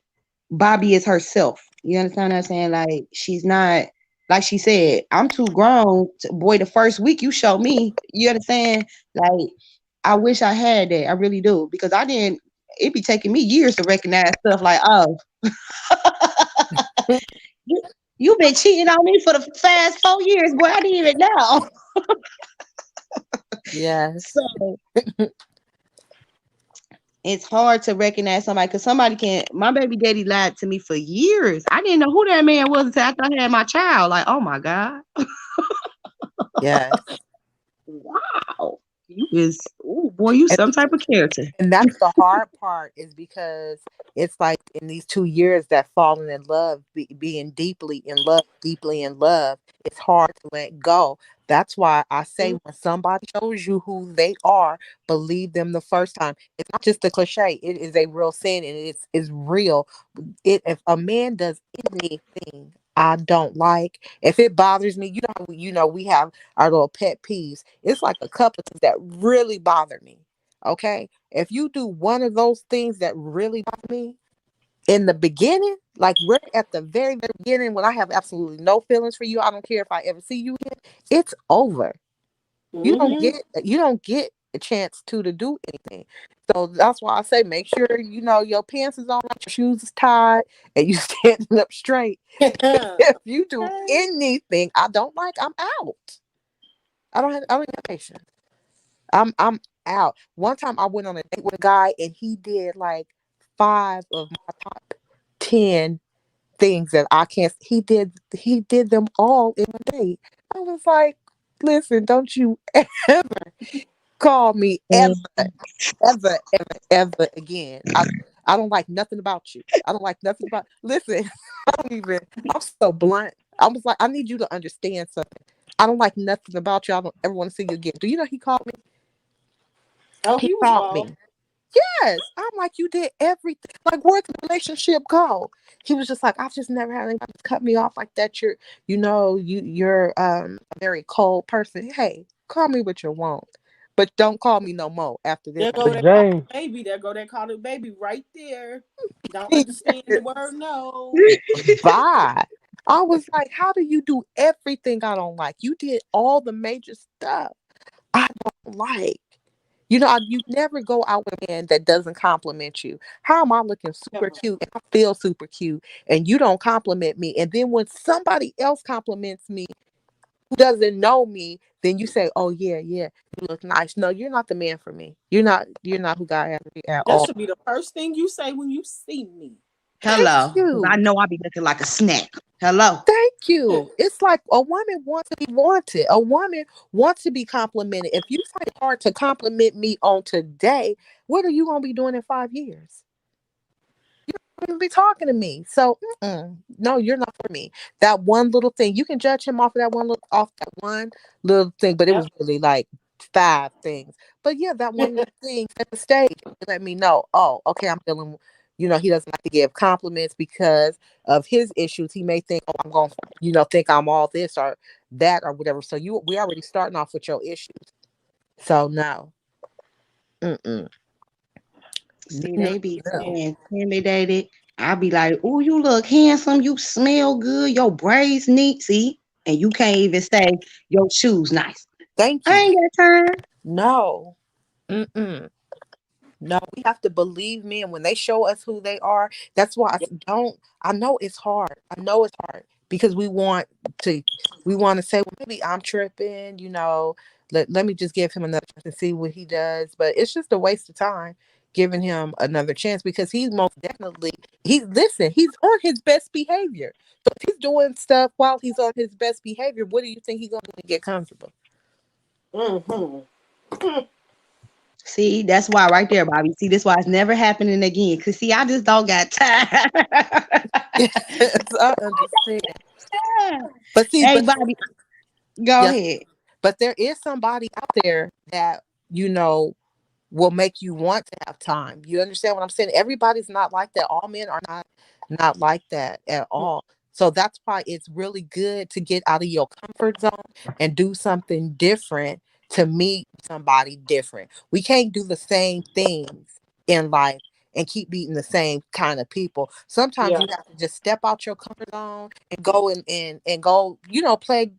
Bobbie is herself. You understand what I'm saying? Like she's not like she said, I'm too grown. Boy, the first week you show me, you understand? Like I wish I had that. I really do. Because I didn't it be taking me years to recognize stuff like, oh, You been cheating on me for the past 4 years, boy. I didn't even know. Yes. So it's hard to recognize somebody because somebody can. My baby daddy lied to me for years. I didn't know who that man was until after I had my child. Like, oh my God. Yes. Wow. You is, oh boy, you And some type of character. and that's the hard part is because it's like in these 2 years that falling in love, being deeply in love, it's hard to let go. That's why I say when somebody shows you who they are, believe them the first time. It's not just a cliche. It is a real sin and it's real. If a man does anything I don't like, if it bothers me, we have our little pet peeves. It's like a couple of things that really bother me. Okay. If you do one of those things that really bother me in the beginning, like we're at the very, very beginning when I have absolutely no feelings for you, I don't care if I ever see you again, it's over. Mm-hmm. You don't get a chance to do anything. So that's why I say make sure your pants is on, your shoes is tied, and you standing up straight. If you do Okay. anything I don't like, I'm out. I don't have patience. I'm out. One time I went on a date with a guy and he did like five of my top 10 things that I can't he did them all in a date. I was like, listen, don't you ever call me ever, ever again. I don't like nothing about you. I don't like nothing about listen, I don't even I'm so blunt. I was like, I need you to understand something. I don't like nothing about you. I don't ever want to see you again. Do you know he called me? Oh, He he was called bold. me. Yes. I'm like, you did everything. Like, where'd the relationship go? He was just like, I've just never had anybody cut me off like that. You're a very cold person. Hey, call me what you want. But don't call me no more after this. There go But that call James, the baby. There go that call the baby right there. Don't understand the word no. Bye. I was like, how do you do everything I don't like? You did all the major stuff I don't like. You never go out with a man that doesn't compliment you. How am I looking super Never. cute and I feel super cute and you don't compliment me? And then when somebody else compliments me who doesn't know me, then you say, "Oh yeah, yeah, you look nice." No, you're not the man for me. You're not who God has for me at That all. should be the first thing you say when you see me. Thank Hello. Because I you. know I be looking like a snack. Hello. Thank you. It's like a woman wants to be wanted. A woman wants to be complimented. If you find it hard to compliment me on today, what are you going to be doing in 5 years? Even be talking to me. So, no, you're not for me. That one little thing, you can judge him off that one little thing, but it was Yep. really like five things. But yeah, that one little thing at the stage let me know. Oh, okay, I'm feeling. He doesn't like to give compliments because of his issues. He may think, oh, I'm going, to think I'm all this or that or whatever. So we already starting off with your issues. So no, mm-mm. See, No, they be no. saying intimidated. I be like, oh, you look handsome. You smell good. Your braids neat. See? And you can't even say your shoes nice. Thank I you. ain't got time. No. Mm-mm. No, we have to believe men when they show us who they are. That's why Yep. don't. I know it's hard. I know it's hard because to, we want to say, well, maybe I'm tripping. Let me just give him another chance and see what he does. But it's just a waste of time giving him another chance because he's most definitely he's on his best behavior. So if he's doing stuff while he's on his best behavior, what do you think he's gonna do to get comfortable? Mm-hmm. See, that's why right there, Bobby. See, this why it's never happening again. Cause see, I just don't got time. Yes, I understand. But see, Hey, but Bobby, go yes, ahead. but there is somebody out there that you know will make you want to have time. You understand what I'm saying? Everybody's not like that. All men are not like that at all. So that's why it's really good to get out of your comfort zone and do something different to meet somebody different. We can't do the same things in life and keep meeting the same kind of people. Sometimes Yeah. you have to just step out your comfort zone and go and go, play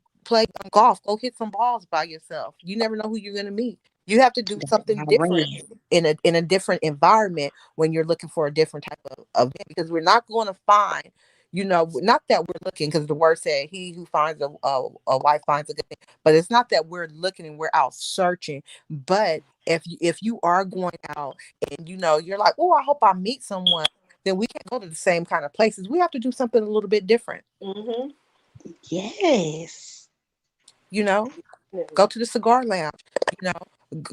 golf, go hit some balls by yourself. You never know who you're gonna meet. You have to do That's something why I different ran. in a different environment when you're looking for a different type of event because we're not going to find not that we're looking, because the word said, "He who finds a wife finds a good thing." But it's not that we're looking and we're out searching. But if you are going out and you're like, "Oh, I hope I meet someone," then we can't go to the same kind of places. We have to do something a little bit different. Mm-hmm. Yes. Go to the cigar lounge.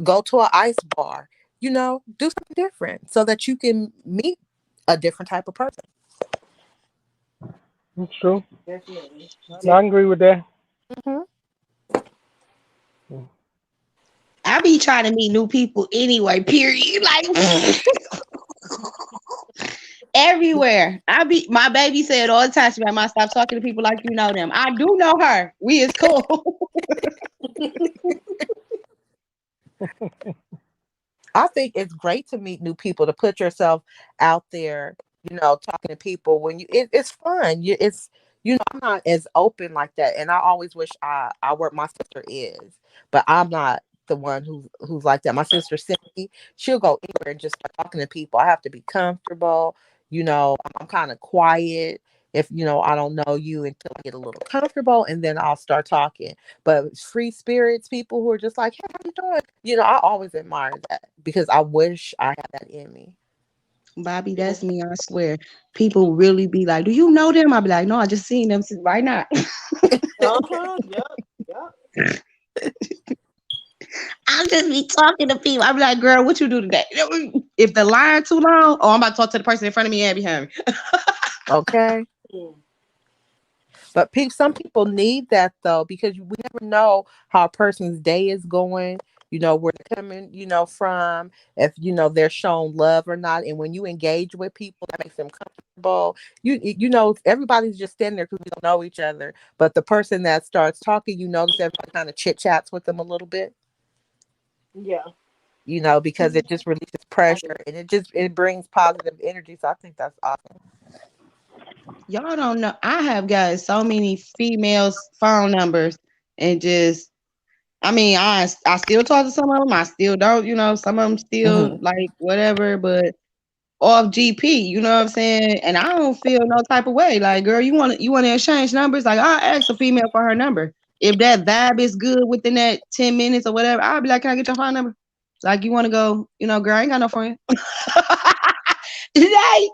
Go to an ice bar. Do something different so that you can meet a different type of person. That's true. Definitely. I agree with that. Hmm. I be trying to meet new people anyway, period. Like everywhere. My baby said all the time, she might stop talking to people like you know them. I do know her. We is cool. I think it's great to meet new people, to put yourself out there, talking to people when it's fun. I'm not as open like that. And I always wish I were. My sister is, but I'm not the one who's like that. My sister Cindy, she'll go anywhere and just start talking to people. I have to be comfortable. I'm kind of quiet if I don't know you until I get a little comfortable, and then I'll start talking. But free spirits, people who are just like, "Hey, how you doing?" I always admire that, because I wish I had that in me. Bobbie, that's me, I swear. People really be like, do you know them? I be like, no, I just seen them right now. Uh-huh. Yep. Yep. I'll just be talking to people. I be like, girl, what you do today? If the line too long, oh, I'm about to talk to the person in front of me and behind me. Okay. Mm. But some people need that, though, because we never know how a person's day is going, where they're coming, from, if, they're shown love or not. And when you engage with people, that makes them comfortable. Everybody's just standing there because we don't know each other. But the person that starts talking, you notice everybody kind of chit chats with them a little bit, Yeah. because it just releases pressure, and it brings positive energy. So I think that's awesome. Y'all don't know. I have got so many females' phone numbers and just, I mean, I still talk to some of them. I still don't, some of them still Hmm. like whatever, but off GP, you know what I'm saying? And I don't feel no type of way. Like, girl, you want to exchange numbers? Like, I'll ask a female for her number. If that vibe is good within that 10 minutes or whatever, I'll be like, can I get your phone number? Like, you want to go, girl, I ain't got no friend. Like,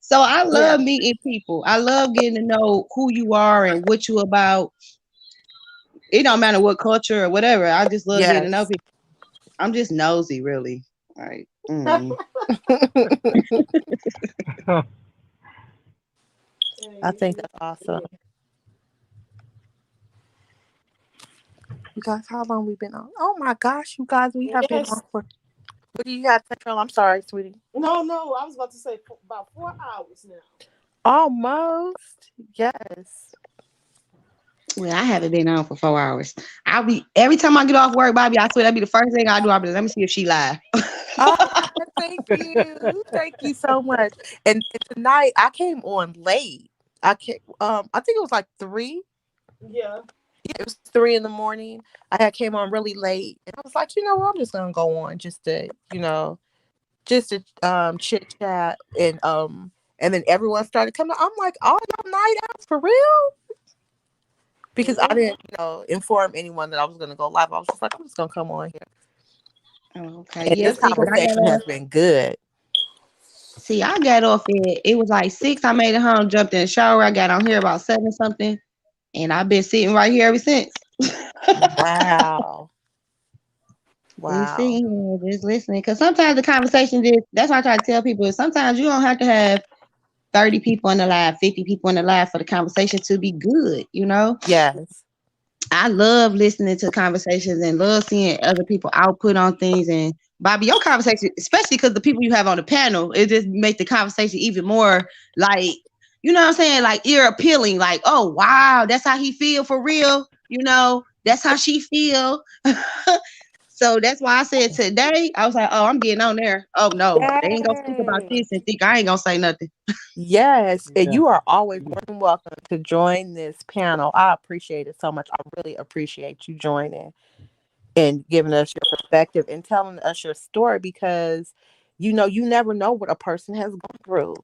So I Yeah. love meeting people. I love getting to know who you are and what you about. It don't matter what culture or whatever. I just love getting to know Yes. people. I'm just nosy, really. Like, I think that's awesome. You guys, how long we been on? Oh my gosh, you guys, we have been Yes. on for. What do you got, Central? I'm sorry, sweetie. No, no. I was about to say about 4 hours now. Almost. Yes. well, I haven't been on for 4 hours. I'll be every time I get off work, Bobbie. I swear that'd be the first thing I do. I'll be like, let me see if she live. Oh, thank you. Thank you so much. And tonight I came on late. I think it was like 3. Yeah. Yeah, it was 3 in the morning. I had came on really late, and I was like, what, I'm just gonna go on just to chit chat, and then everyone started coming. I'm like, all y'all night outs for real? Because I Mm-hmm. didn't, inform anyone that I was gonna go live. I was just like, I'm just gonna come on here. Okay, And yeah. this conversation has been good. I got off at it was like 6. I made it home, jumped in the shower. I got on here about 7 something, and I've been sitting right here ever since. Wow. Just Wow. sitting here, just listening. Because sometimes the conversation that's why I try to tell people is sometimes you don't have to have 30 people in the live, 50 people in the live for the conversation to be good. Yes. I love listening to conversations and love seeing other people output on things. And Bobbie, your conversation, especially because the people you have on the panel, it just makes the conversation even more like, you know what I'm saying? Like ear appealing. Like, oh wow, that's how he feel for real. That's how she feel. So that's why I said today, I was like, oh, I'm getting on there. Oh no, they ain't gonna speak about Yes. this and think I ain't gonna say nothing. Yes. And Yeah. you are always more than welcome to join this panel. I appreciate it so much. I really appreciate you joining and giving us your perspective and telling us your story, because you never know what a person has gone through.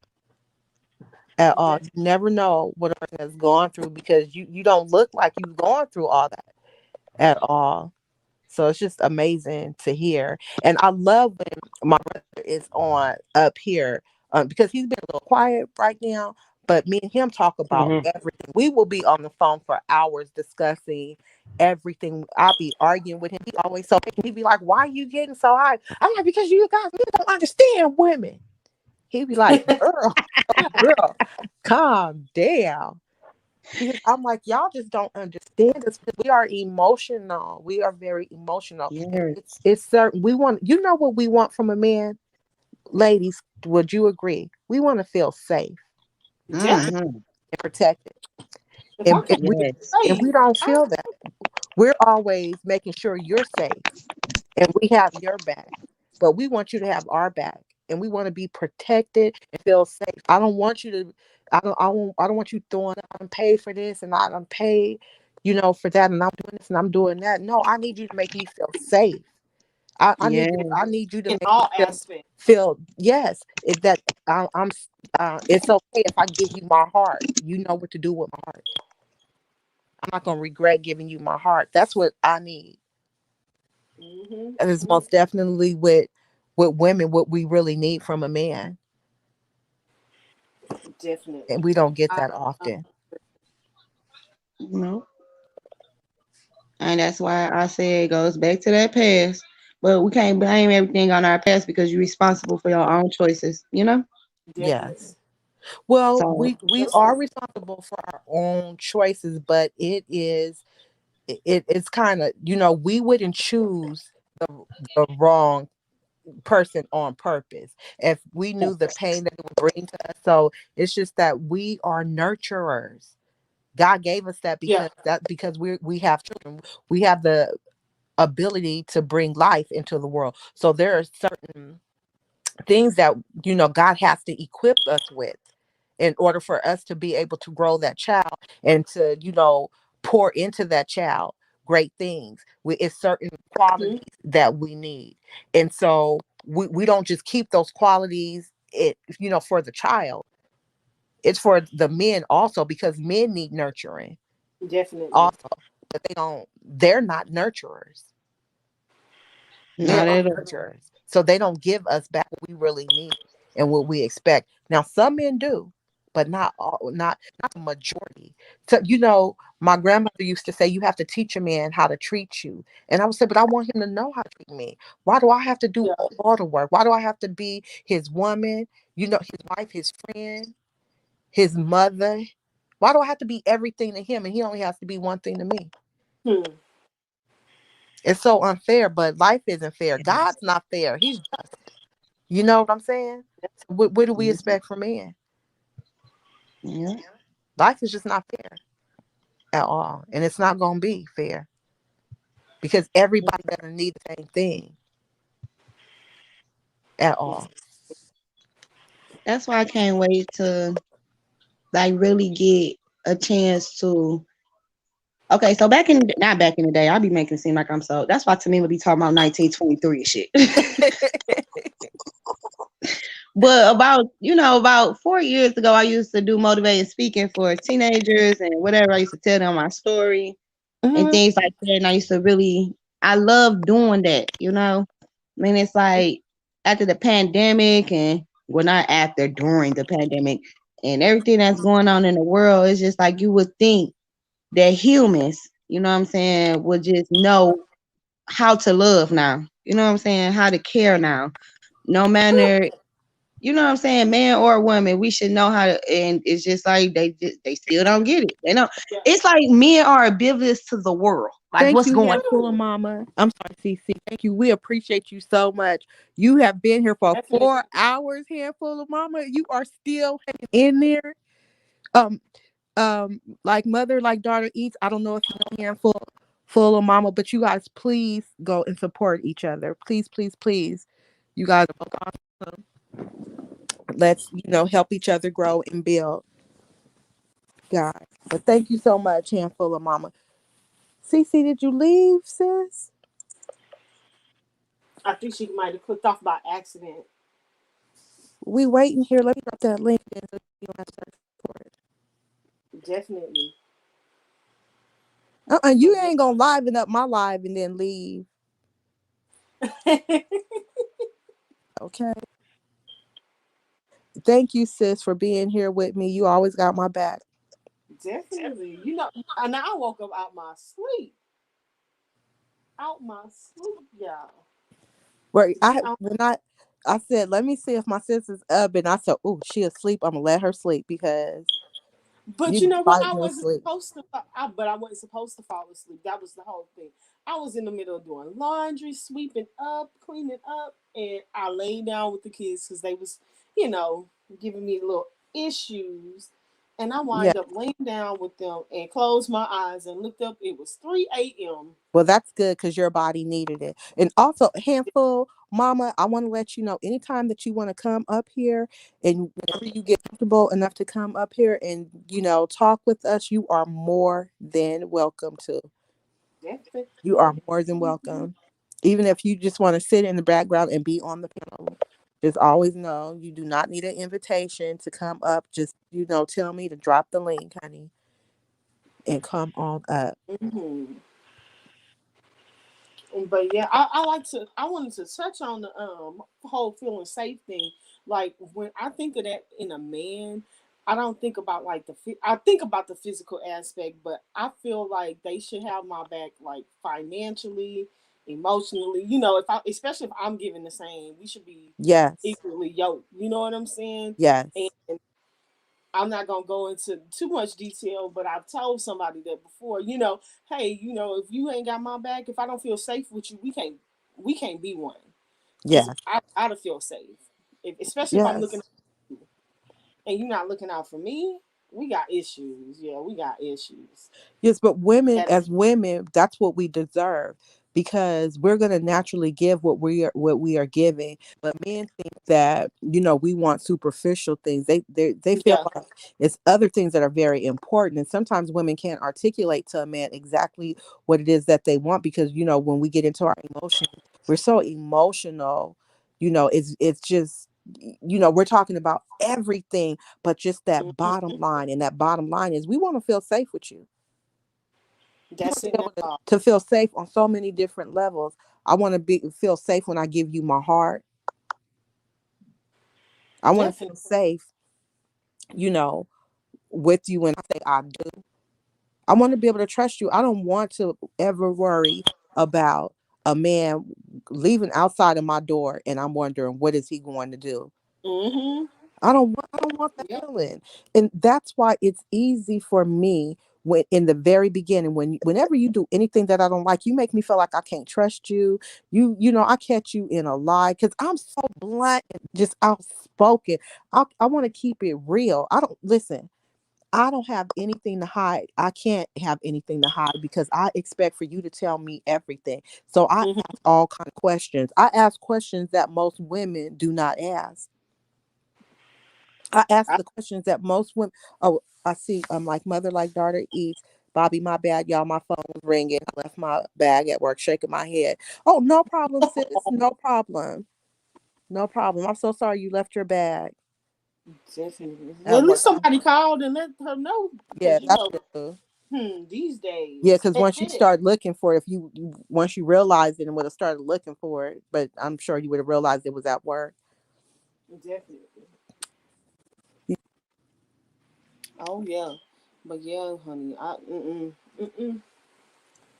at all. You never know what a person has gone through because you don't look like you've gone through all that at all. So it's just amazing to hear. And I love when my brother is on up here because he's been a little quiet right now. But me and him talk about Hmm. everything. We will be on the phone for hours discussing everything. I'll be arguing with him. He always so he'd be like, "Why are you getting so high?" I'm like, "Because you guys you don't understand women." He'd be like, girl, calm down." Because I'm like, y'all just don't understand us. We are emotional. We are very emotional. Yes. It's certain. We want, you know what we want from a man, ladies. Would you agree? We want to feel safe Definitely. Mm-hmm. and protected, If I and, can't and we Yes. and say, we don't I feel that. We're always making sure you're safe, and we have your back. But we want you to have our back, and we want to be protected and feel safe. I don't want you to. I don't want you throwing. I'm paid for this, and I'm paid, for that, and I'm doing this, and I'm doing that. No, I need you to make me feel safe. I need you. Yes. I need you to in make me all feel aspects. yes. That I'm. It's okay if I give you my heart. You know what to do with my heart. I'm not gonna regret giving you my heart. That's what I need. Hmm. And it's most definitely with women what we really need from a man, and Definitely. we don't get I, that uh, often. No. And that's why I say it goes back to that past. But we can't blame everything on our past because you're responsible for your own choices, you know? definitely. Yes. Well, So, we are responsible for our own choices, but it's kind of we wouldn't choose the wrong person on purpose if we knew the pain that it would bring to us. So it's just that we are nurturers. God gave us that Yeah. because we have children. We have the ability to bring life into the world. So there are certain things that God has to equip us with in order for us to be able to grow that child and to pour into that child great things. It's certain Hmm. qualities that we need, and so we don't just keep those qualities for the child. It's for the men also because men need nurturing Definitely. also, but they're not nurturers. Men not are at all. nurturers. So they don't give us back what we really need and what we expect. Now some men do, but not all, not the majority. So my grandmother used to say you have to teach a man how to treat you. And I would say, but I want him to know how to treat me. Why do I have to do Yeah. all the work? Why do I have to be his woman, his wife, his friend, his mother? Why do I have to be everything to him and he only has to be one thing to me? Hmm. It's so unfair, but life isn't fair. Yes. God's not fair. He's just. You know what I'm saying? So what do we Mhm. expect from men? Yeah. Life is just not fair at all. And it's not going to be fair because everybody doesn't need the same thing at all. That's why I can't wait to like really get a chance to. Okay, so not back in the day, I'll be making it seem like I'm so. That's why to me would be talking about 1923 and shit. But about 4 years ago, I used to do motivated speaking for teenagers and whatever. I used to tell them my story and Mhm. things like that. And I used to I love doing that, you know? I mean, it's like after the pandemic and, well, not after, during the pandemic and everything that's going on in the world, it's just like you would think that humans, you know what I'm saying, would just know how to love now. You know what I'm saying? How to care now. No matter, you know what I'm saying, man or woman, we should know how to. And it's just like they still don't get it. They know Yeah. it's like men are oblivious to the world, like Thank what's you, going handful of True. mama. I'm sorry, CC. Thank you. We appreciate you so much. You have been here for Definitely. 4 hours, handful of mama. You are still hanging in there. Um, like mother, like daughter eats. I don't know if you know handful full of mama, but you guys please go and support each other. Please, please, please. You guys are both awesome. Let's help each other grow and build, guys. But thank you so much, handful of mama. Cece, did you leave, sis? I think she might have clicked off by accident. We waiting here. Let me drop that link in so you don't have to start support. Definitely. You But ain't gonna liven up my live and then leave. yeah. Okay. Thank you, sis, for being here with me. You always got my back. Definitely. And I woke up out my sleep. Out my sleep, y'all. Where Yeah. I said, let me see if my sister's up, and I said, oh, she asleep. I'm gonna let her sleep because But you you be know what? I fighting your wasn't sleep. supposed to. But I wasn't supposed to fall asleep. That was the whole thing. I was in the middle of doing laundry, sweeping up, cleaning up, and I laid down with the kids because they was, you know, giving me little issues. And I Yeah. wind up laying down with them and closed my eyes and looked up. It was 3 a.m. Well, that's good because your body needed it. And also, handful, mama, I want to let you know anytime that you want to come up here and whenever you get comfortable enough to come up here and, talk with us, you are more than welcome to. You are Definitely. more than welcome. Even if you just want to sit in the background and be on the panel, just always know you do not need an invitation to come up. Just, tell me to drop the link, honey, and come on up. Mm-hmm. But yeah, I wanted to touch on the whole feeling safe thing. Like when I think of that in a man, I don't think about like I think about the physical aspect, but I feel like they should have my back, like financially, emotionally. If I, especially if I'm giving the same, we should be Yes. equally yoked. You know what I'm saying? Yes. And I'm not gonna go into too much detail, but I've told somebody that before. Hey, if you ain't got my back, if I don't feel safe with you, we can't be one. Because Yes. I gotta feel safe, especially if I'm looking Yes. out for you and you're not looking out for me. We got issues. Yeah, we got issues. Yes, but women, That as women, that's what we deserve because we're going to naturally give what we are giving. But men think that we want superficial things. They feel yeah. like it's other things that are very important, and sometimes women can't articulate to a man exactly what it is that they want because when we get into our emotions, we're so emotional. It's just we're talking about everything but just that Mhm. bottom line, and that bottom line is we want to feel safe with you. We want That's to it. be That's able to, all. to feel safe on so many different levels. I want to feel safe when I give you my heart. I want to Definitely. feel safe, you know, with you when I say I do. I want to be able to trust you. I don't want to ever worry about a man leaving outside of my door and I'm wondering what is he going to do. Mm-hmm. I don't want that Yep. feeling. And that's why it's easy for me when in the very beginning whenever you do anything that I don't like, you make me feel like I can't trust you. I catch you in a lie cuz I'm so blunt and just outspoken. I want to keep it real. I don't listen. I don't have anything to hide. I can't have anything to hide because I expect for you to tell me everything. So I Mm-hmm. ask all kind of questions. I ask questions that most women do not ask. I ask I, the questions that most women. Oh, I see. I'm like mother, like daughter eats. Bobbie, my bad, y'all. My phone was ringing. I left my bag at work, shaking my head. Oh, no problem, sis. No problem. No problem. I'm so sorry you left your bag definitely. at At least work. somebody called and let her know, Yeah, because that's good. these Yeah, days. because once you start looking for it, if once you realized it and would have started looking for it, but I'm sure you would have realized it was at work. Definitely. Oh yeah, but yeah, honey,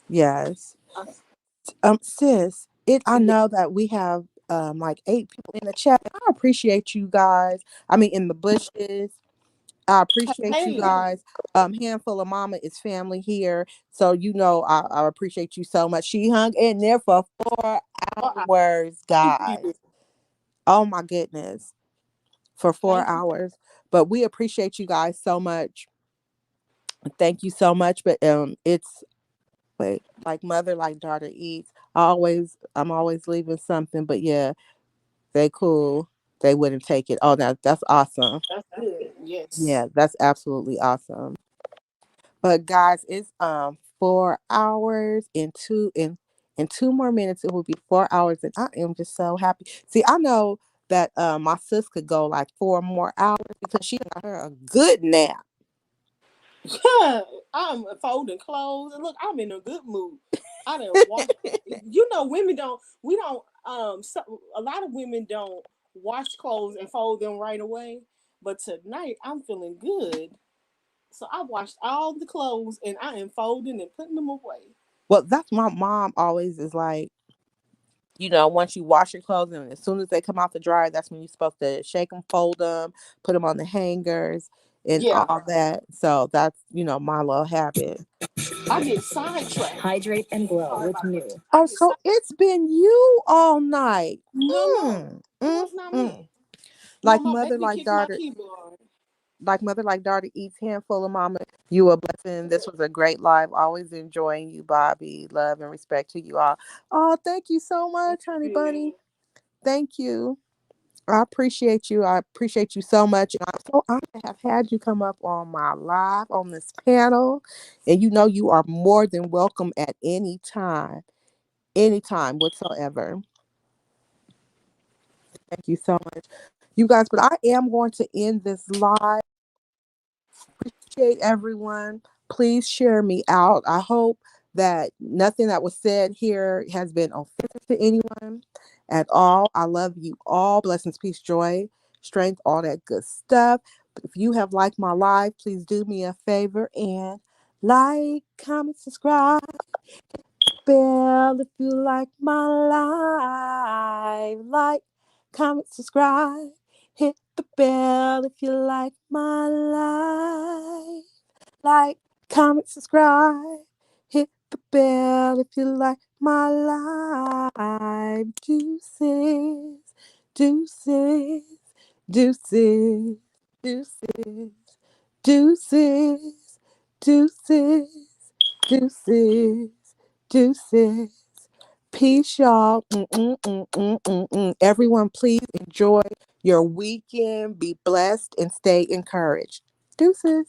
Yes. I, Sis, I yeah. know that we have like 8 people in the chat. I appreciate you guys. I mean in the bushes. I appreciate you Hey, guys. Handful of mama is family here. So I appreciate you so much. She hung in there for four well, hours, thank you, guys. Oh my goodness. For four thank you. hours. But we appreciate you guys so much. Thank you so much. But it's wait, like mother, like daughter eats. I'm always leaving something, but yeah, they cool. They wouldn't take it. Oh, that's awesome. That's good. Yes. Yeah, that's absolutely awesome. But guys, it's 4 hours in 2 more minutes. It will be 4 hours, and I am just so happy. See, I know that my sis could go like 4 more hours because she got her a good nap. I'm folding clothes, and look, I'm in a good mood. I didn't wash. You know, women don't. We don't. A lot of women don't wash clothes and fold them right away. But tonight, I'm feeling good, so I washed all the clothes and I am folding and putting them away. Well, that's my mom always is like, once you wash your clothes and as soon as they come out the dryer, that's when you're supposed to shake them, fold them, put them on the hangers and Yeah, all that. So that's, my little habit. I get sidetracked. Hydrate and glow Sorry with about that. new. I Oh, get so it's been you all night. no, no, Mm, it mm, was not mm. me. No, Like my mother, baby like kicked my daughter, keyboard. eats handful of mama. You a blessing. This was a great live. Always enjoying you, Bobbie. Love and respect to you all. Oh, thank you so Thank much, honey bunny. you. Thank you. I appreciate you. I appreciate you so much. And I'm so honored to have had you come up on my live on this panel. And you are more than welcome at any time whatsoever. Thank you so much. You guys, but I am going to end this live. Appreciate everyone. Please share me out. I hope that nothing that was said here has been offensive to anyone at all. I love you all. Blessings, peace, joy, strength, all that good stuff. But if you have liked my live, please do me a favor and like, comment, subscribe. Bell if you like my live. Like, comment, subscribe. Hit the bell if you like my live. Like, comment, subscribe. Hit the bell if you like my live. Deuces, deuces, deuces, deuces, deuces, deuces, deuces, deuces. Peace, y'all. Everyone, please enjoy your weekend. Be blessed and stay encouraged. Deuces.